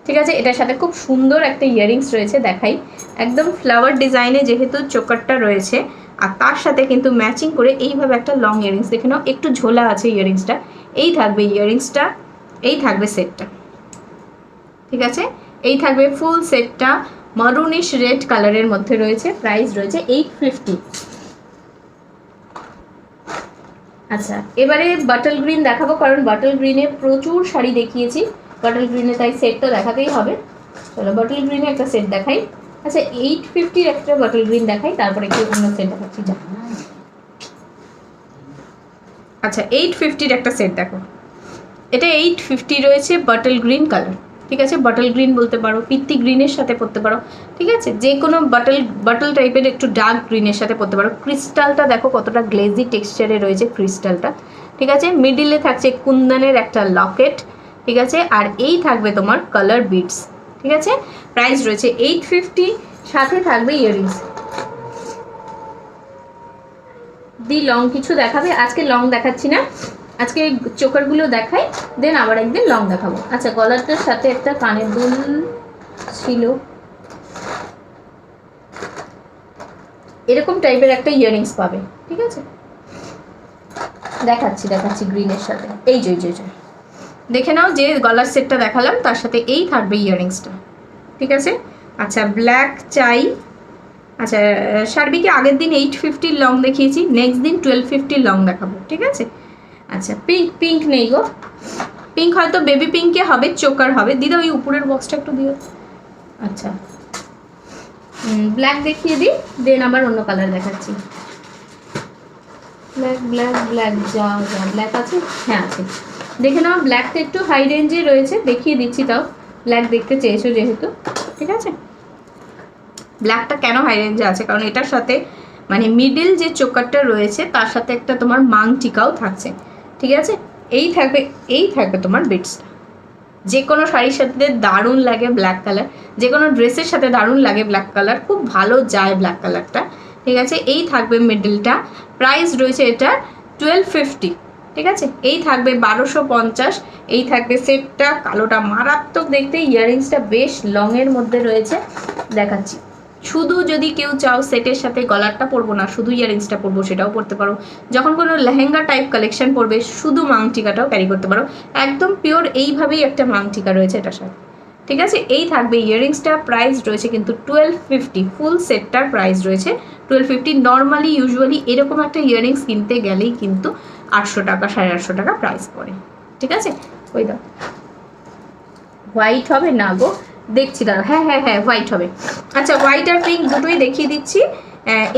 ঠিক আছে। এটার সাথে খুব সুন্দর একটা ইয়াররিংস রয়েছে, দেখাই। একদম ফ্লাওয়ার ডিজাইনে যেহেতু চোকারটা রয়েছে, আর তার সাথে কিন্তু ম্যাচিং করে এইভাবে একটা লং ইয়াররিংস, দেখে নাও একটু ঝোলা আছে ইয়াররিংসটা। এই থাকবে ইয়াররিংসটা, এই থাকবে সেটটা, ঠিক আছে। এই থাকবে ফুল সেটটা, মারুনিশ রেড কালারের মধ্যে রয়েছে। প্রাইস রয়েছে 850। আচ্ছা এবারে বাটল গ্রিন দেখাবো, কারণ বাটল গ্রিনে প্রচুর শাড়ি দেখিয়েছি বাটল গ্রিনে, তাই সেট তো দেখাতেই হবে। চলো বাটল গ্রিনে একটা সেট দেখাই। আচ্ছা 850 একটা বাটল গ্রিন দেখাই, তারপরে কি অন্য সেট দেখাচ্ছি যা। আচ্ছা 850 একটা সেট দেখো, এটা 850 রয়েছে, বাটল গ্রিন কালার, ঠিক আছে। বাটল গ্রিন বলতে পারো, পিত্তি গ্রিনের সাথে পরতে পারো, ঠিক আছে। যে কোনো বাটল টাইপের একটু ডার্ক গ্রিনের সাথে পরতে পারো। ক্রিস্টালটা দেখো কতটা গ্লেজি টেক্সচারে রয়েছে ক্রিস্টালটা, ঠিক আছে। মিডিলে থাকছে কুন্দনের একটা লকেট, ঠিক আছে। আর এই থাকবে তোমার কালার বিডস, ঠিক আছে। প্রাইস রয়েছে 850, সাথে থাকবে ইয়াররিংস। দি লং কিছু দেখাবে, আজকে লং দেখাচ্ছি না, আজকে চোকারগুলো দেখাই, দেন আবার একদিন লং দেখাবো। আচ্ছা গলাটার সাথে একটা কানের দুল ছিল, এরকম টাইপের একটা ইয়াররিংস পাবে, ঠিক আছে। দেখাচ্ছি গ্রিনের সাথে, এই যে দেখে নাও, যে গলার সেটটা দেখালাম তার সাথে এই থাকবে ইয়াররিংসটা, ঠিক আছে। আচ্ছা ব্ল্যাক চাই। আচ্ছা সার্বিকে আগের দিন 850 লং দেখিয়েছি, নেক্সট দিন 1250 লং দেখাবো, ঠিক আছে। আচ্ছা পিঙ্ক নেই গো, পিঙ্ক হয়তো বেবি পিঙ্কে হবে, চোকার হবে। দিদা ওই উপরের বক্সটা একটু দিও। আচ্ছা ব্ল্যাক দেখিয়ে দিই, দেন আবার অন্য কালার দেখাচ্ছি। ব্ল্যাক যা ব্ল্যাক আছে, হ্যাঁ আছে, দেখে নাও। ব্ল্যাকটা একটু হাই রেঞ্জে রয়েছে, দেখিয়ে দিচ্ছি, তাও ব্ল্যাক দেখতে চেয়েছো যেহেতু, ঠিক আছে। ব্ল্যাকটা কেন হাই রেঞ্জে আছে, কারণ এটার সাথে মানে মিডিল যে চোকারটা রয়েছে তার সাথে একটা তোমার মাং টিকাও থাকছে, ঠিক আছে। এই থাকবে তোমার বিটসটা। যে কোনো শাড়ির সাথে দারুণ লাগে ব্ল্যাক কালার, যে কোনো ড্রেসের সাথে দারুণ লাগে ব্ল্যাক কালার, খুব ভালো যায় ব্ল্যাক কালারটা, ঠিক আছে। এই থাকবে মিডলটা, প্রাইস রয়েছে এটা 1250, ঠিক আছে। এই থাকবে 1250। এই থাকবে সেটটা, কালোটা মারাত্মক দেখতে, ইয়াররিংসটা বেশ লংয়ের মধ্যে রয়েছে, দেখাচ্ছি। শুধু যদি কেউ চাও সেটের সাথে গলারটা পরবো না, শুধু ইয়াররিংসটা পরবো, সেটাও পরতে পারো। যখন কোনো লেহেঙ্গা টাইপ কালেকশন পরবে শুধু মাংটিকাটাও ক্যারি করতে পারো। একদম পিওর এইভাবেই একটা মাংটিকা রয়েছে এটার সাথে, ঠিক আছে। এই থাকবে ইয়াররিংসটা, প্রাইস রয়েছে কিন্তু 1250। ফুল সেটটার প্রাইস রয়েছে 1250। নর্মালি ইউজুয়ালি এরকম একটা ইয়াররিংস কিনতে গেলেই কিন্তু 800 টাকা 850 টাকা প্রাইস পড়ে, ঠিক আছে। ওই দাও হোয়াইট হবে না গো, দেখছি দাঁড়া, হ্যাঁ হোয়াইট হবে। আচ্ছা হোয়াইট আর পিঙ্ক দুটোই দেখিয়ে দিচ্ছি,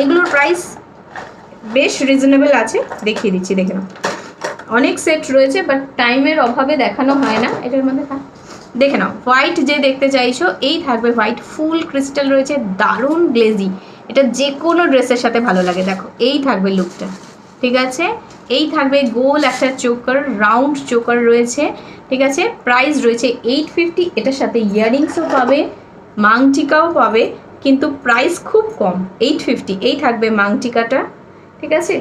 এগুলোর প্রাইস বেশ রিজনেবল আছে, দেখিয়ে দিচ্ছি, দেখে নাও। অনেক সেট রয়েছে বাট টাইমের অভাবে দেখানো হয় না এটার মধ্যে। দেখে নাও হোয়াইট যে দেখতে চাইছো, এই থাকবে হোয়াইট, ফুল ক্রিস্টাল রয়েছে, দারুণ গ্লেজি, এটা যে কোনো ড্রেসের সাথে ভালো লাগে। দেখো এই থাকবে লুকটা, ঠিক আছে। এই থাকবে গোল একটা চোকার, রাউন্ড চোকার রয়েছে, ঠিক আছে। প্রাইস রয়েছে 850। এটার সাথে ইয়াররিংসও পাবে, মাংটিকাও পাবে, কিন্তু প্রাইস খুব কম, 850। এই থাকবে মাংটিকাটা, ঠিক আছে।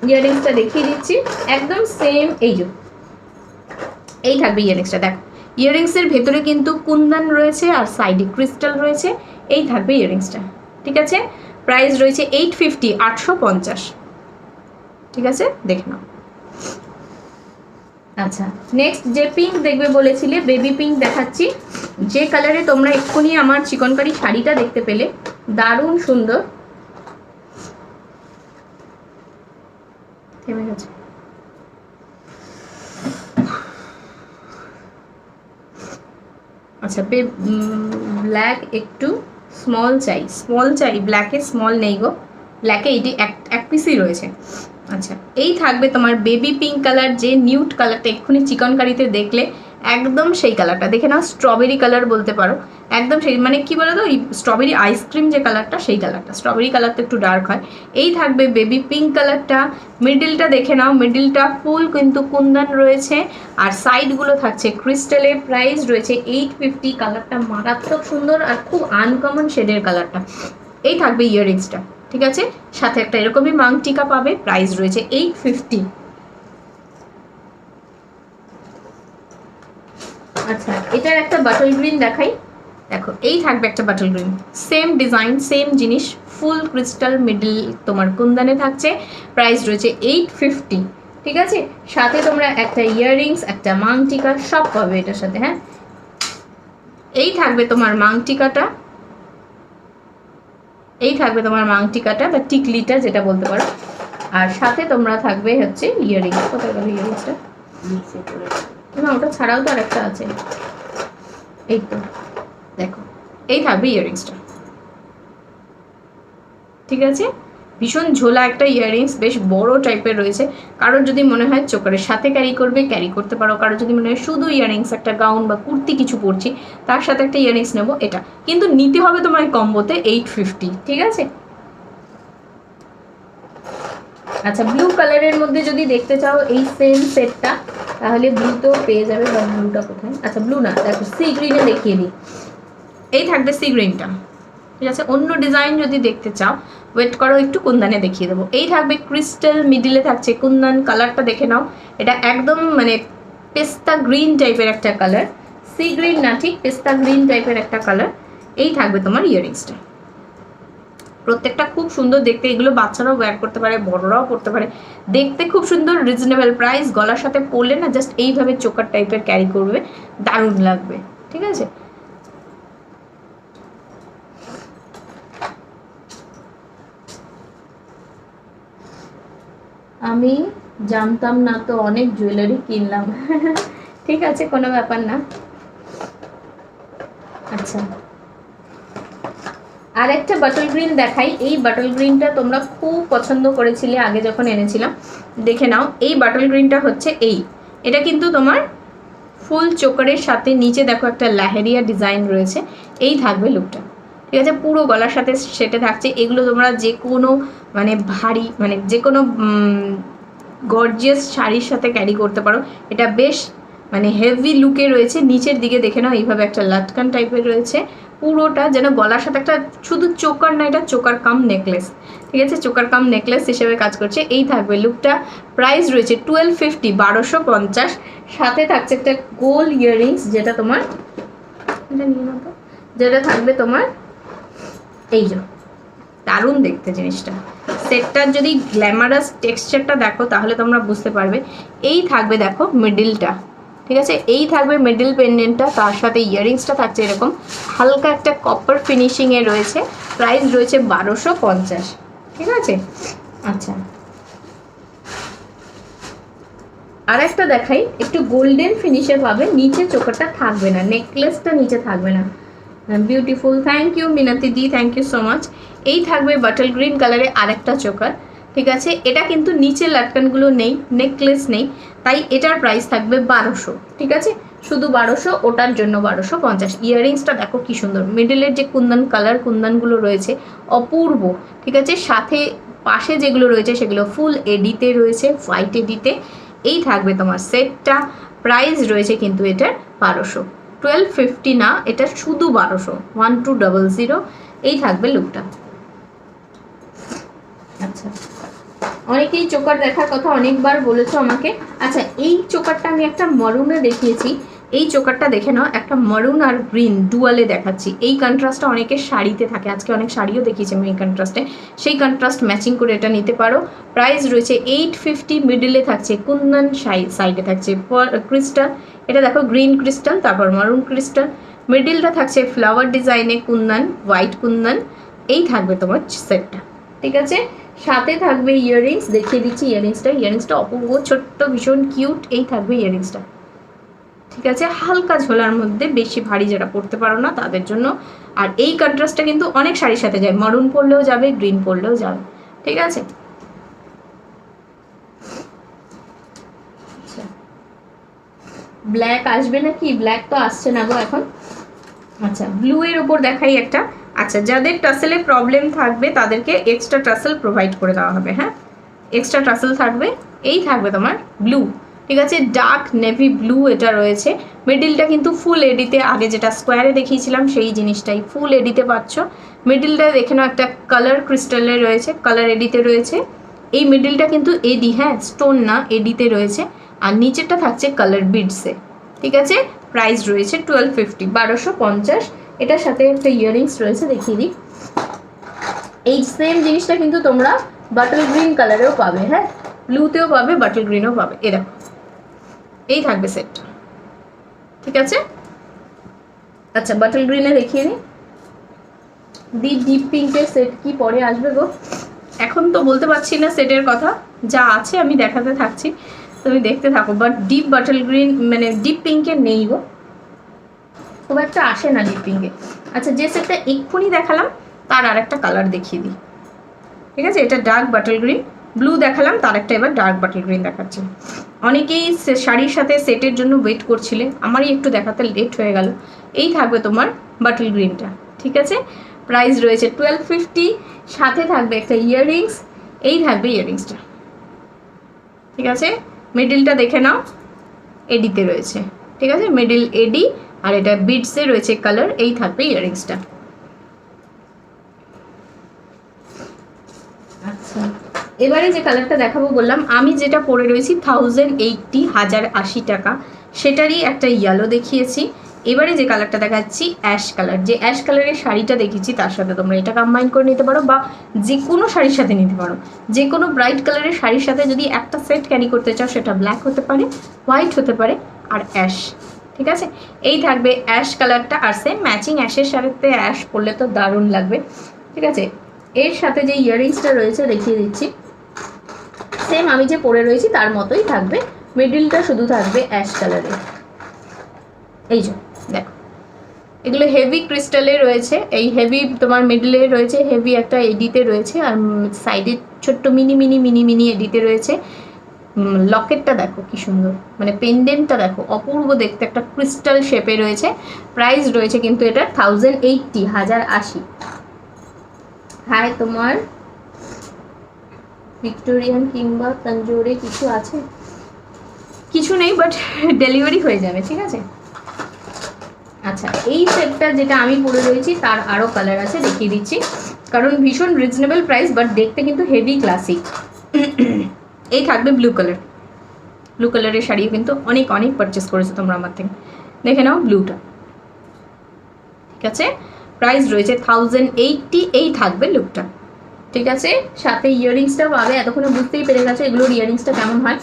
ইয়াররিংসটা দেখিয়ে দিচ্ছি, একদম সেম এই থাকবে ইয়াররিংসটা। দেখো ইয়াররিংসের ভেতরে কিন্তু কুন্দন রয়েছে আর সাইডে ক্রিস্টাল রয়েছে। এই থাকবে ইয়াররিংসটা, ঠিক আছে। প্রাইস রয়েছে 850, 850, ঠিক আছে। দেখে নাও আচ্ছা, নেক্সট যে পিঙ্ক দেখবে বলেছিলে, বেবি পিঙ্ক দেখাচ্ছি। যে কালারে তোমরা এক্ষুনি আমার চিকনকারি শাড়িটা দেখতে পেলে, দারুণ সুন্দর। থেমে গেছে। আচ্ছা, ব্ল্যাক একটু স্মল চাই, ব্ল্যাকে স্মল নেই গো, ব্ল্যাকে এটি এক পিসই রয়েছে। আচ্ছা, এই থাকবে তোমার বেবি পিঙ্ক কালার, যে নিউড কালারটা এক্ষুনি চিকনকারিতে দেখলে, একদম সেই কালারটা দেখে নাও, স্ট্রবেরি কালার বলতে পারো, একদম সেই, মানে কি বলো তো, ওই স্ট্রবেরি আইসক্রিম যে কালারটা, সেই কালারটা। স্ট্রবেরি কালারটা একটু ডার্ক হয়। এই থাকবে বেবি পিঙ্ক কালারটা। মিডিলটা দেখে নাও, মিডিলটা ফুল কিন্তু কুন্দন রয়েছে, আর সাইডগুলো থাকছে ক্রিস্টালের। প্রাইস রয়েছে 850। কালারটা মারাত্মক সুন্দর আর খুব আনকমন শেডের কালারটা। এই থাকবে ইয়াররিংসটা, ঠিক আছে, সাথে একটা এরকমই মাংটিকা পাবে। প্রাইস রয়েছে 850। আচ্ছা, এটার একটা বাটল গ্রিন দেখাই, দেখো এই থাকবে একটা bottle green, same design same জিনিস, ফুল ক্রিস্টাল, মিডল তোমার কুন্দনে থাকছে। প্রাইস রয়েছে 850, ঠিক আছে, সাথে তোমরা একটা ইয়াররিংস, একটা মাংটিকা সব পাবে এটার সাথে। হ্যাঁ, এই থাকবে তোমার মাংটিকাটা, বা টিকলিটা যেটা বলতে পারো, আর সাথে তোমরা থাকবে হচ্ছে ইয়াররিংস। কোথায় গেল ইয়াররিংসটা? না, ওটা ছাড়াও তো আরেকটা আছে, এই তো দেখো, এই থাকবে ইয়াররিংসটা, ঠিক আছে। ভীষণ ঝোলা একটা ইয়াররিংস, বেশ বড় টাইপের রয়েছে। কারোর যদি মনে হয় চোকারের সাথে ক্যারি করতে পারো। কারোর যদি মনে হয় শুধু ইয়াররিংস, একটা গাউন বা কুর্তি কিছু পরছি, তার সাথে একটা ইয়াররিংস নেবো, এটা কিন্তু নিতে হবে তোমার কম্বোতে 850, ঠিক আছে। আচ্ছা, ব্লু কালারের মধ্যে যদি দেখতে চাও এই সেম সেটটা, তাহলে ব্লু তো পেয়ে যাবে, বা ব্লুটা কোথায়? আচ্ছা, ব্লু না, দেখো সি গ্রিনে দেখিয়ে দিই। এই থাকবে সি গ্রিনটা, ঠিক আছে। অন্য ডিজাইন যদি দেখতে চাও, ওয়েট করো, একটু কুন্দনে দেখিয়ে দেবো। এই থাকবে ক্রিস্টাল, মিডিলে থাকছে কুন্দন। কালারটা দেখে নাও, এটা একদম মানে পেস্তা গ্রিন টাইপের একটা কালার, সি গ্রিন না, ঠিক পেস্তা গ্রিন টাইপের একটা কালার। এই থাকবে তোমার ইয়াররিংসটা, প্রত্যেকটা খুব সুন্দর দেখতে। এগুলো বাচ্চারাও ওয়্যার করতে পারে, বড়রাও পরতে পারে, দেখতে খুব সুন্দর, রিজনেবল প্রাইস। গলার সাথে পরলে না জাস্ট এইভাবে চোকার টাইপের ক্যারি করবে, দারুণ লাগবে, ঠিক আছে। আমি জানতাম না তো, অনেক জুয়েলারি কিনলাম। ঠিক আছে, কোনো ব্যাপার না। আচ্ছা, আর একটা বাটল গ্রিন দেখাই। এই বাটল গ্রিনটা তোমরা খুব পছন্দ করেছিলে আগে যখন এনেছিলাম, দেখে নাও। এই বাটল গ্রিনটা হচ্ছে এটা কিন্তু তোমার ফুল চোকারের সাথে নিচে দেখো একটা লাহেরিয়া ডিজাইন রয়েছে। এই থাকবে লুকটা, ঠিক আছে, পুরো গলার সাথে সেটে থাকছে। এগুলো তোমরা যে কোনো মানে ভারী, মানে যে কোনো গর্জিয়াস শাড়ির সাথে ক্যারি করতে পারো। এটা বেশ মানে হেভি লুকে রয়েছে। নিচের দিকে দেখে নাও, এইভাবে একটা লাটকান টাইপের রয়েছে। পুরোটা যেন গলার সাথে একটা শুধু চোকার না, এটা চোকার কাম নেকলেস, ঠিক আছে, চোকার কাম নেকলেস হিসেবে কাজ করছে। এই থাকবে লুকটা। প্রাইস রয়েছে 1250, 1250। সাথে থাকছে একটা গোল্ড ইয়াররিংস, যেটা তোমার এটা নিয়ে নাও তো, যেটা থাকবে তোমার এই যে দারুণ দেখতে জিনিসটা। সেটটার যদি গ্ল্যামারাস টেক্সচারটা দেখো তাহলে তোমরা বুঝতে পারবে। এই থাকবে দেখো মিডিলটা, ঠিক আছে, এই থাকবে মিডিল পেন্ডেন্টটা, তার সাথে ইয়াররিংসটা থাকছে এরকম হালকা একটা কপার ফিনিশিংয়ে রয়েছে। প্রাইস রয়েছে 1250, ঠিক আছে। আচ্ছা, আর একটা দেখাই, একটু গোল্ডেন ফিনিশে পাবে, নিচে চোকারটা থাকবে না, নেকলেসটা নিচে থাকবে না। বিউটিফুল, থ্যাংক ইউ মিনাতি দি, থ্যাংক ইউ সো মাচ। এই থাকবে বাটল গ্রিন কালারে আরেকটা চোকার, ঠিক আছে। এটা কিন্তু নিচের লাটকানগুলো নেই, নেকলেস নেই, তাই এটার প্রাইস থাকবে 1200, ঠিক আছে, শুধু 1200, ওটার জন্য 1250। ইয়াররিংসটা দেখো কি সুন্দর, মিডলের যে কুন্দন কালার, কুন্দনগুলো রয়েছে অপূর্ব, ঠিক আছে। সাথে পাশে যেগুলো রয়েছে সেগুলো ফুল এডিতে রয়েছে, হোয়াইট এডিতে। এই থাকবে তোমার সেটটা। প্রাইস রয়েছে কিন্তু এটার 1200, 1250 না, এটা শুধু 1200, 1200। এই থাকবে লুকটা। আচ্ছা, অনেকেই চোকার দেখার কথা অনেকবার বলেছো আমাকে। আচ্ছা, এই চোকারটা আমি একটা মরুনে দেখিয়েছি, এই চোকারটা দেখে নাও, একটা মারুন আর গ্রিন ডুয়ালে দেখাচ্ছি। এই কন্ট্রাস্টটা অনেকের শাড়িতে থাকে, আজকে অনেক শাড়িও দেখিয়েছি আমি এই কন্ট্রাস্টে, সেই কন্ট্রাস্ট ম্যাচিং করে এটা নিতে পারো। প্রাইস রয়েছে 850, মিডিলে থাকছে কুন্দন, সাইডে থাকছে ক্রিস্টাল, এটা দেখো গ্রিন ক্রিস্টাল, তারপর মারুন ক্রিস্টাল, মিডিলটা থাকছে ফ্লাওয়ার ডিজাইনে কুন্দন, হোয়াইট কুন্দন। এই থাকবে তোমার সেটটা, ঠিক আছে। সাথে থাকবে ইয়াররিংস, দেখিয়ে দিচ্ছি ইয়াররিংসটা অপূর্ব ছোট্ট, ভীষণ কিউট। এই থাকবে ইয়াররিংসটা, ঠিক আছে। হালকা ঝোলার মধ্যে, বেশি ভারী যারা পরতে পারো না তাদের জন্য। আর এই কন্ট্রাস্টটা কিন্তু অনেক শাড়ির সাথে যায়, মারুন পরলেও যাবে, গ্রিন পরলেও যাবে, ঠিক আছে। ব্ল্যাক আসবে নাকি? ব্ল্যাক তো আসছে না গো এখন। আচ্ছা, ব্লু এর উপর দেখাই একটা। আচ্ছা, যাদের টাসেলে প্রবলেম থাকবে তাদেরকে এক্সট্রা টাসেল প্রোভাইড করে দেওয়া হবে, হ্যাঁ, এক্সট্রা টাসেল থাকবে। এই থাকবে তোমার ব্লু, ঠিক আছে, ডার্ক নেভি ব্লু এটা রয়েছে। মিডিলটা কিন্তু ফুল এডিতে, আগে যেটা স্কোয়ারে দেখিয়েছিলাম সেই জিনিসটাই ফুল এডিতে পাচ্ছ। মিডিলটা দেখে নাও, একটা কালার ক্রিস্টালে রয়েছে, কালার এডিতে রয়েছে। এই মিডিলটা কিন্তু এডি, হ্যাঁ, স্টোন না, এডিতে রয়েছে। আর নিচেরটা থাকছে কালার বিডসে, ঠিক আছে। প্রাইস রয়েছে 1250, 1250। এটার সাথে একটা ইয়াররিংস রয়েছে, দেখিয়ে দিই। এই সেম জিনিসটা কিন্তু তোমরা বাটল গ্রিন কালারেও পাবে, হ্যাঁ, ব্লুতেও পাবে, বাটল গ্রিনও পাবে। এ দেখো, এই থাকবে সেট, ঠিক আছে। আচ্ছা, বাটল গ্রিনে দেখিয়ে নিই। ডিপ পিঙ্কের সেট কি পরে আসবে গো? এখন তো বলতে পারছি না সেটের কথা, যা আছে আমি দেখাতে থাকছি, তুমি দেখতে থাকো। বাট ডিপ বাটল গ্রিন মানে ডিপ পিঙ্কের নেই গো, খুব একটা আসে না ডিপ পিঙ্কে। আচ্ছা, যে সেটটা এক্ষুনি দেখালাম তার আর একটা কালার দেখিয়ে দিই, ঠিক আছে। এটা ডার্ক বাটল গ্রিন, ব্লু দেখালাম, তার একটা এবার ডার্ক বাটল গ্রিন দেখাচ্ছি। অনেকেই শাড়ির সাথে সেটের জন্য ওয়েট করছিলে, আমারই একটু দেখাতে লেট হয়ে গেল। এই থাকবে তোমার বাটল গ্রিনটা, ঠিক আছে। প্রাইস রয়েছে 1250, সাথে থাকবে একটা ইয়াররিংস। এই থাকবে ইয়াররিংসটা, ঠিক আছে। মিডিলটা দেখে নাও, এডিতে রয়েছে, ঠিক আছে, মিডিল এডি, আর এটা বিডসে রয়েছে কালার। এই থাকবে ইয়াররিংসটা। আচ্ছা, এবারে যে কালারটা দেখাবো বললাম, আমি যেটা পরে রয়েছি 1080, 1080 টাকা, সেটারই একটা ইয়েলো দেখিয়েছি। এবারে যে কালারটা দেখাচ্ছি অ্যাশ কালার, যে অ্যাশ কালারের শাড়িটা দেখেছি তার সাথে তোমরা এটা কম্বাইন করে নিতে পারো, বা যে কোনো শাড়ির সাথে নিতে পারো। যে কোনো ব্রাইট কালারের শাড়ির সাথে যদি একটা সেট ক্যারি করতে চাও, সেটা ব্ল্যাক হতে পারে, হোয়াইট হতে পারে, আর অ্যাশ, ঠিক আছে। এই থাকবে অ্যাশ কালারটা, আর সেম ম্যাচিং অ্যাশের সাথে অ্যাশ পরলে তো দারুণ লাগবে, ঠিক আছে। এর সাথে যে ইয়াররিংসটা রয়েছে দেখিয়ে দিচ্ছি, সেম আমি যে পরে রয়েছি তার মতোই থাকবে। মিডিলটা শুধু থাকবে অ্যাশ কালারের। এই যে দেখো, এগুলো হেভি ক্রিস্টালে রয়েছে। এই হেভি তোমার মিডলে রয়েছে, হেভি একটা এডিতে রয়েছে, আর সাইডে ছোট্ট মিনি মিনি মিনি মিনি এডিতে রয়েছে। লকেটটা দেখো কি সুন্দর, মানে পেন্ডেন্টটা দেখো অপূর্ব দেখতে, একটা ক্রিস্টাল শেপে রয়েছে। প্রাইস রয়েছে কিন্তু এটা 1080, 1080। হ্যাঁ, তোমার ভিক্টোরিয়ান কিংবা তঞ্জোরে কিছু আছে? কিছু নেই, বাট ডেলিভারি হয়ে যাবে, ঠিক আছে। আচ্ছা, এই সেটটা যেটা আমি পরে রয়েছি তার আরও কালার আছে, দেখিয়ে দিচ্ছি, কারণ ভীষণ রিজনেবল প্রাইস, বাট দেখতে কিন্তু হেভি ক্লাসিক। এই থাকবে ব্লু কালার, ব্লু কালারের শাড়িও কিন্তু অনেক অনেক পারচেস করেছো তোমরা আমার থেকে, দেখে নাও ব্লুটা, ঠিক আছে। প্রাইস রয়েছে 1080। এই থাকবে লুকটা, ঠিক আছে। সাথে ইয়াররিংসটা পাবে, এতক্ষণে বুঝতেই পেরে গেছে এগুলোর ইয়াররিংসটা কেমন হয়।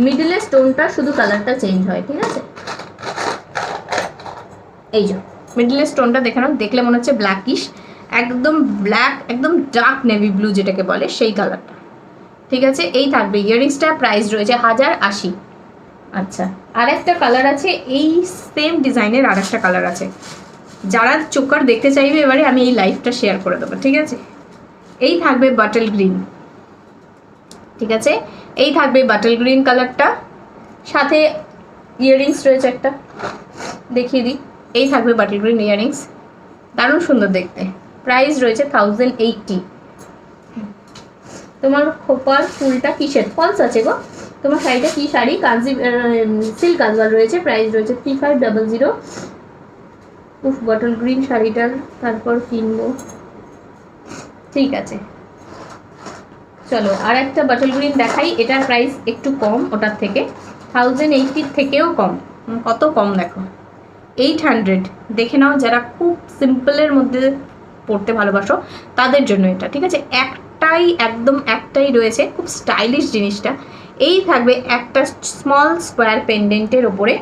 মিডলে স্টোনটা শুধু কালারটা চেঞ্জ হয়, ঠিক আছে। এই যে মিডলে স্টোনটা দেখে নাও, দেখলে মনে হচ্ছে ব্ল্যাকিশ, একদম ব্ল্যাক, একদম ডার্ক নেভি ব্লু যেটাকে বলে সেই কালারটা, ঠিক আছে। এই থাকবে ইয়াররিংসটা, প্রাইস রয়েছে 1080। আচ্ছা, আর একটা কালার আছে, এই সেম ডিজাইনের আর একটা কালার আছে। যারা চোকার দেখতে চাইবে এবারে আমি এই লাইভটা শেয়ার করে দেবো, ঠিক আছে। এই থাকবে বাটল গ্রিন, ঠিক আছে। এই থাকবে বাটল গ্রিন কালারটা, সাথে ইয়াররিংস রয়েছে একটা, দেখিয়ে দিই। এই থাকবে বাটল গ্রিন ইয়াররিংস, দারুণ সুন্দর দেখতে। প্রাইস রয়েছে 1080। তোমার খোপার ফুলটা কিসের ফলস আছে গো? তোমার শাড়িটা কি শাড়ি? কাঞ্জি সিল্ক কাজওয়াল রয়েছে, প্রাইস রয়েছে 3500। উফ, বটল গ্রিন শাড়িটার তারপর কিনবো, ঠিক আছে। চলো আর একটা বটল গ্রিন দেখাই, এটার প্রাইস একটু কম ওটার থেকে, 1080 থেকেও কম। কত কম দেখো, 800 দেখে নাও, যারা খুব সিম্পলের মধ্যে পড়তে ভালোবাসো তাদের জন্য এটা, ঠিক আছে। একটাই রয়েছে, খুব স্টাইলিশ জিনিসটা। এই থাকবে একটা স্মল স্কোয়ার পেন্ডেন্টের ওপরে,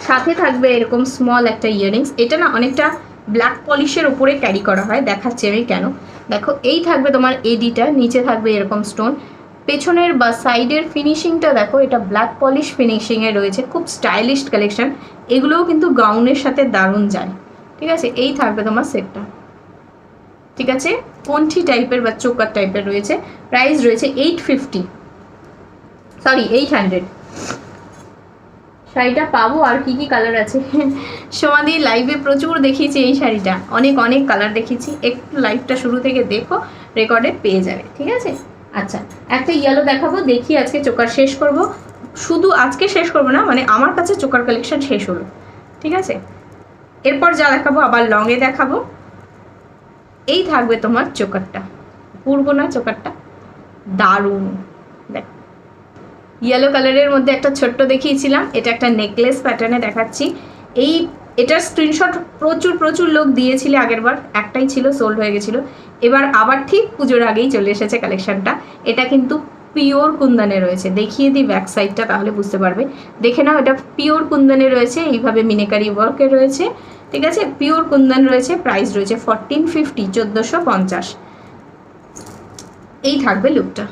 সাথে থাকবে এরকম স্মল একটা ইয়াররিংস। এটা না অনেকটা ব্ল্যাক পলিশের ওপরে ক্যারি করা হয়, দেখাচ্ছি আমি কেন। দেখো এই থাকবে তোমার এডিটা, নিচে থাকবে এরকম স্টোন, পেছনের বা সাইডের ফিনিশিংটা দেখো, এটা ব্ল্যাক পলিশ ফিনিশিংয়ে রয়েছে, খুব স্টাইলিশ কালেকশন। এগুলোও কিন্তু গাউনের সাথে দারুণ যায়, ঠিক আছে। এই থাকবে তোমার সেটটা, ঠিক আছে। কণ্ঠি টাইপের বা চোকার টাইপের রয়েছে, প্রাইস রয়েছে 850, সরি 800। শাড়িটা পাবো আর কি কি কালার আছে সমাধি লাইভে প্রচুর দেখিয়েছি এই শাড়িটা, অনেক অনেক কালার দেখিয়েছি, একটু লাইভটা শুরু থেকে দেখো, রেকর্ডে পেয়ে যাবে, ঠিক আছে। আচ্ছা, একটা ইয়েলো দেখাবো, দেখি আজকে চোকার শেষ করব। শুধু আজকে শেষ করবো না, মানে আমার কাছে চোকার কালেকশন শেষ হলো, ঠিক আছে। এরপর যা দেখাবো আবার লংয়ে দেখাবো। এই থাকবে তোমার চোকারটা, পূর্ব না চোকারটা দারুণ, দেখ ইয়েলো কালারের মধ্যে একটা ছোট্ট দেখিয়েছিলাম, এটা একটা নেকলেস প্যাটার্নে দেখাচ্ছি। এটার স্ক্রিনশট প্রচুর লোক দিয়েছিলে আগের বার, একটাই ছিল, সোল্ড হয়ে গেছিলো। এবার আবার ঠিক পুজোর আগেই চলে এসেছে কালেকশনটা। এটা কিন্তু পিওর কুন্দনে রয়েছে, দেখিয়ে দিই ব্যাক সাইডটা, তাহলে বুঝতে পারবে। দেখে নাও, এটা পিওর কুন্দনে রয়েছে, এইভাবে মিনেকারি ওয়ার্কে রয়েছে, ঠিক আছে। পিওর কুন্দন রয়েছে, প্রাইস রয়েছে 1450, 1450। এই থাকবে লুকটা,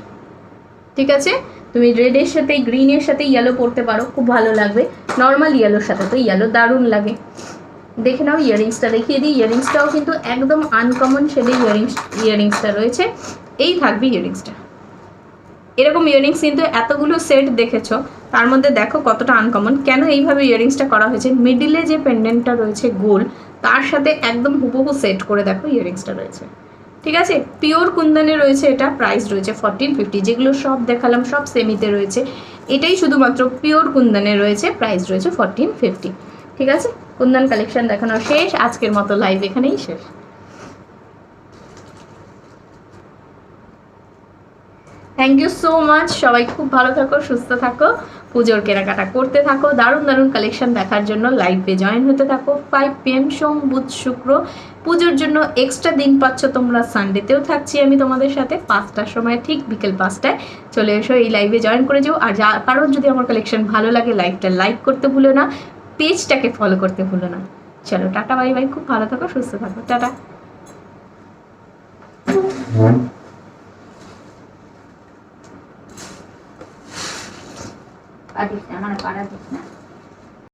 ঠিক আছে। তুমি রেডের সাথে গ্রিনের সাথে ইয়েলো পরতে পারো, খুব ভালো লাগবে। নর্মাল ইয়েলোর সাথে তো ইয়েলো দারুণ লাগে। দেখে নাও ইয়াররিংসটা দেখিয়ে দিই, ইয়াররিংসটাও কিন্তু একদম আনকমন শেডে ইয়াররিংসটা রয়েছে। এই থাকবে ইয়াররিংসটা, এরকম ইয়াররিংস কিন্তু এতগুলো সেট দেখেছো, তার মধ্যে দেখো কতটা আনকমন। কেন এইভাবে ইয়াররিংসটা করা হয়েছে, মিডিলে যে পেন্ডেন্টটা রয়েছে গোল, তার সাথে একদম হুবহু সেট করে দেখো ইয়াররিংসটা রয়েছে, ঠিক আছে। পিওর কুন্দনে রয়েছে, এটা প্রাইস রয়েছে 1450। যেগুলো সব দেখালাম সব সেমিতে রয়েছে, এটাই শুধুমাত্র পিওর কুন্দনে রয়েছে, প্রাইস রয়েছে 1450, ঠিক আছে। কুন্দন কালেকশন দেখানো শেষ, আজকের মতো লাইভ এখানেই শেষ। থ্যাংক ইউ সো মাচ, সবাই খুব ভালো থাকো, সুস্থ থাকো, পুজোর কেনাকাটা করতে থাকো, দারুণ দারুণ কালেকশন দেখার জন্য লাইভে জয়েন হতে থাকো। 5 PM সোম বুধ শুক্র, পুজোর জন্য এক্সট্রা দিন পাচ্ছ তোমরা। সানডেতেও থাকছি আমি তোমাদের সাথে 5টার সময়, ঠিক বিকেল 5টায় চলে এসো, এই লাইভে জয়েন করে যাও। আর কারণ যদি আমার কালেকশন ভালো লাগে, লাইভটা লাইক করতে ভুলো না, পেজটাকে ফলো করতে ভুলো না। চলো টাটা, বাই বাই, খুব ভালো থাকো, সুস্থ থাকো, টাটা। আমার পাড়া দিস না।